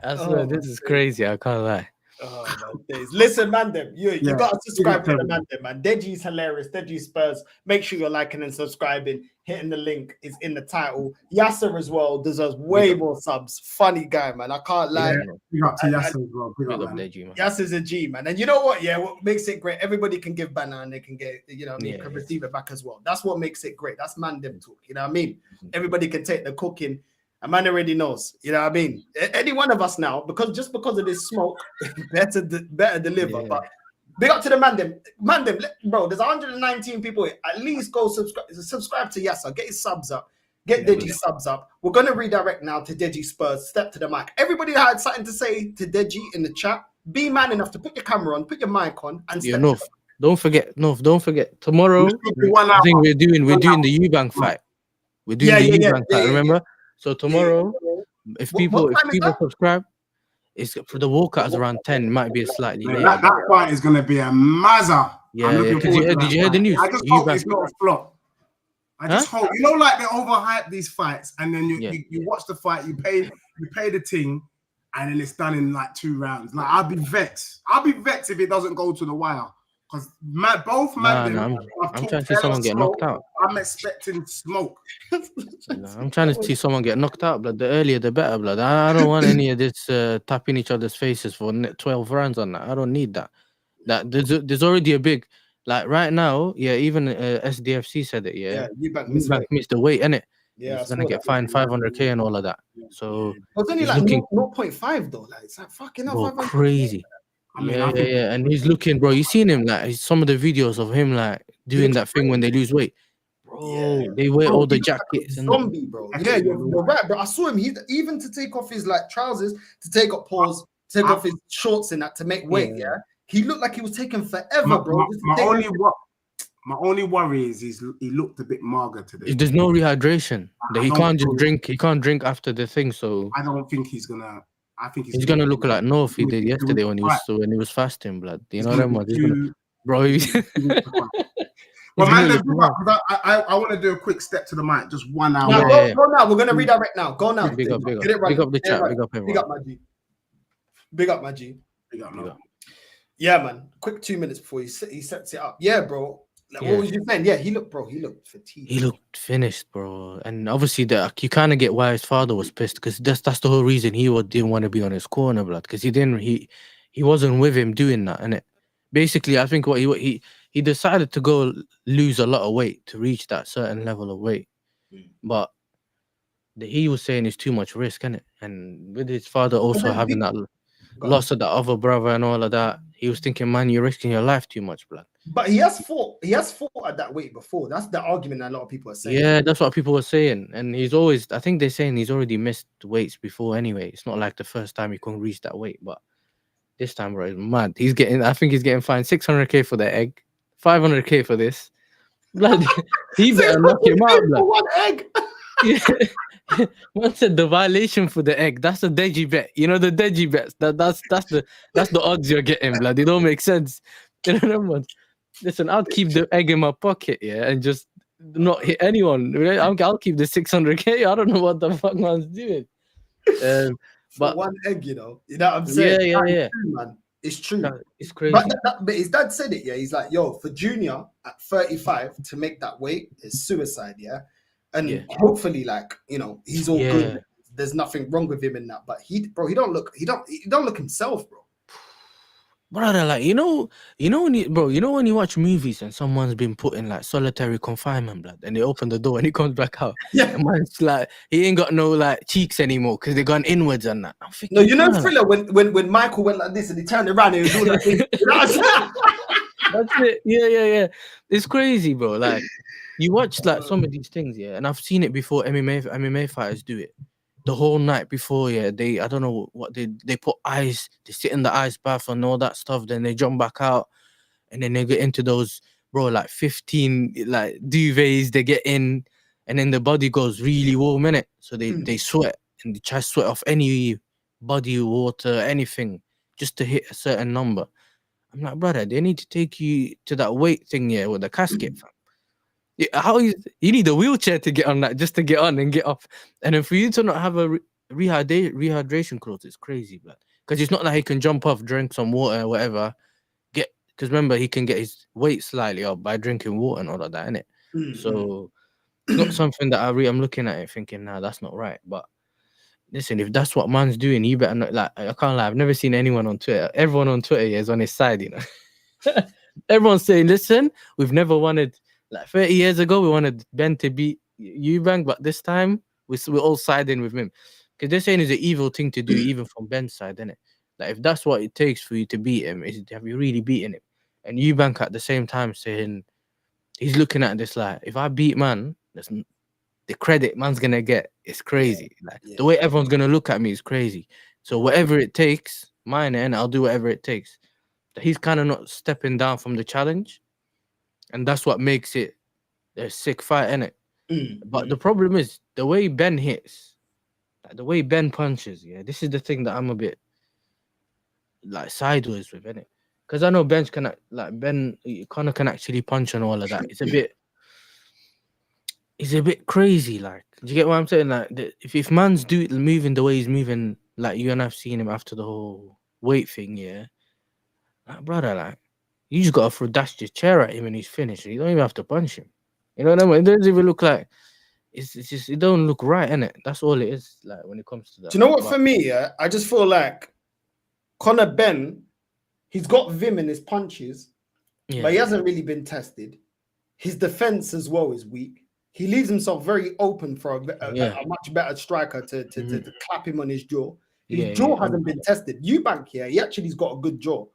I swear, this is crazy. I can't lie. Oh my days. Listen, man, you gotta subscribe to the man. Deji's hilarious. Deji Spurs. Make sure you're liking and subscribing. Hitting the link is in the title. Yasser as well deserves way more subs. Funny guy, man. I can't lie. Big up to Yasser as well. Big up, Deji, man. Yasser's a G, man. And you know what? Yeah, what makes it great? Everybody can give banner and they can get, can receive it back as well. That's what makes it great. That's man them talk. You know what I mean? Everybody can take the cooking. A man already knows, you know what I mean? Any one of us now, because of this smoke, better deliver. But big up to the man them, bro. There's 119 people here. At least go subscribe to Yasser. Get his subs up. Get Deji subs up. We're gonna redirect now to Deji Spurs. Step to the mic. Everybody had something to say to Deji in the chat. Be man enough to put your camera on, put your mic on, and step to don't forget. Tomorrow, I think we're doing the Eubank fight. We're doing the Eubank fight. Remember? So tomorrow, if people subscribe, it's for the walkout is around 10. It might be a slightly later. That fight is gonna be a mazza. Yeah. Did you hear the news? I just hope it's not a flop. I just hope, like they overhype these fights, and then you watch the fight, you pay the thing, and then it's done in like 2 rounds. Like I'll be vexed. If it doesn't go to the wire. Because I'm trying to see someone get knocked out. I'm expecting smoke. I'm trying to see someone get knocked out, blood. The earlier, the better, blood. I don't want any of this tapping each other's faces for 12 rounds on that. I don't need that. There's already a big, like right now, even SDFC said it, Eubank missed the weight, innit? Yeah, he's gonna get fined 500k and all of that. So it's only like 0.5 though. Like it's like fucking up. Crazy. And he's looking, bro. You seen him, like some of the videos of him, like doing that thing when they lose weight, bro. They wear all the jackets. Zombie, bro. Yeah, you're right, bro. I saw him. He even to take off his like trousers, to take off off his shorts and that to make weight. Yeah, he looked like he was taking forever, bro. My only worry is he looked a bit mager today. There's no rehydration. He can't just drink. He can't drink after the thing. So I don't think he's gonna. I think he's gonna look like North he did yesterday when he was fasting, blood. You know them ones, bro. Well, man, I want to do a quick step to the mic, just 1 hour. Go now. We're gonna redirect now. Go now. Big up the chat. Big up everyone. Big up my G. Big up my G. Big up. Yeah, man. Quick 2 minutes before he sets it up. Yeah, bro. Like, what was you saying? Yeah, he looked fatigued. He looked finished, bro. And obviously, you kind of get why his father was pissed, because that's the whole reason he didn't want to be on his corner, blood. Because he wasn't with him doing that, and basically, I think what he decided to go lose a lot of weight to reach that certain level of weight, but he was saying it's too much risk, innit? And with his father also having that loss of the other brother and all of that, he was thinking, man, you're risking your life too much, blood. But he has fought at that weight before. That's the argument that a lot of people are saying. Yeah, that's what people were saying. And I think they're saying he's already missed weights before anyway. It's not like the first time he couldn't reach that weight, but this time, bro, it's mad. I think he's getting fined 600k for the egg, 500k for this. Blood, he better knock him out, blood. One egg. Yeah. One said the violation for the egg. That's a Deji bet. You know the Deji bets. That's the odds you're getting, blood. They don't make sense. You know them ones. Listen, I'll keep the egg in my pocket, and just not hit anyone. I'll keep the 600k. I don't know what the fuck man's doing. But one egg, you know what I'm saying? Yeah. True, man. It's true. It's crazy. But his dad said it. Yeah, he's like, yo, for Junior at 35 to make that weight is suicide. Yeah, and hopefully, like, he's all good. There's nothing wrong with him in that. But he don't look himself, bro. Brother, like, when you watch movies and someone's been put in like solitary confinement, blood, and they open the door and he comes back out. Yeah, man's like, he ain't got no like cheeks anymore because they gone inwards and that. I'm thinking, Thriller when Michael went like this and he turned around and he was all like, that's it. Yeah. It's crazy, bro. Like, you watch like some of these things, and I've seen it before. MMA fighters do it. the whole night before, yeah, I don't know what they put ice, they sit in the ice bath and all that stuff, then they jump back out, and then they get into those, bro, like 15 like duvets, they get in, and then the body goes really warm in it. So they sweat, and they try to sweat off any body water, anything, just to hit a certain number. I'm like, brother, they need to take you to that weight thing, yeah, with the casket, fam. Yeah, you need a wheelchair to get on that, just to get on and get off. And then for you to not have a rehydration clothes, it's crazy, blood. Because it's not like he can jump off, drink some water, whatever. Because remember, he can get his weight slightly up by drinking water and all of that, innit? So it's not something that I'm looking at it thinking, nah, that's not right. But listen, if that's what man's doing, you better not. Like, I can't lie, I've never seen anyone on Twitter. Everyone on Twitter is on his side, you know. Everyone's saying, listen, we've never wanted, like 30 years ago, we wanted Ben to beat Eubank, but this time we're all siding with him. Because they're saying it's an evil thing to do, even from Ben's side, innit? Like, if that's what it takes for you to beat him, have you really beaten him? And Eubank at the same time saying, he's looking at this like, if I beat man, the credit man's gonna get is crazy. The way everyone's gonna look at me is crazy. So whatever it takes, mine, and I'll do whatever it takes. He's kind of not stepping down from the challenge, and that's what makes it a sick fight, innit? But the problem is the way Ben hits, like the way Ben punches. Yeah, this is the thing that I'm a bit like sideways with, innit? Because I know Ben can Connor can actually punch and all of that. It's a bit crazy. Like, do you get what I'm saying? Like, if man's moving the way he's moving, like you and I've seen him after the whole weight thing, yeah. Like, brother, like, you just gotta dash your chair at him and he's finished. You don't even have to punch him. You know what I mean? It doesn't even look like it's just, it don't look right, innit? That's all it is. Like, when it comes to that. Do you know what? For me, yeah, I just feel like Conor Ben, he's got vim in his punches, but he hasn't really been tested. His defense as well is weak. He leaves himself very open for a much better striker to clap him on his jaw. His jaw hasn't been tested. Eubank here, he actually's got a good jaw.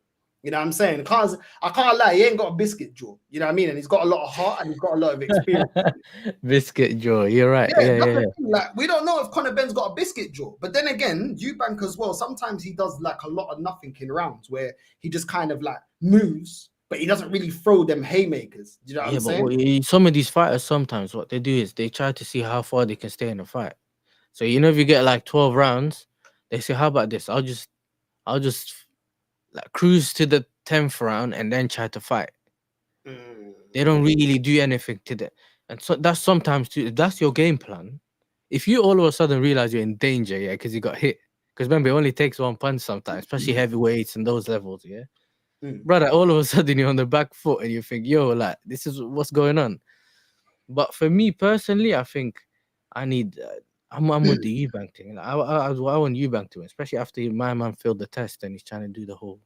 You know what I'm saying? Because I can't lie, he ain't got a biscuit jaw. You know what I mean? And he's got a lot of heart and he's got a lot of experience. Biscuit jaw, you're right. Yeah. Like, we don't know if Conor Ben's got a biscuit jaw. But then again, Eubank as well, sometimes he does like a lot of nothing in rounds where he just kind of like moves, but he doesn't really throw them haymakers. Do you know what I'm saying? But some of these fighters, sometimes what they do is they try to see how far they can stay in a fight. So, you know, if you get like 12 rounds, they say, how about this? I'll just like cruise to the 10th round and then try to fight. They don't really do anything to that. And so that's sometimes too, if that's your game plan, if you all of a sudden realize you're in danger, yeah, because you got hit. Because remember, it only takes one punch sometimes, especially heavyweights and those levels, yeah. Brother, all of a sudden you're on the back foot and you think, yo, like, this is what's going on. But for me personally, I think I need I'm with the Eubank thing. Like, I want Eubank to win, especially after my man failed the test and he's trying to do the whole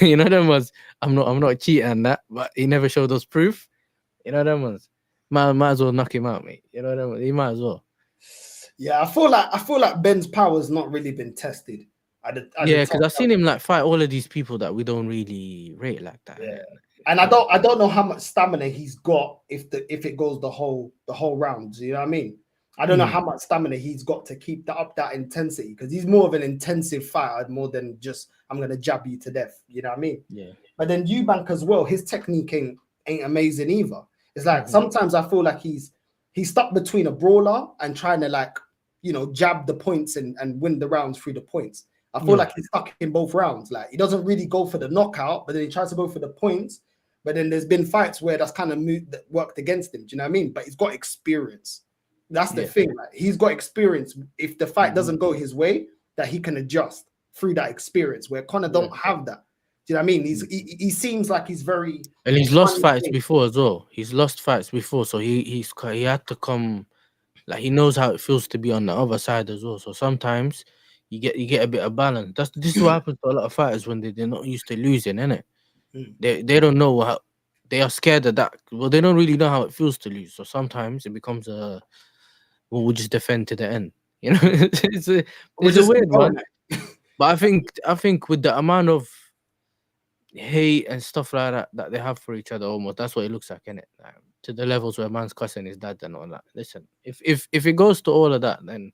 you know them ones. I'm not cheating on that, but he never showed us proof. You know them ones. Might as well knock him out, mate. You know them ones. He might as well. Yeah, I feel like Ben's power's not really been tested. Yeah, because I've seen him like fight all of these people that we don't really rate like that. Yeah. And I don't know how much stamina he's got if it goes the whole round. You know what I mean? I don't know how much stamina he's got to keep up that intensity, because he's more of an intensive fighter more than just I'm gonna jab you to death. You know what I mean? Yeah. But then Eubank as well, his technique ain't amazing either. It's like sometimes I feel like he's stuck between a brawler and trying to, like, you know, jab the points and win the rounds through the points. I feel like he's stuck in both rounds. Like, he doesn't really go for the knockout, but then he tries to go for the points. But then there's been fights where that's kind of that worked against him. Do you know what I mean? But he's got experience. That's the thing. Like, he's got experience. If the fight doesn't go his way, that he can adjust through that experience, where Conor don't have that. Do you know what I mean? He seems like he's very... And he's lost fights before as well. He's lost fights before, so he had to come... Like, he knows how it feels to be on the other side as well. So sometimes you get a bit of balance. This is what happens to a lot of fighters when they're not used to losing, innit? They don't know how... They are scared of that. Well, they don't really know how it feels to lose. So sometimes it becomes a... We'll just defend to the end. You know, it's a weird one. But I think with the amount of hate and stuff like that they have for each other, almost that's what it looks like, innit? Like, to the levels where man's cussing his dad and all that. Listen, if it goes to all of that, then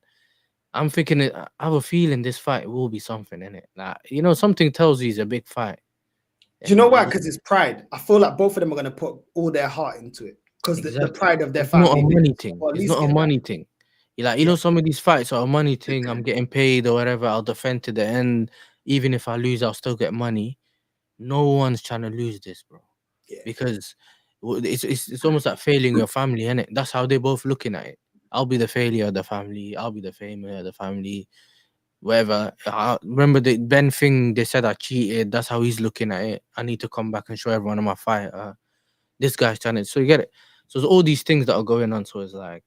I'm thinking I have a feeling this fight will be something in it. Like, you know, something tells you it's a big fight. Do you know why? And Because it's pride. I feel like both of them are gonna put all their heart into it because the exactly, pride of their it's not a family. money So thing. at It's least not a get that. money thing. You like, you Yeah. know, some of these fights are a money thing. I'm getting paid or whatever. I'll defend to the end. Even if I lose, I'll still get money. No one's trying to lose this, bro, Yeah. because it's almost like failing your family, innit? That's how they're both looking at it. I'll be the failure of the family. I'll be the failure of the family. Whatever. Remember the Ben thing? They said I cheated. That's how he's looking at it. I need to come back and show everyone I'm a fighter. This guy's trying to. So you get it. So there's all these things that are going on. So it's like,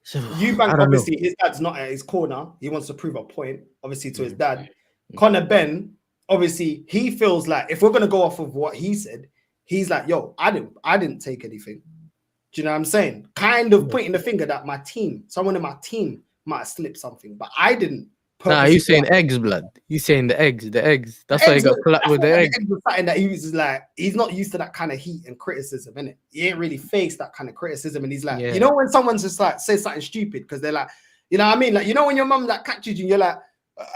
so Eubank, I don't know. obviously, his dad's not at his corner. He wants to prove a point, obviously, to his Mm. dad. Conor Ben, obviously, he feels like if we're gonna go off of what he said, he's like, yo, I didn't take anything. Do you know what I'm saying? Kind of Yeah. pointing the finger that my team, someone in my team might have slipped something, but I didn't Nah, purposely. you saying eggs, blood. You saying the eggs, the eggs. That's why he Eggs got was- clapped I with feel the like eggs. Eggs was something that he was just like, he's not used to that kind of heat and criticism, innit? He ain't really faced that kind of criticism. And he's like, Yeah. you know, when someone's just like says something stupid because they're like, you know what I mean? Like, you know, when your mum like catches you and you're like, what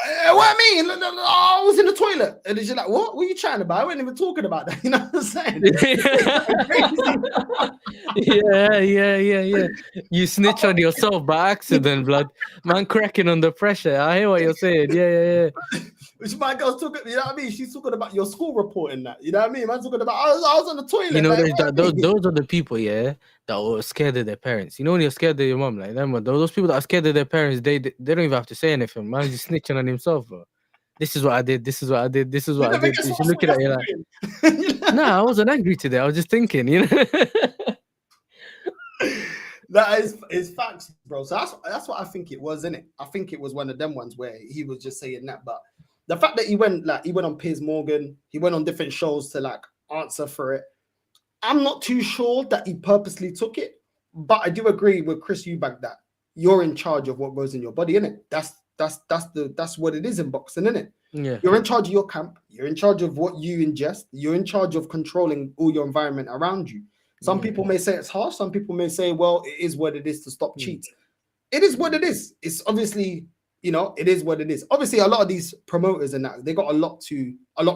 I mean? I was in the toilet. And she's like, what were you trying about? I wasn't even talking about that. You know what I'm saying? Yeah. You snitch on yourself by accident, blood. Man cracking under pressure. I hear what you're saying. Yeah. Which my girl's talking, you know what I mean? She's talking about your school report and that. You know what I mean? Man's talking about, I was on the toilet. You know, like, there's what that, I mean? those are the people, yeah, that were scared of their parents. You know, when you're scared of your mom, like them, those people that are scared of their parents, they don't even have to say anything. Man's just snitching on himself, bro. This is what I did. This is what I did. This is You what I never did. guess She's what looking at you like, nah, I wasn't angry today. I was just thinking, you know. That is facts, bro. So that's what I think it was, innit? I think it was one of them ones where he was just saying that. But the fact that he went on Piers Morgan, he went on different shows to like answer for it. I'm not too sure that he purposely took it, but I do agree with Chris Eubank that you're in charge of what goes in your body, innit? That's what it is in boxing, innit? Yeah. You're in charge of your camp. You're in charge of what you ingest. You're in charge of controlling all your environment around you. Some Yeah. people may say it's harsh. Some people may say, well, it is what it is to stop Mm. cheats. It is what it is. It's obviously, you know, it is what it is. Obviously, a lot of these promoters and that, they got a lot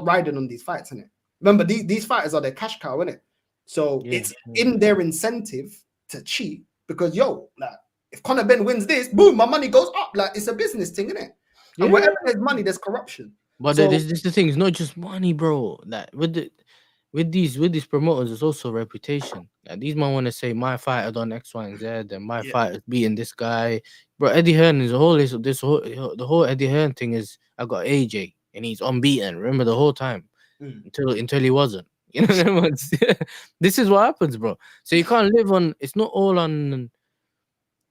riding on these fights, innit? Remember, these fighters are their cash cow, innit? So Yeah, it's yeah. in their incentive to cheat because, yo, like, if Conor Ben wins this, boom, my money goes up. Like, it's a business thing, innit? Yeah. And wherever there's money, there's corruption. But So- this the thing. It's not just money, bro. That with these promoters, it's also reputation. Like, these men want to say my fighter done X, Y, and Z, and my Yeah. fighter's beating this guy. Bro, Eddie Hearn is the whole Eddie Hearn thing is I got AJ and he's unbeaten. Remember the whole time until he wasn't. You know, this is what happens, bro. So you can't live on. It's not all on.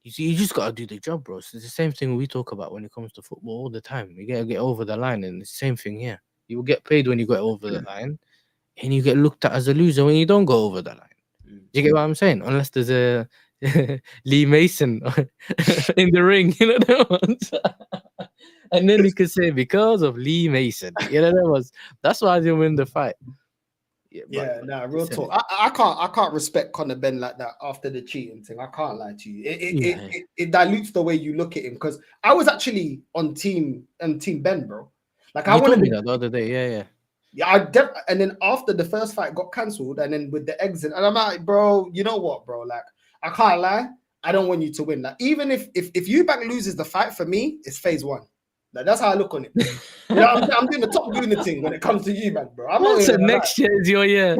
You see, you just gotta do the job, bro. It's the same thing we talk about when it comes to football all the time. You gotta get over the line, and it's the same thing here. You will get paid when you get over the line, and you get looked at as a loser when you don't go over the line. Do you get what I'm saying? Unless there's a Lee Mason in the ring, you know that ones. And then you could say because of Lee Mason, you know that's why I didn't win the fight. Yeah, nah, real listen, talk. I can't respect Conor Ben like that after the cheating thing. I can't lie to you. It dilutes the way you look at him because I was actually on team Ben, bro. Like I You told wanted me that the other day. Yeah. Yeah, and then after the first fight got cancelled, and then with the exit, and I'm like, bro, you know what, bro? Like, I can't lie, I don't want you to win. Like, even if Eubank loses the fight for me, it's phase one. Like, that's how I look on it. You know, I'm doing the top Gooner thing when it comes to Eubank, bro. I'm not So gonna lie. next year is your year.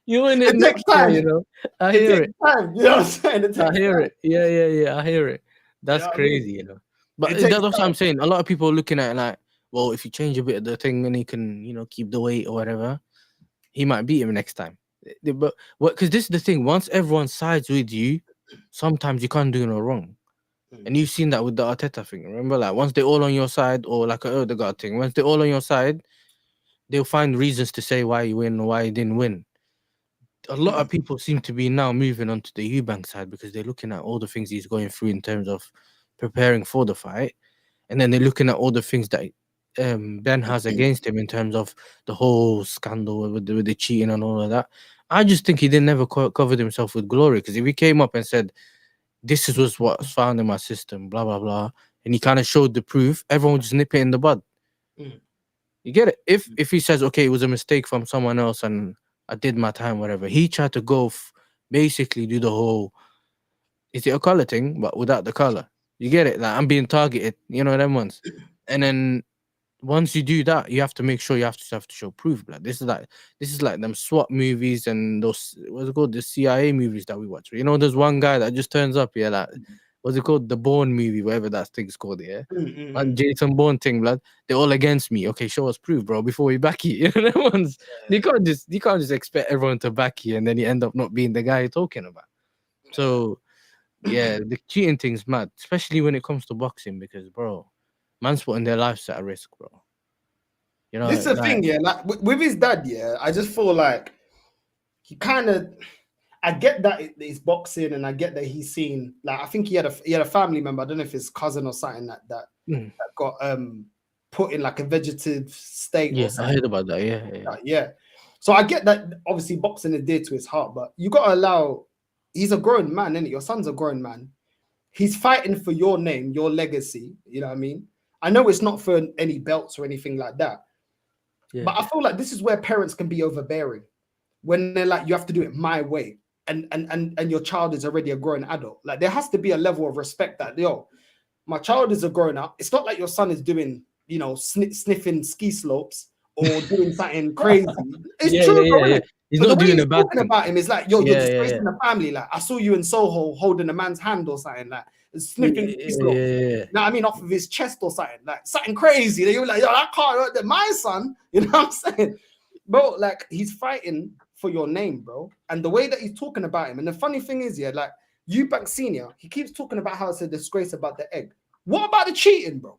You win It it next takes time. year, you know. I It hear takes it. time. You know what I'm saying? It I takes hear time. it. Yeah. I hear it. That's know what I mean? crazy, you know. But It takes that's what I'm time. saying. A lot of people are looking at it like, well, if you change a bit of the thing and he can, you know, keep the weight or whatever, he might beat him next time. But because this is the thing, once everyone sides with you, sometimes you can't do no wrong. And you've seen that with the Arteta thing. Remember, like once they're all on your side, or like a Odegaard thing, once they're all on your side, they'll find reasons to say why you win or why you didn't win. A lot of people seem to be now moving on to the Eubank side because they're looking at all the things he's going through in terms of preparing for the fight, and then they're looking at all the things that Ben has against him in terms of the whole scandal with the cheating and all of that. I just think he didn't never covered himself with glory, because if he came up and said this is what's found in my system, blah blah blah, and he kind of showed the proof, everyone would just nip it in the bud. Mm. You get it? If he says, okay, it was a mistake from someone else and I did my time, whatever, he tried to go basically do the whole, is it a color thing, but without the color. You get it? Like, I'm being targeted, you know, them ones. And then once you do that, you have to make sure you have to show proof. Like this is like them SWAT movies and those, what's it called, the CIA movies that we watch. You know, there's one guy that just turns up, yeah, like what's it called, the Bourne movie, whatever that thing's called, yeah. And Jason Bourne thing, blood. They're all against me. Okay, show us proof, bro, before we back you. You know, them ones. You can't just expect everyone to back you and then you end up not being the guy you're talking about. So yeah, the cheating thing's mad, especially when it comes to boxing, because bro, man's putting their lives at risk, bro. You know, This is the like, thing, yeah. Like with his dad, yeah, I just feel like he kind of. I get that it's boxing, and I get that he's seen. Like I think he had a family member. I don't know if his cousin or something that got put in like a vegetative state. Yeah, or something. I heard about that. Yeah. Yeah. So I get that. Obviously, boxing is dear to his heart, but you got to allow. He's a grown man, isn't he? Your son's a grown man. He's fighting for your name, your legacy. You know what I mean? I know it's not for any belts or anything like that. Yeah. But I feel like this is where parents can be overbearing when they're like, you have to do it my way. And your child is already a grown adult. Like there has to be a level of respect that, yo, my child is a grown up. It's not like your son is doing, you know, sniffing ski slopes or doing something crazy. It's true, bro, yeah. He's not doing a bad thing. About him is like, yo, you're disgracing the family. Like I saw you in Soho holding a man's hand or something, like sniffing ski slopes. You know what I mean, off of his chest or something, like something crazy. You're like, yo, I can't. My son, you know what I'm saying, bro? Like he's fighting for your name, bro, and the way that he's talking about him. And the funny thing is, yeah, like Eubank Senior, he keeps talking about how it's a disgrace about the egg. What about the cheating, bro?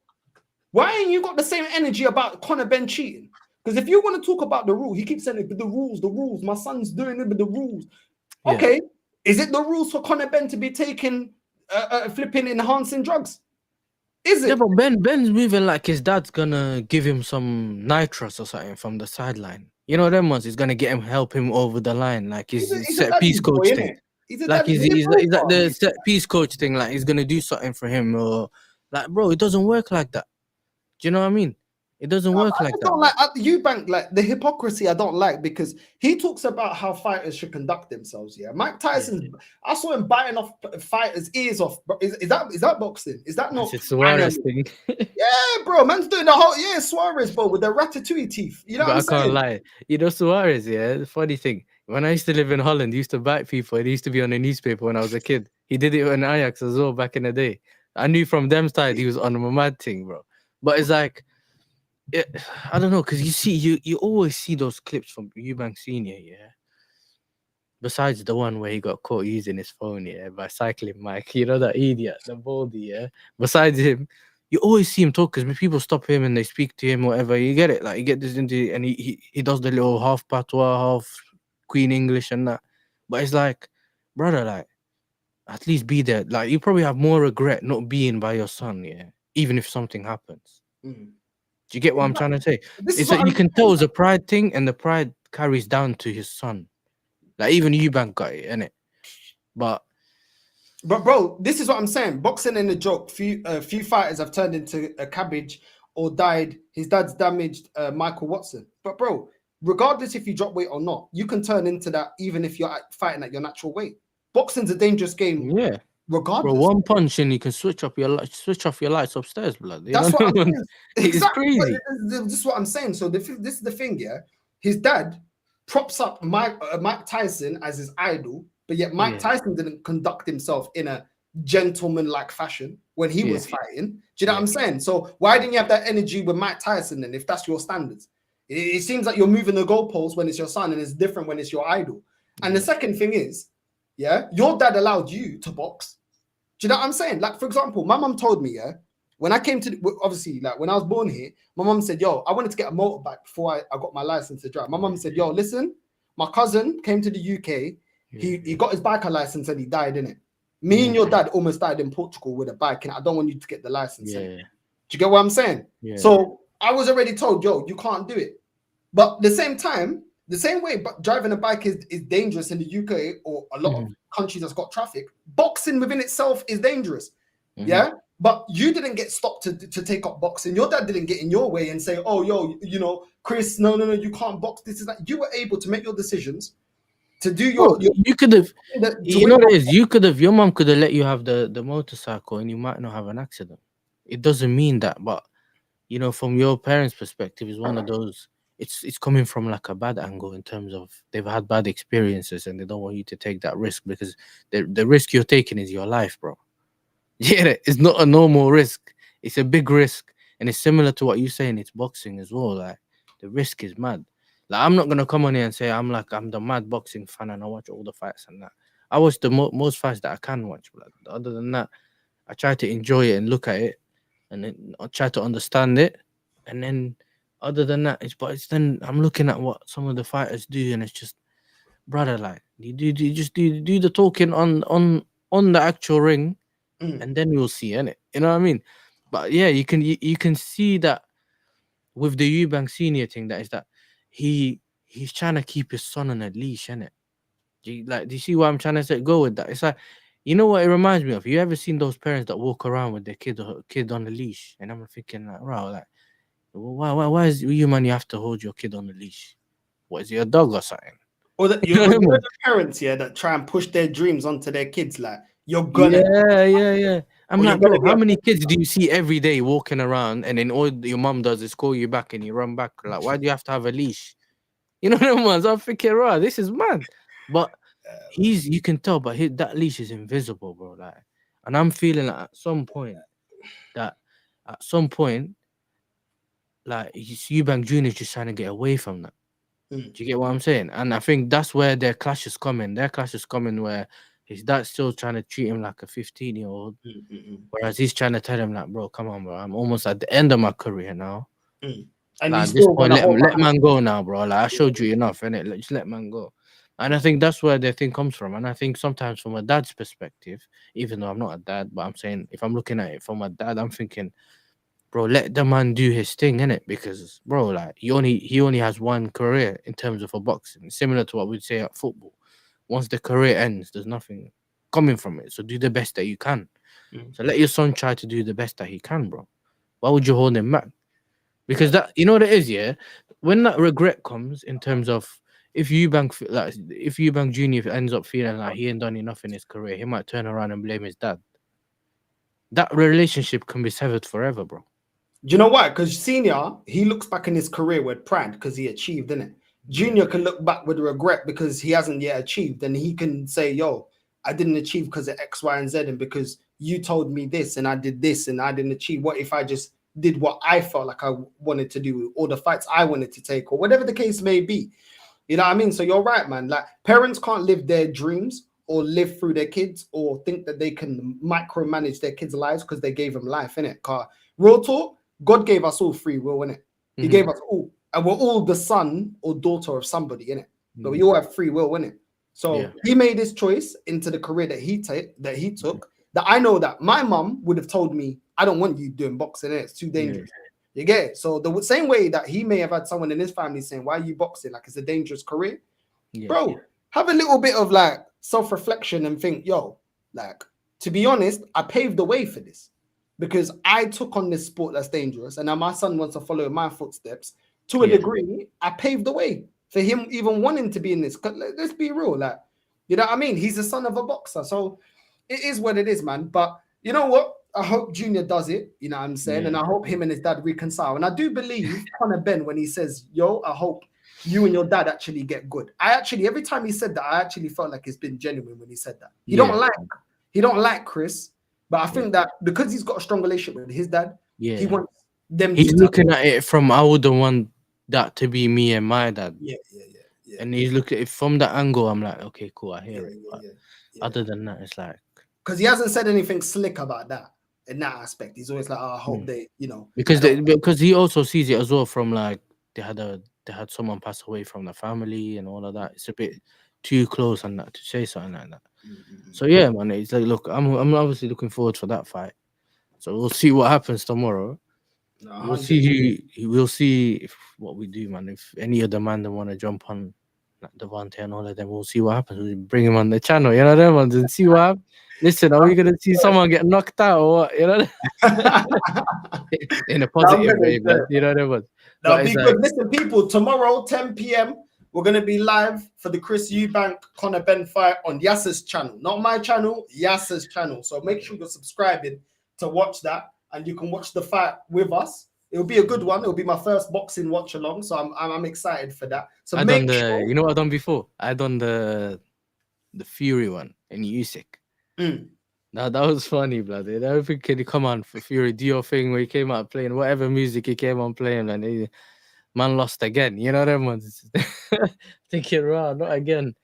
Why ain't you got the same energy about Conor Ben cheating? Because if you want to talk about the rule, he keeps saying, but the rules, my son's doing it with the rules. Yeah. Okay, is it the rules for Conor Ben to be taking flipping enhancing drugs? Is it? Yeah, but Ben's moving like his dad's gonna give him some nitrous or something from the sideline. You know them ones. He's gonna help him over the line, like he's set piece coach thing. He's like the set piece coach thing. Like he's gonna do something for him, or like, bro, it doesn't work like that. Do you know what I mean? It doesn't work like that. Don't like Eubank, like the hypocrisy. I don't like because he talks about how fighters should conduct themselves. Yeah, Mike Tyson. I saw him biting off fighters' ears off. Is that boxing? Is that not? It's a Suarez thing. Yeah, bro, man's doing the whole Suarez, bro, with the ratatouille teeth. You know what I'm saying? I can't lie. You know Suarez, yeah. The funny thing, when I used to live in Holland, he used to bite people. It used to be on the newspaper when I was a kid. He did it in Ajax as well back in the day. I knew from them side he was on a mad thing, bro. But it's like, I don't know, because you always see those clips from Eubank Senior, yeah. Besides the one where he got caught using his phone, yeah, by cycling Mike, you know, that idiot, the baldy, yeah. Besides him, you always see him talk because people stop him and they speak to him, whatever. You get it, like you get this into, and he does the little half patois, half Queen English and that. But it's like, brother, like, at least be there. Like you probably have more regret not being by your son, yeah, even if something happens. Mm. Do you get what I'm trying to say? It's like you can tell it's a pride thing, and the pride carries down to his son. Like even Eubank got it, innit? But bro, this is what I'm saying. Boxing ain't a joke. Few fighters have turned into a cabbage or died. His dad's damaged Michael Watson. But bro, regardless if you drop weight or not, you can turn into that even if you're fighting at your natural weight. Boxing's a dangerous game. Yeah. Regardless. Bro, one punch and you can switch off your lights upstairs, blood. That's what I'm saying. It's exactly. crazy. This is what I'm saying. So this is the thing, yeah. His dad props up Mike Tyson as his idol, but yet Mike Tyson didn't conduct himself in a gentleman-like fashion when he was fighting. Do you know what I'm saying? So why didn't you have that energy with Mike Tyson then, if that's your standards? It seems like you're moving the goalposts when it's your son, and it's different when it's your idol. And the second thing is, yeah, your dad allowed you to box. Do you know what I'm saying? Like, for example, my mom told me, yeah, when I came to, obviously, like when I was born here, my mom said, yo, I wanted to get a motorbike before I got my license to drive. My mom said, yo, listen, my cousin came to the UK. He got his biker license and he died in it. Me and your dad almost died in Portugal with a bike, and I don't want you to get the license. Do you get what I'm saying? So I was already told, yo, you can't do it. But at the same time, The same way, but driving a bike is dangerous in the UK or a lot of countries that's got traffic. Boxing within itself is dangerous. Yeah. But you didn't get stopped to take up boxing. Your dad didn't get in your way and say, oh, yo, you know, Chris, no, you can't box. This is that. You were able to make your decisions, to do Well, your you could have, to you win know what it is. You could have, your mom could have let you have the motorcycle, and you might not have an accident. It doesn't mean that, but you know, from your parents' perspective, is one of those. It's coming from like a bad angle in terms of they've had bad experiences and they don't want you to take that risk because the risk you're taking is your life, bro. Yeah, it's not a normal risk. It's a big risk, and it's similar to what you're saying. It's boxing as well. Like the risk is mad. Like I'm not gonna come on here and say I'm the mad boxing fan and I watch all the fights and that. I watch the most fights that I can watch, but other than that, I try to enjoy it and look at it, and then I try to understand it, and then other than that, it's then I'm looking at what some of the fighters do, and it's just brother, like you just do the talking on the actual ring, and then you'll see, innit? You know what I mean? But yeah, you can see that with the Eubank senior thing, that is that he's trying to keep his son on a leash, innit? Do you see what I'm trying to say? Go with that. It's like, you know what it reminds me of? You ever seen those parents that walk around with their kid on the leash? And I'm thinking like, wow, like why is you man you have to hold your kid on the leash? What is he, a dog or something? or that you're the parents, yeah, that try and push their dreams onto their kids. Like you're gonna, Yeah. I'm like, bro, how many kids do you see every day walking around, and then all your mom does is call you back and you run back? Like, why do you have to have a leash? You know what I mean? I'm thinking, right, this is mad. But you can tell, but that leash is invisible, bro. Like, and I'm feeling like at some point, like Eubank Jr. is just trying to get away from that. Do you get what I'm saying? And I think that's where their clash is coming. Their clash is coming where his dad's still trying to treat him like a 15-year-old, whereas he's trying to tell him like, bro, come on, bro, I'm almost at the end of my career now. and Like, you at this still point, want to let man go now, bro. Like, I showed you enough, innit? Just let man go. And I think that's where their thing comes from. And I think sometimes from a dad's perspective, even though I'm not a dad, but I'm saying if I'm looking at it from a dad, I'm thinking, bro, let the man do his thing, innit? Because, bro, like he only has one career in terms of a boxing, similar to what we'd say at football. Once the career ends, there's nothing coming from it. So do the best that you can. So let your son try to do the best that he can, bro. Why would you hold him back? Because that, you know what it is, yeah. When that regret comes in terms of if Eubank Junior ends up feeling like he ain't done enough in his career, he might turn around and blame his dad. That relationship can be severed forever, bro. Do you know why? Because senior, he looks back in his career with pride because he achieved, didn't it? Junior can look back with regret because he hasn't yet achieved, and he can say, "Yo, I didn't achieve because of X, Y, and Z, and because you told me this, and I did this, and I didn't achieve. What if I just did what I felt like I wanted to do, or the fights I wanted to take, or whatever the case may be?" You know what I mean? So you're right, man. Like parents can't live their dreams or live through their kids or think that they can micromanage their kids' lives because they gave them life, innit? Car real talk, God gave us all free will, innit? He gave us all, and we're all the son or daughter of somebody, innit? But we all have free will, innit? So he made this choice into the career that he took. That I know that my mum would have told me, I don't want you doing boxing, it's too dangerous. You get it? So the same way that he may have had someone in his family saying, why are you boxing? Like it's a dangerous career. Bro, have a little bit of like self-reflection and think, yo, like, to be honest, I paved the way for this because I took on this sport that's dangerous. And now my son wants to follow in my footsteps to a degree. I paved the way for him even wanting to be in this. Let's be real. Like, you know what I mean? He's the son of a boxer. So it is what it is, man. But you know what? I hope Junior does it, you know what I'm saying? And I hope him and his dad reconcile. And I do believe Conor Ben when he says, yo, I hope you and your dad actually get good. Every time he said that, I actually felt like it's been genuine when he said that. He don't like Chris, but I think that because he's got a strong relationship with his dad, he wants them He's looking at it from, I would want that to be me and my dad. Yeah. And he's looking at it from that angle. I'm like, okay, cool, I hear it. But other than that, it's like, because he hasn't said anything slick about that. In that aspect, he's always like, oh, I hope they, you know, because he also sees it as well from like they had someone pass away from the family and all of that. It's a bit too close on that to say something like that. So yeah, man, it's like, look, I'm obviously looking forward for that fight. So we'll see what happens tomorrow. No, We'll 100%. see we'll see if what we do, man. If any of the man that want to jump on like Devante and all of them, we'll see what happens. We'll bring him on the channel, you know them ones, and see what happens. Listen, are we gonna see someone get knocked out or what? You know, in a positive way, blood. You know them ones. That'll But be it's good. like, Listen, people, tomorrow, 10 p.m., we're going to be live for the Chris Eubank Conor Ben fight on Yasser's channel. Not my channel, Yasser's channel. So make sure you're subscribing to watch that, and you can watch the fight with us. It'll be a good one. It'll be my first boxing watch along, so I'm excited for that. So I done make the, sure. you know what I done before? I done the Fury one in Usyk. Mm. That was funny, blood. Every kid, come on for Fury, do your thing where he came out playing whatever music he came on playing, and man lost again. You know them ones. Thinking, raw, not again.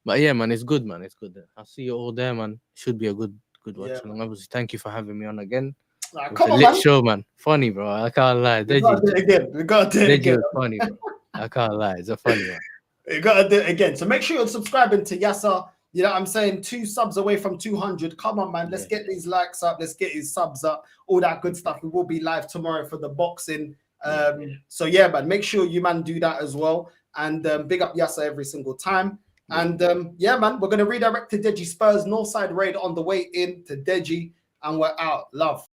But yeah, man, it's good, man. It's good. I'll see you all there, man. Should be a good watch. Yeah, And obviously, thank you for having me on again. It was come a on, lit man. show, man. Funny, bro. I can't lie. We got to do it again. We got to do it Deji again. was funny, bro. I can't lie. It's a funny one. You got to do it again. So make sure you're subscribing to Yasser. You know what I'm saying? 2 subs away from 200. Come on, man. Let's get these likes up. Let's get his subs up. All that good stuff. We will be live tomorrow for the boxing. So yeah, man, make sure you, man, do that as well. And big up Yasser every single time. And yeah, man, we're going to redirect to Deji Spurs Northside raid on the way in to Deji. And we're out. Love.